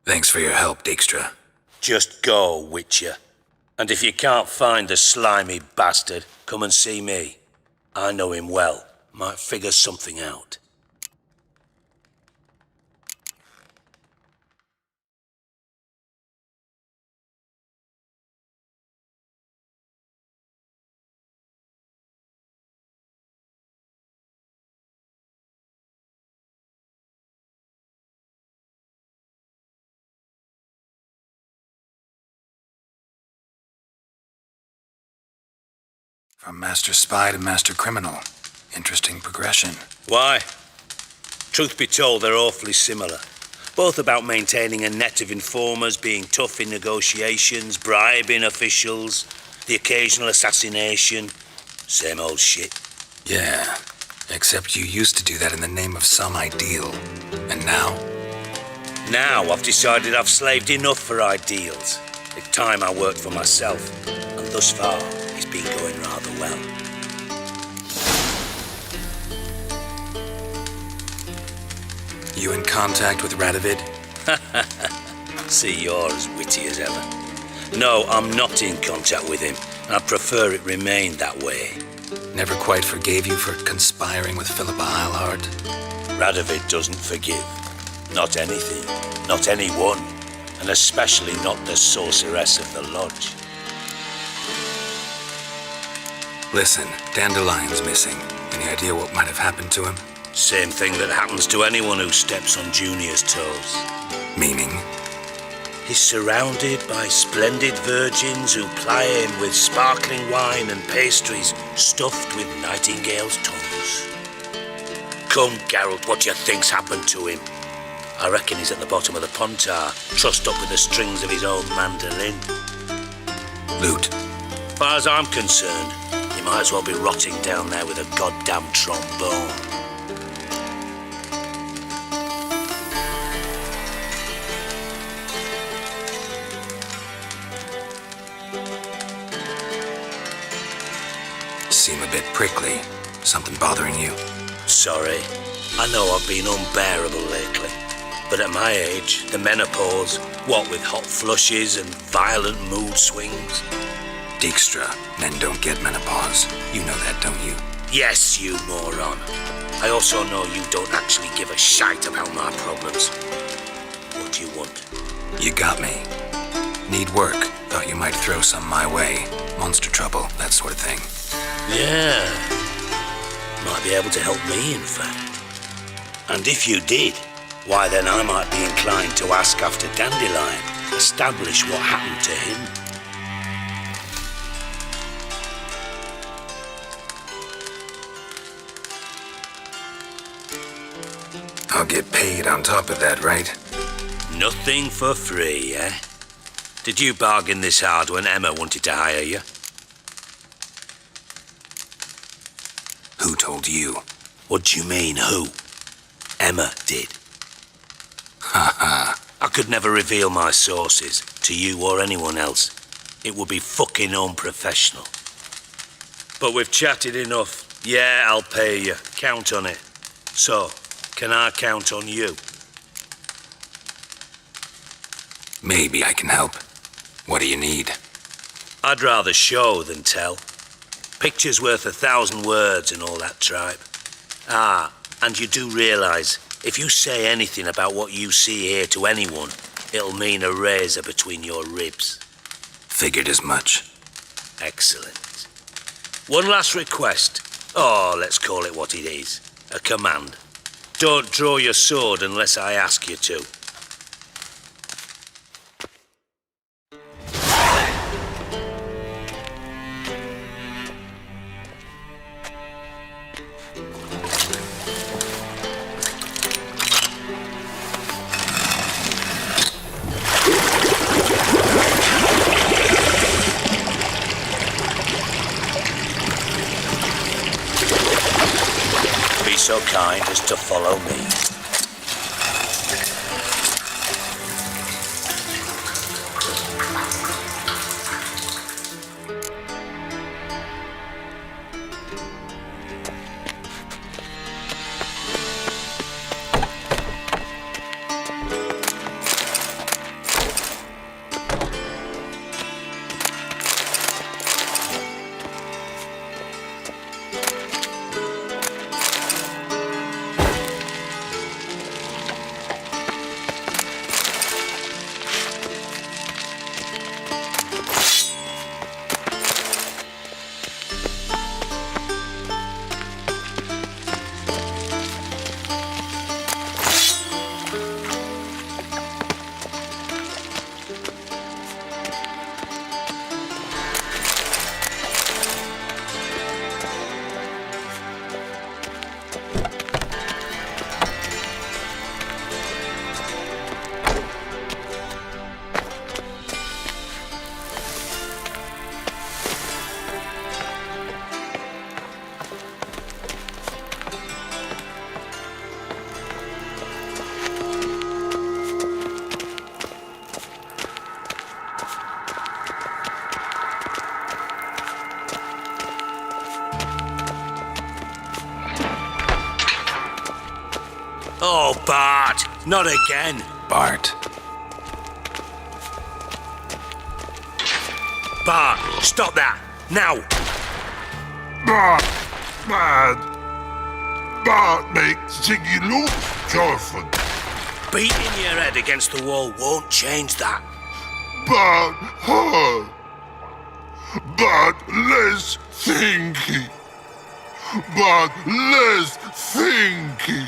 Thanks for your help, Dijkstra. Just go, Witcher. And if you can't find the slimy bastard, come and see me. I know him well. Might figure something out. From Master Spy to Master Criminal. Interesting progression. Why? Truth be told, they're awfully similar. Both about maintaining a net of informers, being tough in negotiations, bribing officials, the occasional assassination. Same old shit. Yeah. Except you used to do that in the name of some ideal. And now? Now I've decided I've slaved enough for ideals. It's time I worked for myself, and thus far it's been going rather well. You in contact with Radovid? See, you're as witty as ever. No, I'm not in contact with him, and I prefer it remained that way. Never quite forgave you for conspiring with Philippa Eilhart? Radovid doesn't forgive. Not anything, not anyone, and especially not the sorceress of the lodge. Listen, Dandelion's missing. Any idea what might have happened to him? Same thing that happens to anyone who steps on Junior's toes. Meaning? He's surrounded by splendid virgins who ply him with sparkling wine and pastries stuffed with nightingales' tongues. Come, Geralt, what do you think's happened to him? I reckon he's at the bottom of the Pontar, trussed up with the strings of his own mandolin. Loot. As far as I'm concerned, he might as well be rotting down there with a goddamn trombone. Seem a bit prickly. Something bothering you? Sorry. I know I've been unbearable lately. But at my age, the menopause, what with hot flushes and violent mood swings. Dijkstra, men don't get menopause. You know that, don't you? Yes, you moron. I also know you don't actually give a shite about my problems. What do you want? You got me. Need work. Thought you might throw some my way. Monster trouble, that sort of thing. Yeah. Might be able to help me, in fact. And if you did, why then I might be inclined to ask after Dandelion, establish what happened to him. I'll get paid on top of that, right? Nothing for free, eh? Did you bargain this hard when Emma wanted to hire you? Who told you? What do you mean, who? Emma did. Ha ha. I could never reveal my sources to you or anyone else. It would be fucking unprofessional. But we've chatted enough. Yeah, I'll pay you. Count on it. So, can I count on you? Maybe I can help. What do you need? I'd rather show than tell. Picture's worth 1,000 words and all that tripe. Ah, and you do realise, if you say anything about what you see here to anyone, it'll mean a razor between your ribs. Figured as much. Excellent. One last request. Oh, let's call it what it is. A command. Don't draw your sword unless I ask you to. Be so kind as to follow me. Oh, Bart, not again. Bart. Bart, stop that, now. Bart, man. Bart makes Ziggy look, Jorfin. Beating your head against the wall won't change that. Bart, hard. Bart, less thinky. Bart, less thinky.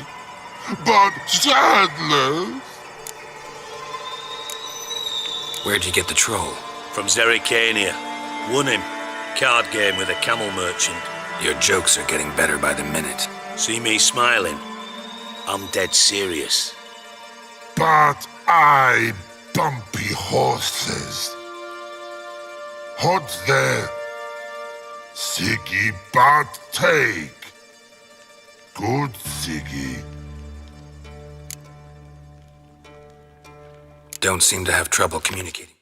Bart, sadness. Where'd you get the troll? From Zerrikania. Won him. Card game with a camel merchant. Your jokes are getting better by the minute. See me smiling? I'm dead serious. But I bumpy horses. Hot there. Ziggy Bart take. Good Ziggy. Don't seem to have trouble communicating.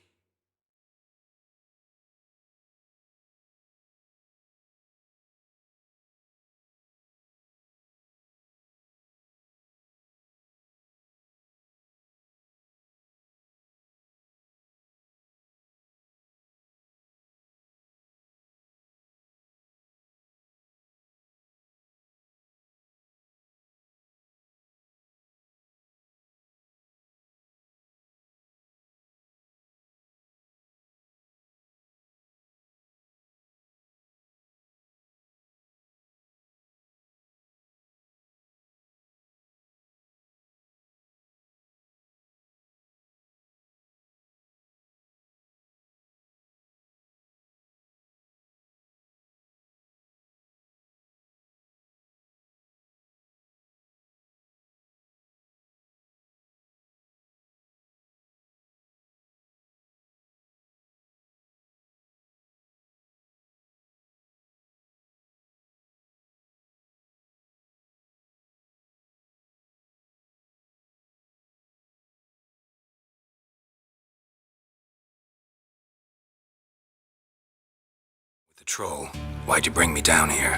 The troll. Why'd you bring me down here?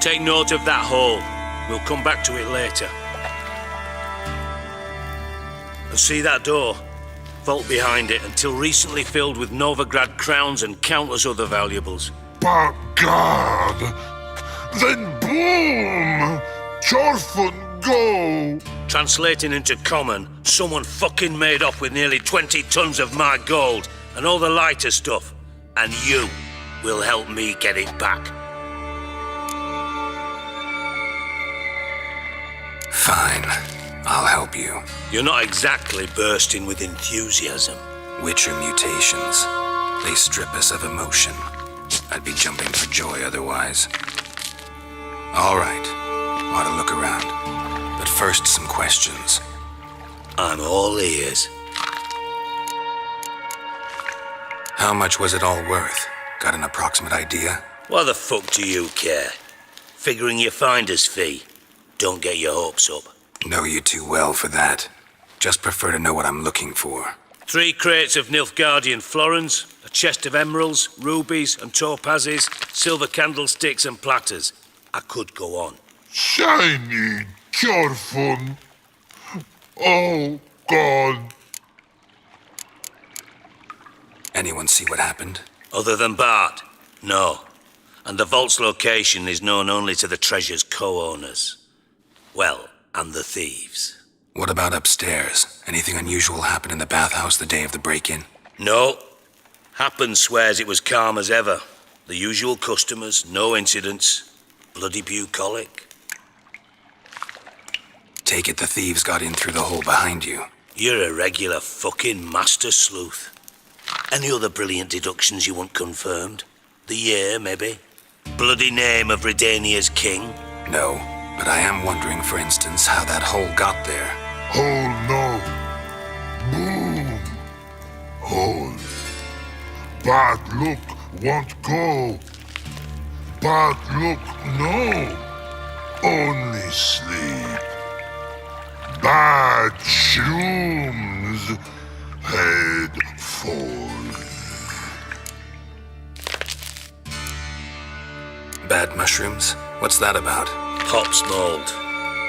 Take note of that hole. We'll come back to it later. And see that door? Vault behind it, until recently filled with Novigrad crowns and countless other valuables. But God! Then boom! Jorfin, go! Translating into common, someone fucking made off with nearly 20 tons of my gold and all the lighter stuff. And you will help me get it back. Fine. I'll help you. You're not exactly bursting with enthusiasm. Witcher mutations. They strip us of emotion. I'd be jumping for joy otherwise. All right. Ought to look around. But first, some questions. I'm all ears. How much was it all worth? Got an approximate idea? Why the fuck do you care? Figuring your finder's fee. Don't get your hopes up. Know you too well for that. Just prefer to know what I'm looking for. 3 crates of Nilfgaardian florins, a chest of emeralds, rubies and topazes, silver candlesticks and platters. I could go on. Shiny Jorfin. Oh, God. Anyone see what happened? Other than Bart? No. And the vault's location is known only to the treasure's co-owners. Well, and the thieves. What about upstairs? Anything unusual happen in the bathhouse the day of the break-in? No. Happen swears it was calm as ever. The usual customers, no incidents. Bloody bucolic. Take it the thieves got in through the hole behind you. You're a regular fucking master sleuth. Any other brilliant deductions you want confirmed? The year, maybe? Bloody name of Redania's king? No, but I am wondering, for instance, how that hole got there. Hole no. Boom. Hole. Bad look won't go. Bad look no. Only sleep. Bad shrooms. Head fall. Bad mushrooms? What's that about? Pop's mold.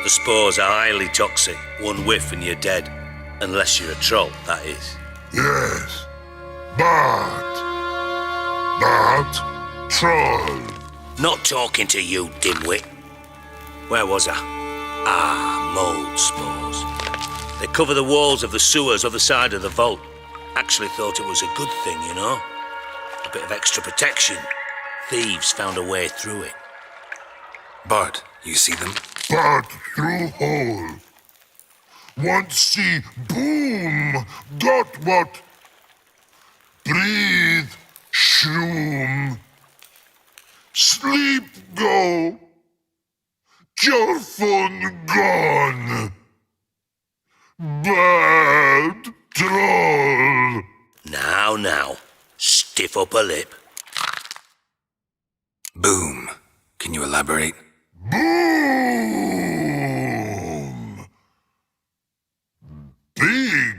The spores are highly toxic. One whiff and you're dead. Unless you're a troll, that is. Yes, but troll. Not talking to you, dimwit. Where was I? Ah, mold spores. They cover the walls of the sewers other side of the vault. Actually thought it was a good thing, you know? A bit of extra protection. Thieves found a way through it. Bart, you see them? But through hole. Want see boom, got what? Breathe, shroom. Sleep go. Your phone gone. Bad troll. Now. Stiff upper lip. Boom. Can you elaborate? Boom. Big.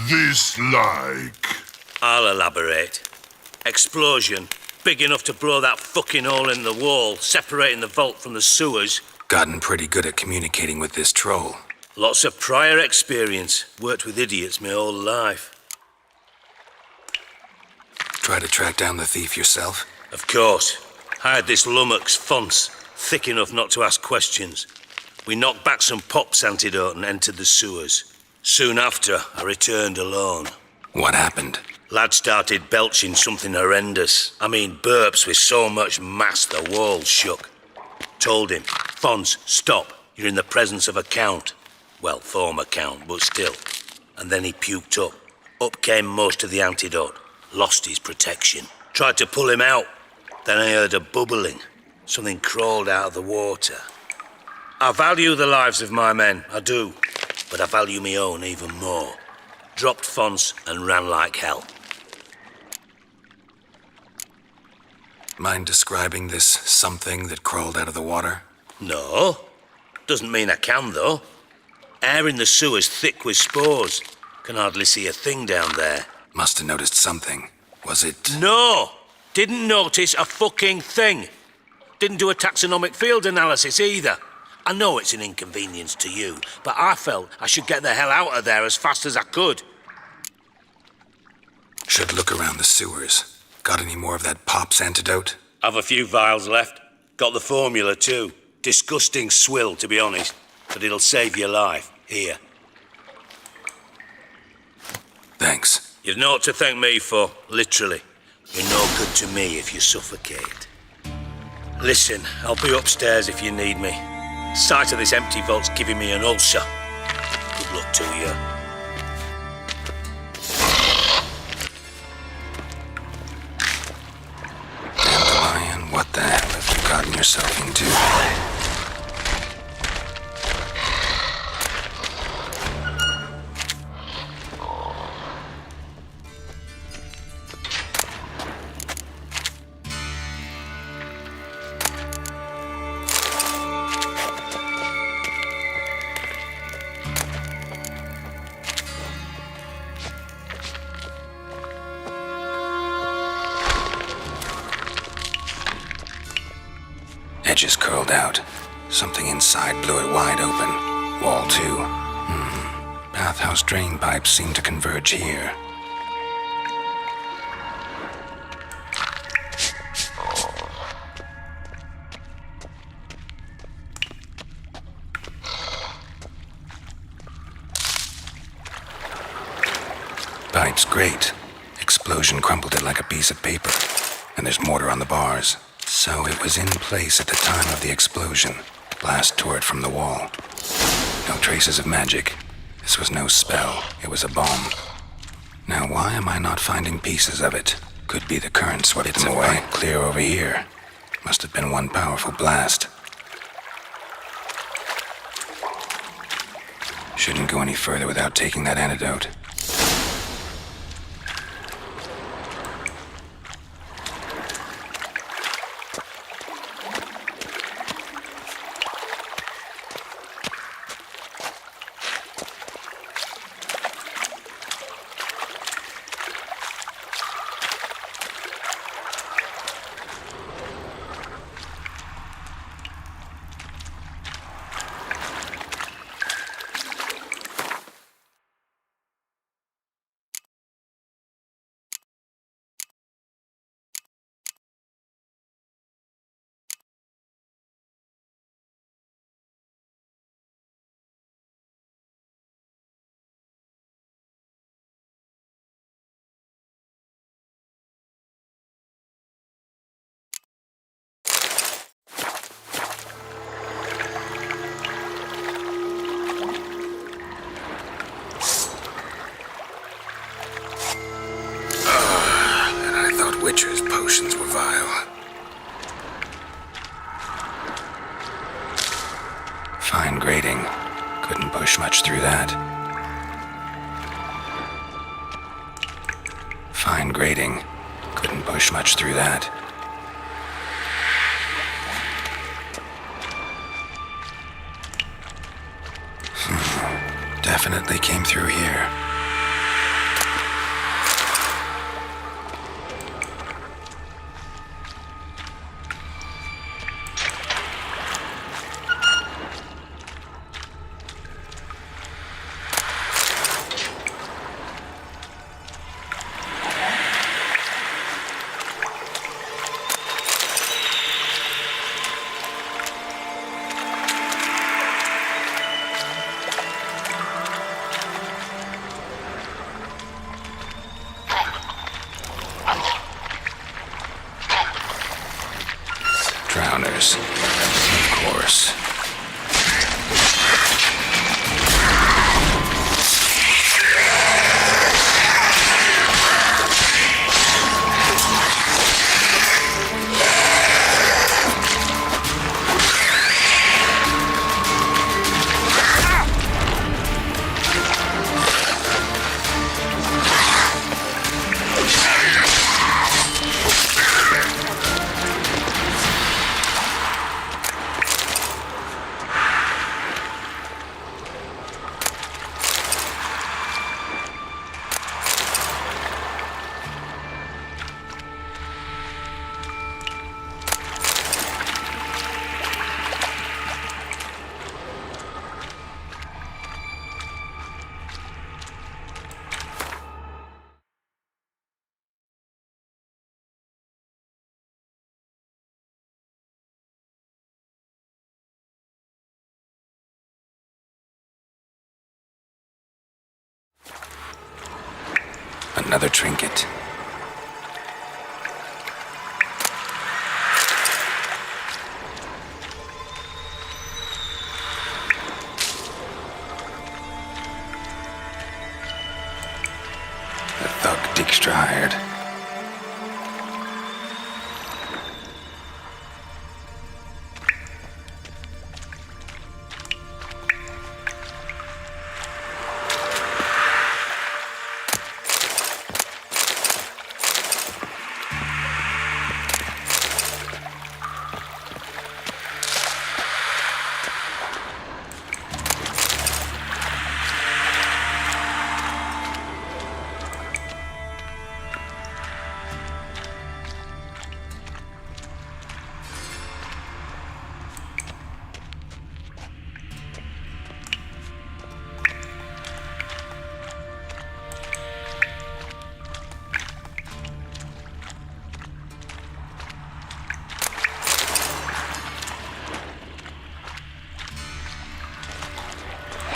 This like. I'll elaborate. Explosion. Big enough to blow that fucking hole in the wall, separating the vault from the sewers. Gotten pretty good at communicating with this troll. Lots of prior experience. Worked with idiots my whole life. Try to track down the thief yourself? Of course. Hired this lummox, Fons, thick enough not to ask questions. We knocked back some Pop's antidote and entered the sewers. Soon after, I returned alone. What happened? Lad started belching something horrendous. I mean, burps with so much mass the walls shook. Told him, Fons, stop. You're in the presence of a count. Well, former count, but still. And then he puked up. Up came most of the antidote. Lost his protection. Tried to pull him out. Then I heard a bubbling. Something crawled out of the water. I value the lives of my men, I do. But I value my own even more. Dropped Fons and ran like hell. Mind describing this something that crawled out of the water? No. Doesn't mean I can, though. Air in the sewer's thick with spores. Can hardly see a thing down there. Must have noticed something. Was it... No! Didn't notice a fucking thing. Didn't do a taxonomic field analysis either. I know it's an inconvenience to you, but I felt I should get the hell out of there as fast as I could. Should look around the sewers. Got any more of that Pop's antidote? I've a few vials left. Got the formula too. Disgusting swill, to be honest. But it'll save your life. Here. Thanks. You've naught to thank me for, literally. You're no good to me if you suffocate. Listen, I'll be upstairs if you need me. Sight of this empty vault's giving me an ulcer. Good luck to you. Dandelion, what the hell have you gotten yourself into? Edges curled out. Something inside blew it wide open. Wall 2. Bathhouse drain pipes seem to converge here. Pipe's great. Explosion crumpled it like a piece of paper. And there's mortar on the bars. So it was in place at the time of the explosion. Blast tore it from the wall. No traces of magic. This was no spell. It was a bomb. Now why am I not finding pieces of it? Could be the current swept them away. Clear over here. Must have been one powerful blast. Shouldn't go any further without taking that antidote. push much through that. Fine grading. Couldn't push much through that. Definitely came through here. Drowners, of course. Another trinket. The thug Dijkstra hired.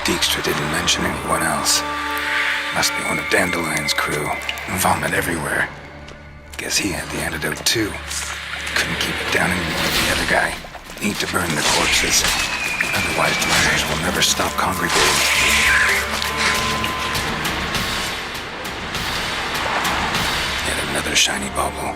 Dijkstra didn't mention anyone else. Must be one of Dandelion's crew. Vomit everywhere. Guess he had the antidote too. Couldn't keep it down anymore with the other guy. Need to burn the corpses. Otherwise the miners will never stop congregating. Yet another shiny bauble.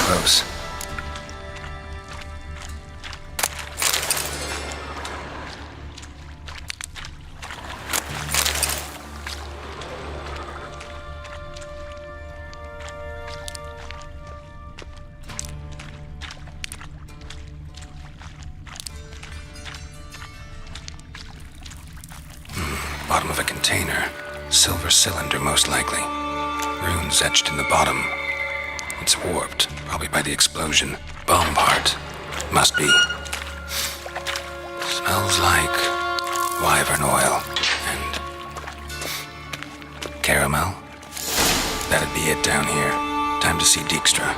Close. Bottom of a container. Silver cylinder, most likely. Runes etched in the bottom. It's warped, probably by the explosion. Bomb part. Must be. Smells like wyvern oil and caramel. That'd be it down here. Time to see Dijkstra.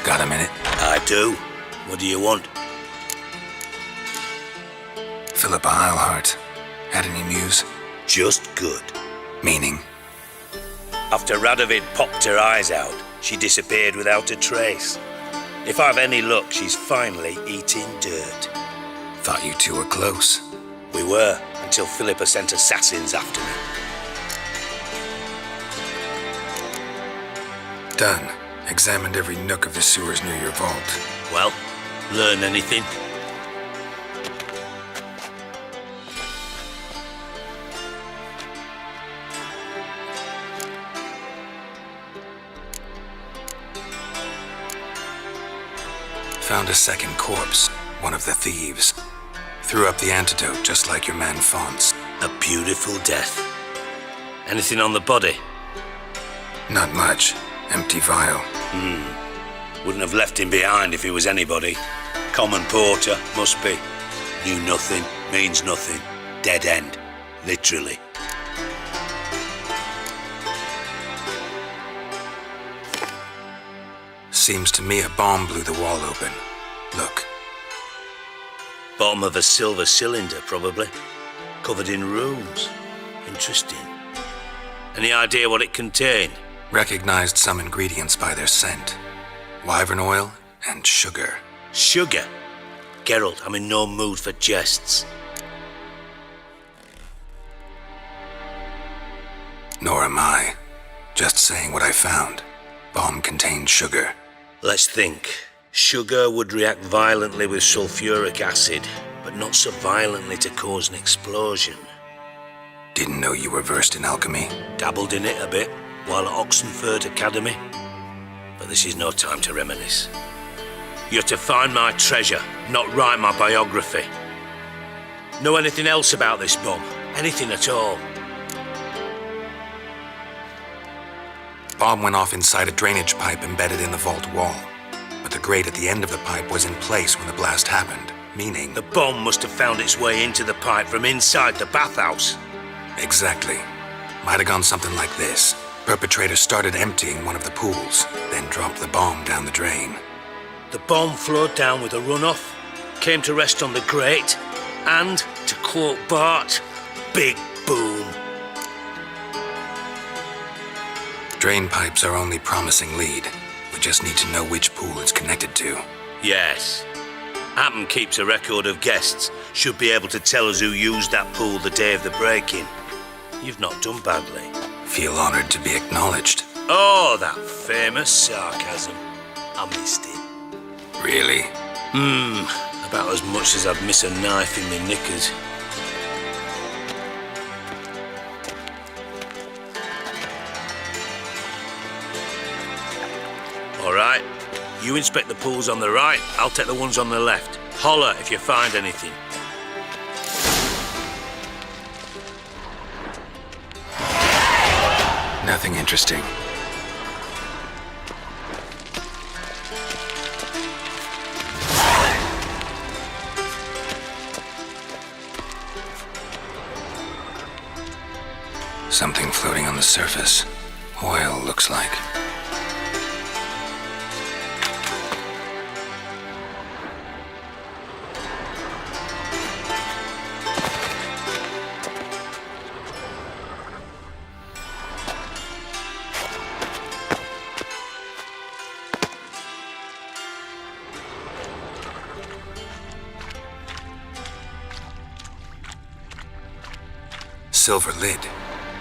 Got a minute? I do. What do you want? Philippa Eilhart. Had any news? Just good. Meaning? After Radovid popped her eyes out, she disappeared without a trace. If I've any luck, she's finally eating dirt. Thought you two were close. We were, until Philippa sent assassins after me. Done. Examined every nook of the sewers near your vault. Well, learn anything? Found a second corpse, one of the thieves. Threw up the antidote just like your man Fonts. A beautiful death. Anything on the body? Not much. Empty vial. Wouldn't have left him behind if he was anybody. Common porter, must be. Knew nothing, means nothing. Dead end. Literally. Seems to me a bomb blew the wall open. Look. Bottom of a silver cylinder, probably. Covered in runes. Interesting. Any idea what it contained? Recognized some ingredients by their scent. Wyvern oil and sugar. Sugar? Geralt, I'm in no mood for jests. Nor am I. Just saying what I found. Bomb contained sugar. Let's think. Sugar would react violently with sulfuric acid, but not so violently to cause an explosion. Didn't know you were versed in alchemy. Dabbled in it a bit while at Oxenford Academy. But this is no time to reminisce. You're to find my treasure, not write my biography. Know anything else about this bomb? Anything at all? Bomb went off inside a drainage pipe embedded in the vault wall. But the grate at the end of the pipe was in place when the blast happened, meaning... The bomb must have found its way into the pipe from inside the bathhouse. Exactly. Might have gone something like this. Perpetrator started emptying one of the pools, then dropped the bomb down the drain. The bomb flowed down with a runoff, came to rest on the grate, and, to quote Bart, big boom. Drain pipes are only promising lead. We just need to know which pool it's connected to. Yes. Hammond keeps a record of guests. Should be able to tell us who used that pool the day of the break-in. You've not done badly. Feel honored to be acknowledged. Oh, that famous sarcasm. I missed it. Really? About as much as I'd miss a knife in my knickers. All right. You inspect the pools on the right, I'll take the ones on the left. Holler if you find anything. Nothing interesting. Something floating on the surface. Oil, looks like. Silver lid.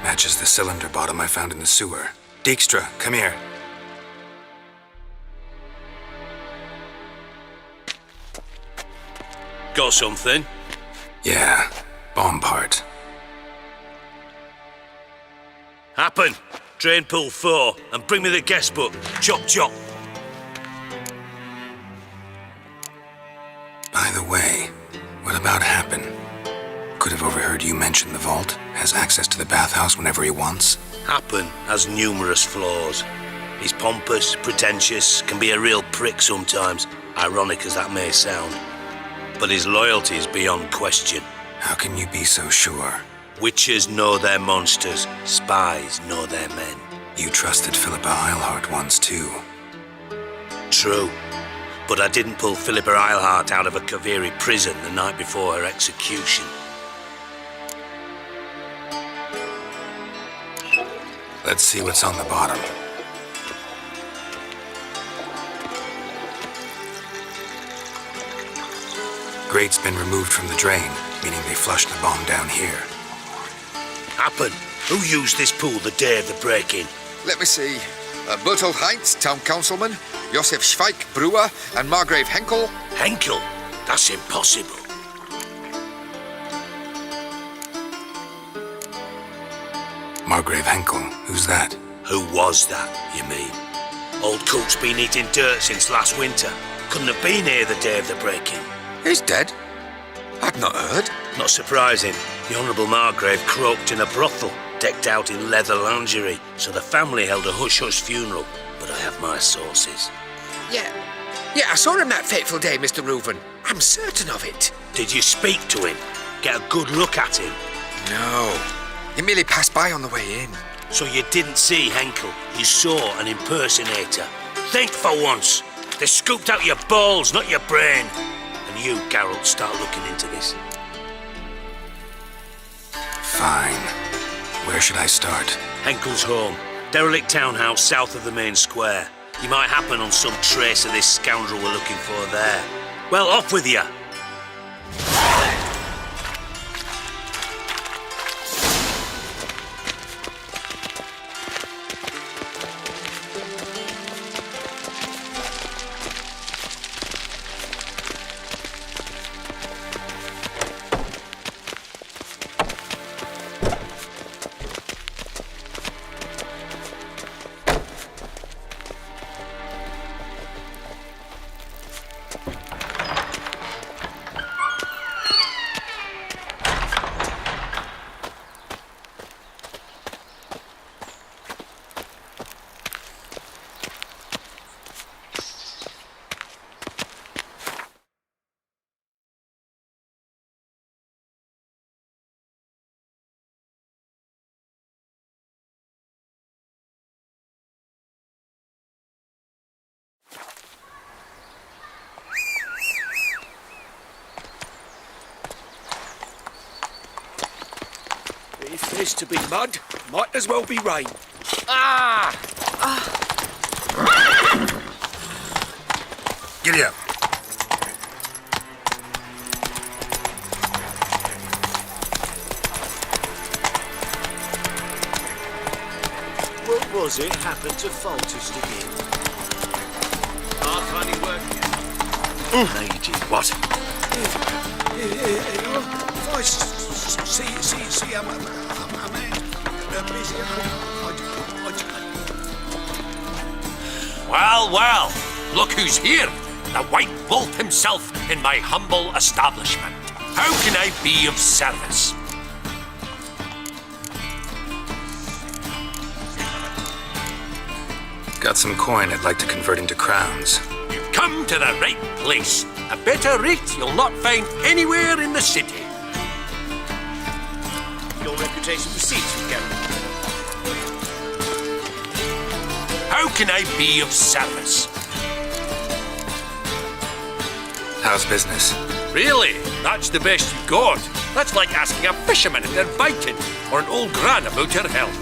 Matches the cylinder bottom I found in the sewer. Dijkstra, come here. Got something? Yeah, bomb part. Happen. Drain pool 4 and bring me the guest book. Chop chop. By the way, what about Happen? Could have overheard you mention the vault. Has access to the bathhouse whenever he wants. Happen has numerous flaws. He's pompous, pretentious, can be a real prick sometimes, ironic as that may sound. But his loyalty is beyond question. How can you be so sure? Witches know their monsters, spies know their men. You trusted Philippa Eilhart once too. True. But I didn't pull Philippa Eilhart out of a Kaviri prison the night before her execution. Let's see what's on the bottom. Grate's been removed from the drain, meaning they flushed the bomb down here. Happen. Who used this pool the day of the break-in? Let me see. Bertolt Heinz, town councilman, Josef Schweik, brewer, and Margrave Henkel. Henkel? That's impossible. Margrave Henkel, who's that? Who was that, you mean? Old Cook's been eating dirt since last winter. Couldn't have been here the day of the break-in. He's dead? I'd not heard. Not surprising. The Honourable Margrave croaked in a brothel, decked out in leather lingerie, so the family held a hush-hush funeral. But I have my sources. Yeah, I saw him that fateful day, Mr. Reuven. I'm certain of it. Did you speak to him? Get a good look at him? No. He merely passed by on the way in. So you didn't see Henkel? You saw an impersonator? Think for once. They scooped out your balls, not your brain. And you, Geralt, start looking into this. Fine. Where should I start? Henkel's home. Derelict townhouse south of the main square. You might happen on some trace of this scoundrel we're looking for there. Well, off with you. If there's to be mud, might as well be rain. Giddy up. What was it happened to Faltist again? Our tiny work. Lady, what? If I see a man busy, Well, well, look who's here. The White Wolf himself in my humble establishment. How can I be of service? Got some coin I'd like to convert into crowns. You've come to the right place. A better rate you'll not find anywhere in the city. Your reputation precedes you, Geralt. How can I be of service? How's business? Really? That's the best you've got? That's like asking a fisherman if they're biting, or an old gran about her health.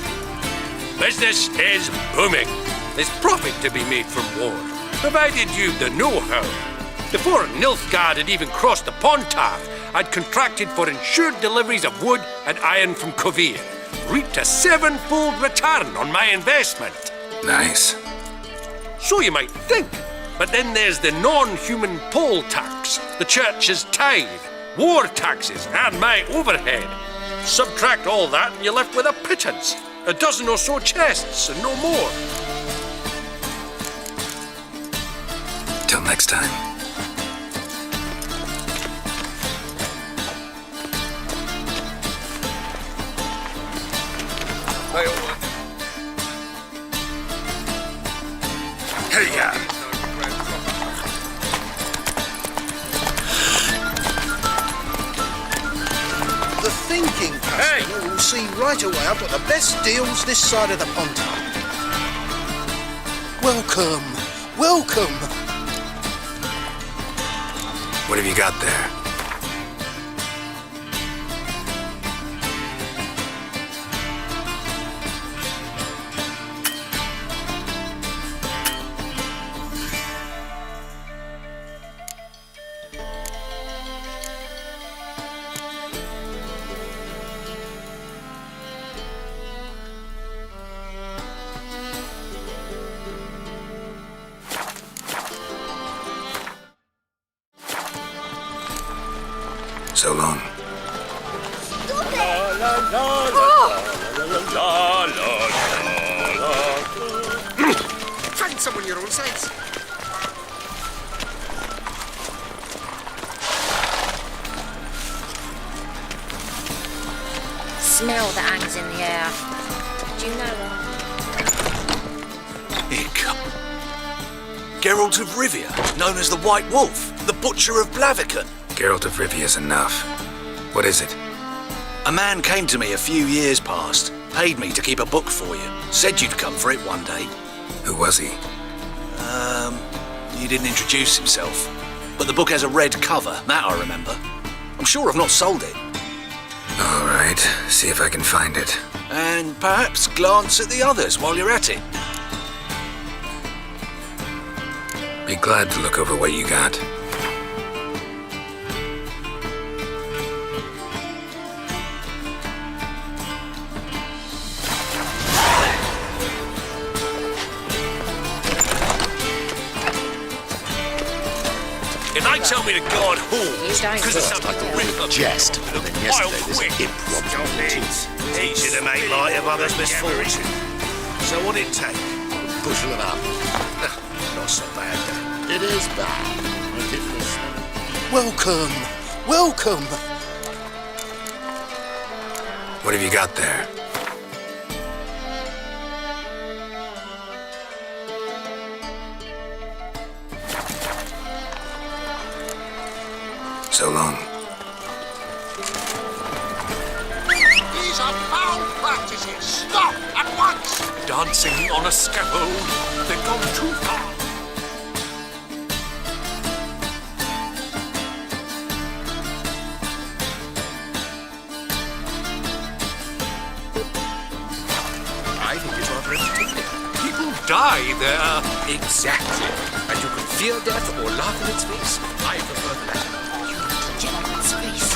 Business is booming. There's profit to be made from war, provided you've the know-how. Before Nilfgaard had even crossed the Pontarth, I'd contracted for insured deliveries of wood and iron from Kovir. Reaped a 7-fold return on my investment. Nice. So you might think. But then there's the non-human poll tax, the church's tithe, war taxes, and my overhead. Subtract all that and you're left with a pittance. A dozen or so chests and no more. Till next time. Hey, The thinking customer will see right away I've got the best deals this side of the Pontarth. Welcome, welcome. What have you got there? So long. Find someone your own size. Smell that hangs in the air. Do you know that? Ick. Geralt of Rivia, known as the White Wolf, the Butcher of Blaviken. Geralt of Rivia's enough. What is it? A man came to me a few years past, paid me to keep a book for you. Said you'd come for it one day. Who was he? He didn't introduce himself. But the book has a red cover, that I remember. I'm sure I've not sold it. All right, see if I can find it. and perhaps glance at the others while you're at it. Be glad to look over what you got. If they tell me to guard halls because of something horrific, Jest. And then yesterday this imp robbed me. Easy to make light of others' misfortune. So what it take? A bushel of apples. Not so bad, then. It is bad. But it was... Welcome. Welcome. What have you got there? So long. These are foul practices. Stop at once. dancing on a scaffold, they've gone too far. I think it's rather entertaining. People die there. Exactly. And you can fear death or laugh in its face. I prefer the latter. You can get in its face.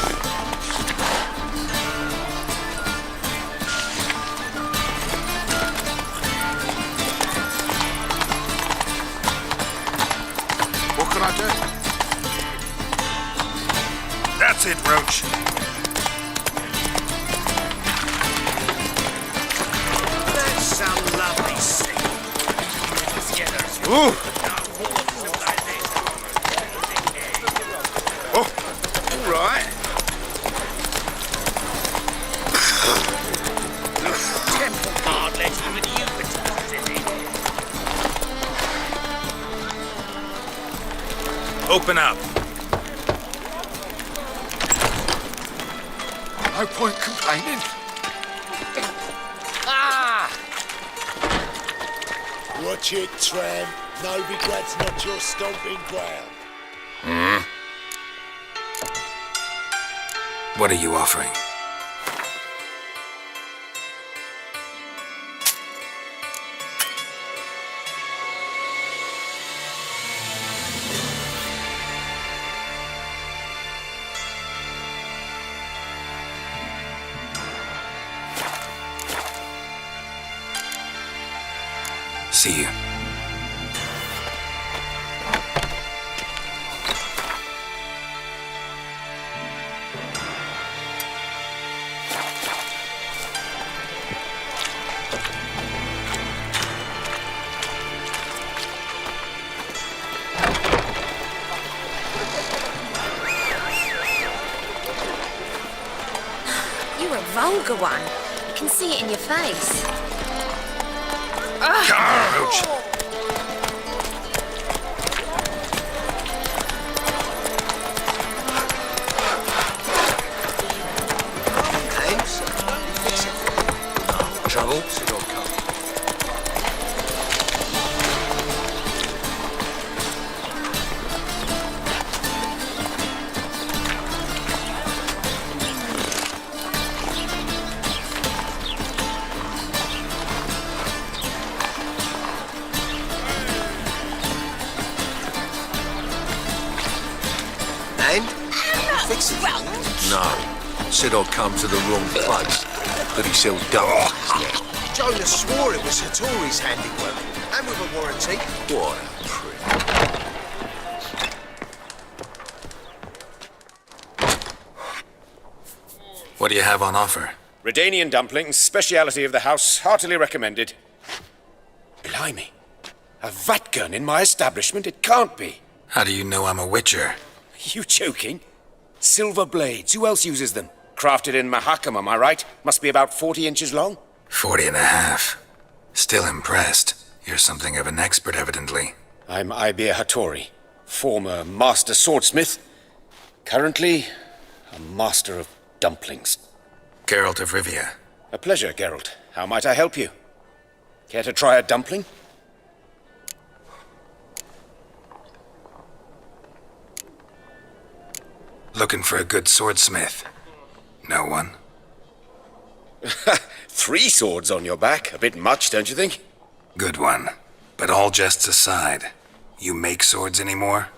What can I do? That's it, Roach. That's some lovely scene. Ooh. Oh, all right. Temple Guard let even you participate. Open up. No point complaining. Watch it, Tram. Novigrad's not your stomping ground. What are you offering? See you. You're a vulgar one. You can see it in your face. Come on, Roach. Thanks. Fix it. Trouble? And? Fix it. No. Said I'd come to the wrong place. That he sells darts. Jonas swore it was Hattori's handiwork. And with a warranty. What a prick. What do you have on offer? Redanian dumplings, speciality of the house, heartily recommended. Blimey. A vatgun in my establishment? It can't be. How do you know I'm a witcher? You joking? Silver blades. Who else uses them? Crafted in Mahakam, am I right? Must be about 40 inches long. 40 and a half. Still impressed. You're something of an expert, evidently. I'm Ibir Hattori, former master swordsmith. Currently, a master of dumplings. Geralt of Rivia. A pleasure, Geralt. How might I help you? Care to try a dumpling? Looking for a good swordsmith. No one? 3 swords on your back. A bit much, don't you think? Good one. But all jests aside, you make swords anymore?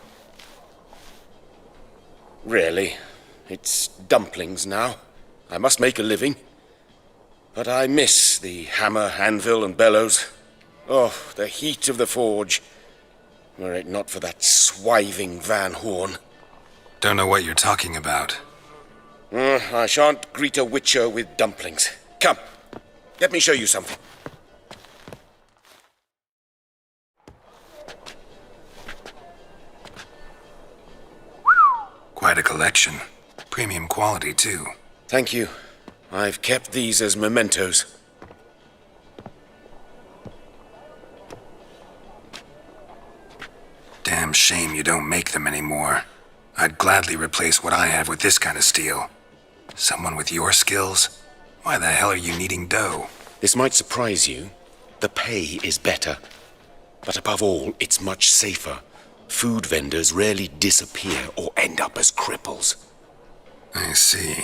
Really? It's dumplings now. I must make a living. But I miss the hammer, anvil, and bellows. Oh, the heat of the forge. Were it not for that swiving Van Horn. Don't know what you're talking about. I shan't greet a witcher with dumplings. Come, let me show you something. Quite a collection. Premium quality, too. Thank you. I've kept these as mementos. Damn shame you don't make them anymore. I'd gladly replace what I have with this kind of steel. Someone with your skills? Why the hell are you needing dough? This might surprise you. The pay is better. But above all, it's much safer. Food vendors rarely disappear or end up as cripples. I see.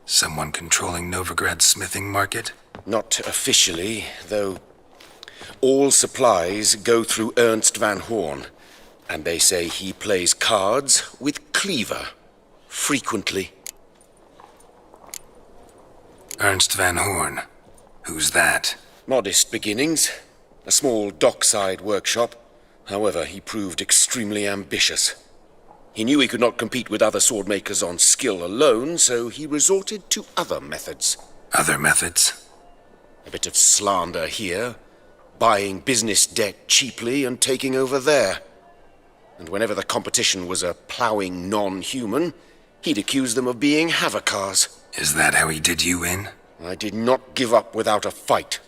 Someone controlling Novigrad's smithing market? Not officially, though all supplies go through Ernst Van Horn. And they say he plays cards with Cleaver. Frequently. Ernst Van Horn. Who's that? Modest beginnings. A small dockside workshop. However, he proved extremely ambitious. He knew he could not compete with other swordmakers on skill alone, so he resorted to other methods. Other methods? A bit of slander here, buying business debt cheaply and taking over there. And whenever the competition was a ploughing non-human, he'd accuse them of being Havocars. Is that how he did you in? I did not give up without a fight.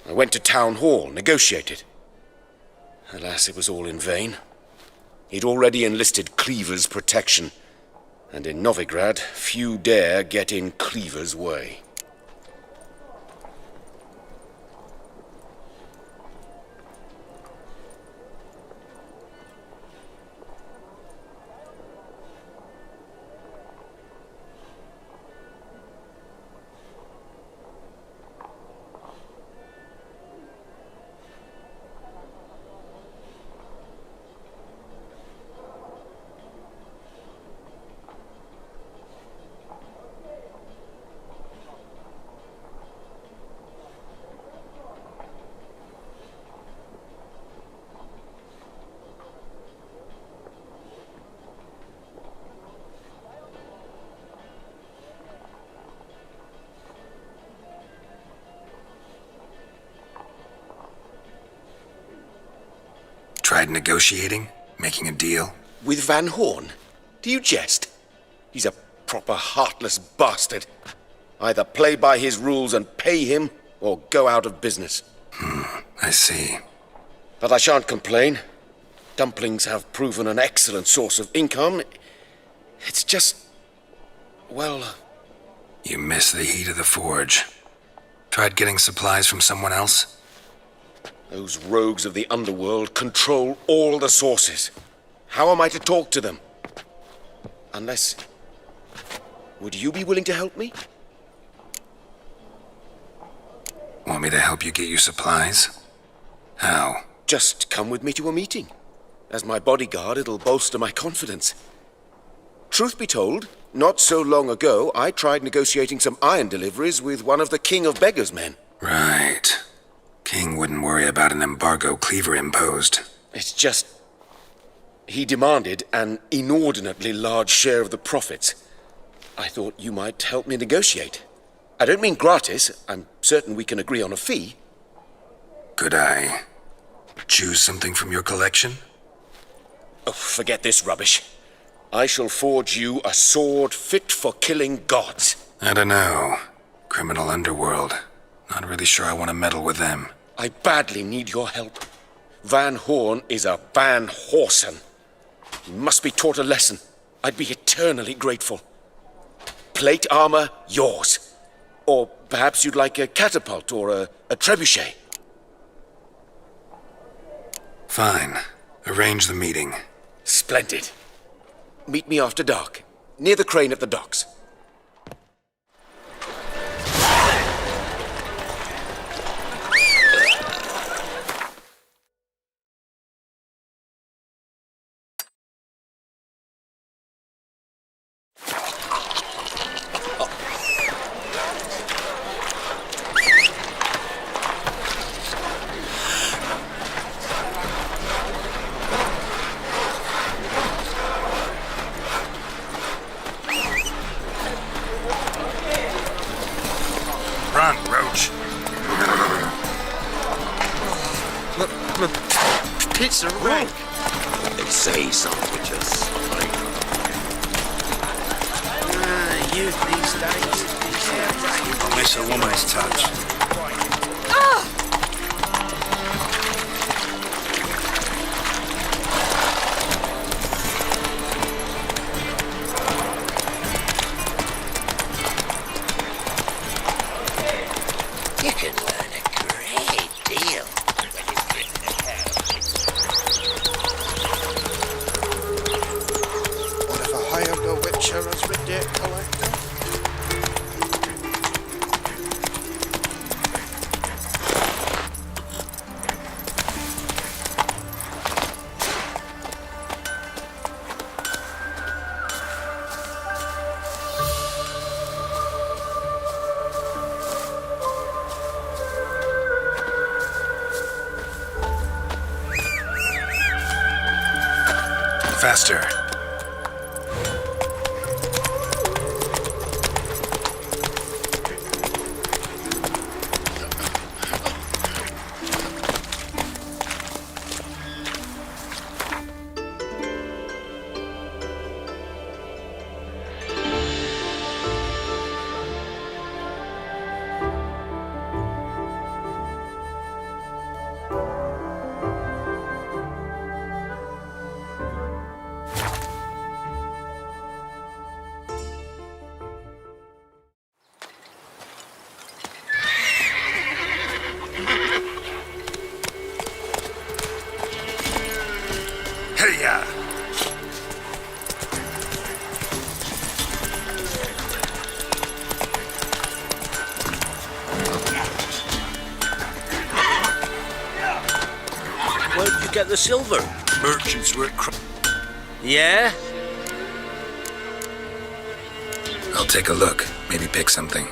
I went to Town Hall, negotiated. Alas, it was all in vain. He'd already enlisted Cleaver's protection, and in Novigrad, few dare get in Cleaver's way. Tried negotiating? Making a deal? With Van Horn? Do you jest? He's a proper heartless bastard. Either play by his rules and pay him, or go out of business. I see. But I shan't complain. Dumplings have proven an excellent source of income. It's just... well... You miss the heat of the forge. Tried getting supplies from someone else? Those rogues of the underworld control all the sources. How am I to talk to them? Unless... Would you be willing to help me? Want me to help you get you supplies? How? Just come with me to a meeting. As my bodyguard, it'll bolster my confidence. Truth be told, not so long ago, I tried negotiating some iron deliveries with one of the King of Beggars' men. Right. King wouldn't worry about an embargo Cleaver imposed. It's just... he demanded an inordinately large share of the profits. I thought you might help me negotiate. I don't mean gratis. I'm certain we can agree on a fee. Could I choose something from your collection? Oh, forget this rubbish. I shall forge you a sword fit for killing gods. I don't know. Criminal underworld. Not really sure I want to meddle with them. I badly need your help. Van Horn is a Van Horsen. He must be taught a lesson. I'd be eternally grateful. Plate armor, yours. Or perhaps you'd like a catapult or a trebuchet. Fine. Arrange the meeting. Splendid. Meet me after dark, near the crane at the docks. Frank. They say some witches. Youth these days. I'll miss a woman's touch. You can learn a great deal. What if I hired a witcher as my debt collector? Faster. Hiya! Where'd you get the silver? Merchants were Yeah? I'll take a look. Maybe pick something.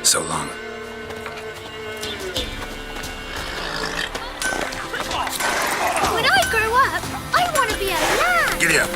So long. Giddy up.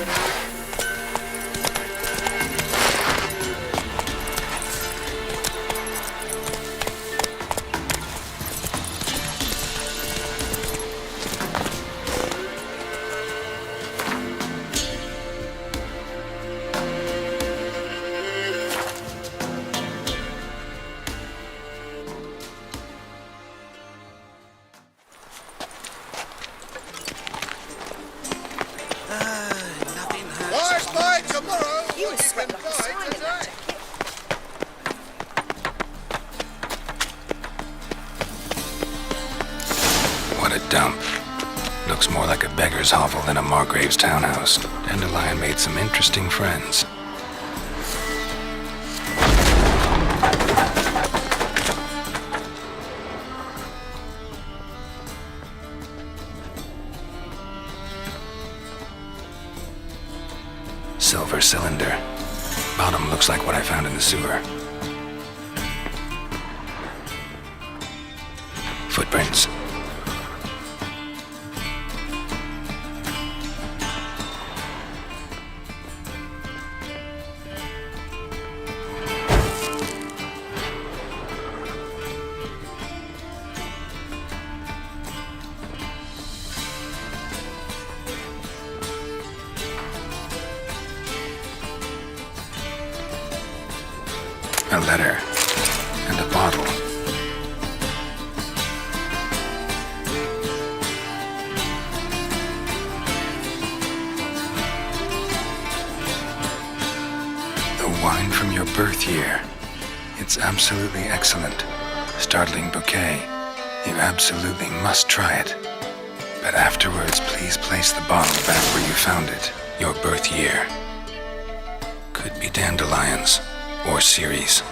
Boys, by tomorrow. You would swim like a swine in that jacket. What a dump. Looks more like a beggar's hovel than a Margrave's townhouse. Dandelion made some interesting friends. Silver cylinder. Bottom looks like what I found in the sewer. Footprints. A letter and a bottle. The wine from your birth year. It's absolutely excellent. Startling bouquet. You absolutely must try it. But afterwards, please place the bottle back where you found it. Your birth year. Could be dandelions. Or series.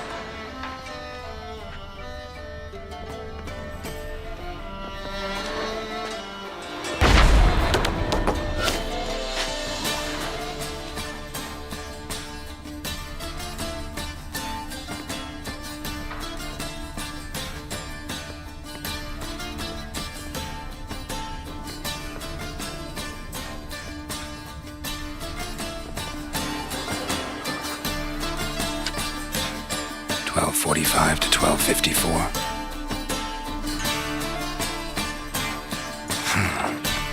.45 to 12:54.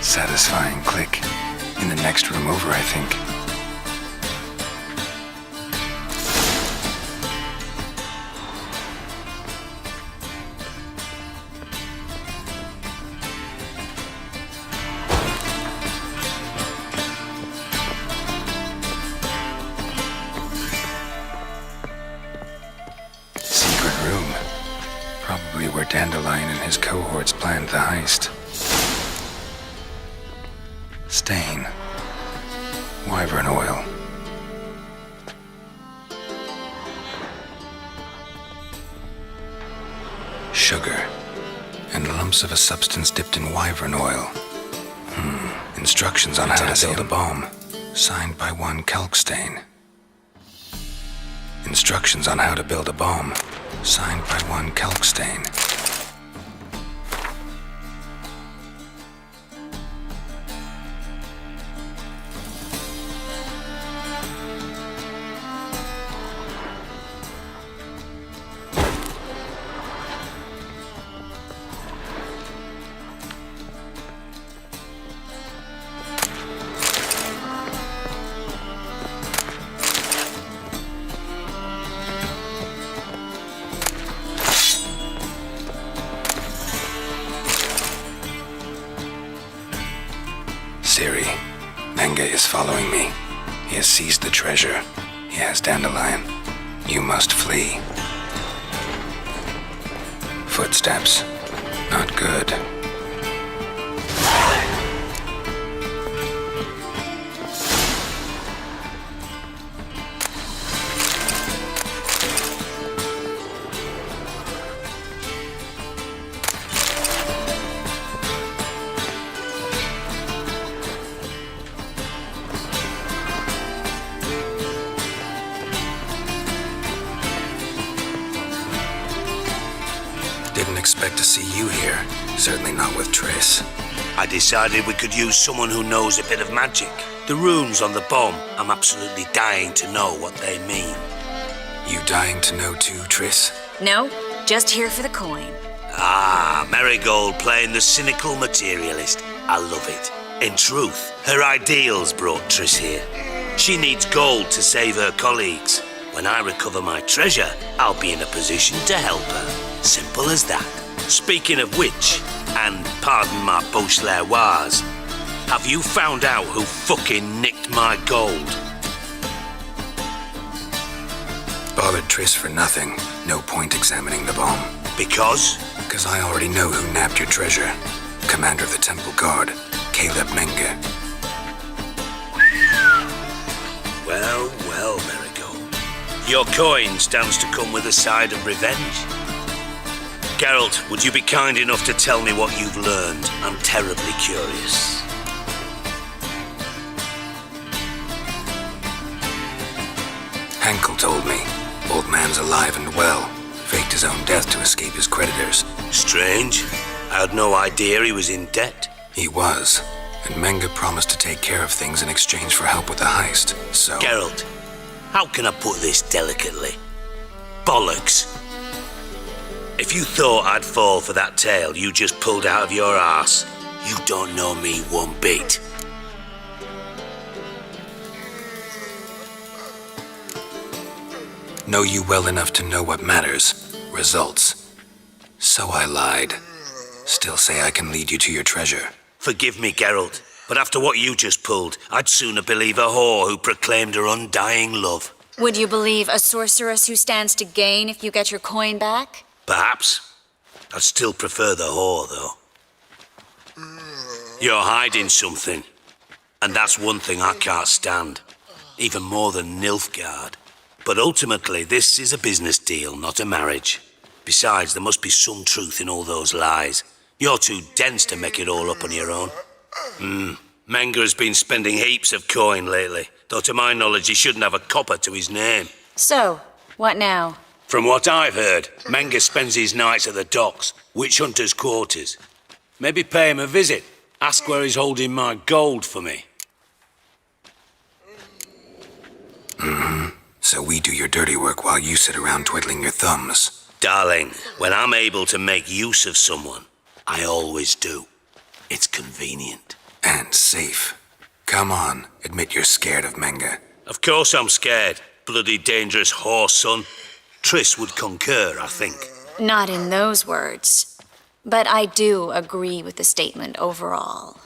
Satisfying click. In the next room over, I think. Probably where Dandelion and his cohorts planned the heist. Stain. Wyvern oil. Sugar. And lumps of a substance dipped in wyvern oil. Instructions on how to build a bomb. Signed by one Kalkstain. Instructions on how to build a bomb. Signed by one Kalkstain. Ciri, Menge is following me. He has seized the treasure. He has Dandelion. You must flee. Footsteps. Not good. Didn't expect to see you here. Certainly not with Triss. I decided we could use someone who knows a bit of magic. The runes on the bomb, I'm absolutely dying to know what they mean. You dying to know too, Triss? No, just here for the coin. Ah, Marigold playing the cynical materialist. I love it. In truth, her ideals brought Triss here. She needs gold to save her colleagues. When I recover my treasure, I'll be in a position to help her. Simple as that. Speaking of which, and pardon my Beauclervoise, have you found out who fucking nicked my gold? Bothered Triss for nothing. No point examining the bomb. Because? Because I already know who nabbed your treasure. Commander of the Temple Guard, Caleb Menge. Well, well, Marigold. Your coin stands to come with a side of revenge. Geralt, would you be kind enough to tell me what you've learned? I'm terribly curious. Henkel told me. Old man's alive and well. Faked his own death to escape his creditors. Strange. I had no idea he was in debt. He was. And Menge promised to take care of things in exchange for help with the heist, so... Geralt, how can I put this delicately? Bollocks. If you thought I'd fall for that tale you just pulled out of your arse, you don't know me one bit. Know you well enough to know what matters. Results. So I lied. Still say I can lead you to your treasure. Forgive me, Geralt, but after what you just pulled, I'd sooner believe a whore who proclaimed her undying love. Would you believe a sorceress who stands to gain if you get your coin back? Perhaps. I'd still prefer the whore, though. You're hiding something, and that's one thing I can't stand, even more than Nilfgaard. But ultimately, this is a business deal, not a marriage. Besides, there must be some truth in all those lies. You're too dense to make it all up on your own. Menge has been spending heaps of coin lately, though to my knowledge he shouldn't have a copper to his name. So, what now? From what I've heard, Menge spends his nights at the docks, witch hunters' quarters. Maybe pay him a visit. Ask where he's holding my gold for me. So we do your dirty work while you sit around twiddling your thumbs. Darling, when I'm able to make use of someone, I always do. It's convenient. And safe. Come on, admit you're scared of Menge. Of course I'm scared. Bloody dangerous whore, son. Triss would concur, I think. Not in those words. But I do agree with the statement overall.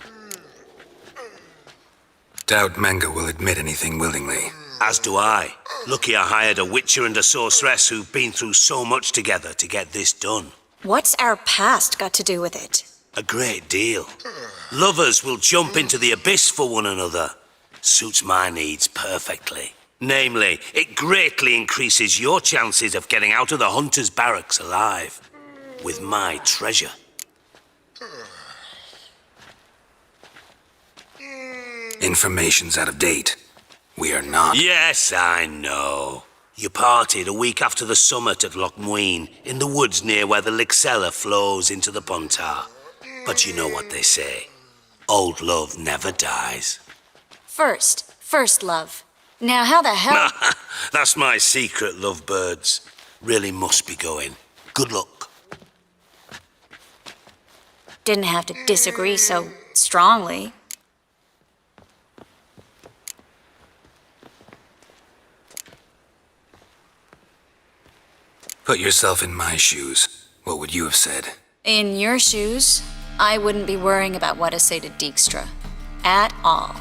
Doubt Menge will admit anything willingly. As do I. Lucky I hired a witcher and a sorceress who've been through so much together to get this done. What's our past got to do with it? A great deal. Lovers will jump into the abyss for one another. Suits my needs perfectly. Namely, it greatly increases your chances of getting out of the hunter's barracks alive. With my treasure. Information's out of date. We are not. Yes, I know. You partied a week after the summit at Loch Muine, in the woods near where the Lixella flows into the Pontar. But you know what they say. Old love never dies. First love. Now how the hell... That's my secret, lovebirds. Really must be going. Good luck. Didn't have to disagree so strongly. Put yourself in my shoes. What would you have said? In your shoes, I wouldn't be worrying about what to say to Dijkstra. At all.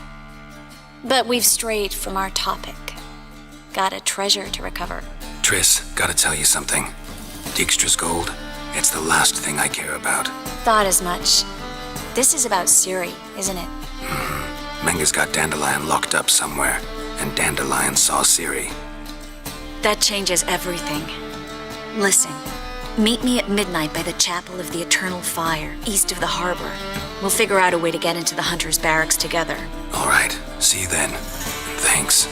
But we've strayed from our topic. Got a treasure to recover. Triss, gotta tell you something. Dijkstra's gold, it's the last thing I care about. Thought as much. This is about Ciri, isn't it? Menge's got Dandelion locked up somewhere, and Dandelion saw Ciri. That changes everything. Listen, meet me at midnight by the Chapel of the Eternal Fire, east of the harbor. We'll figure out a way to get into the Hunter's Barracks together. All right, see you then. Thanks.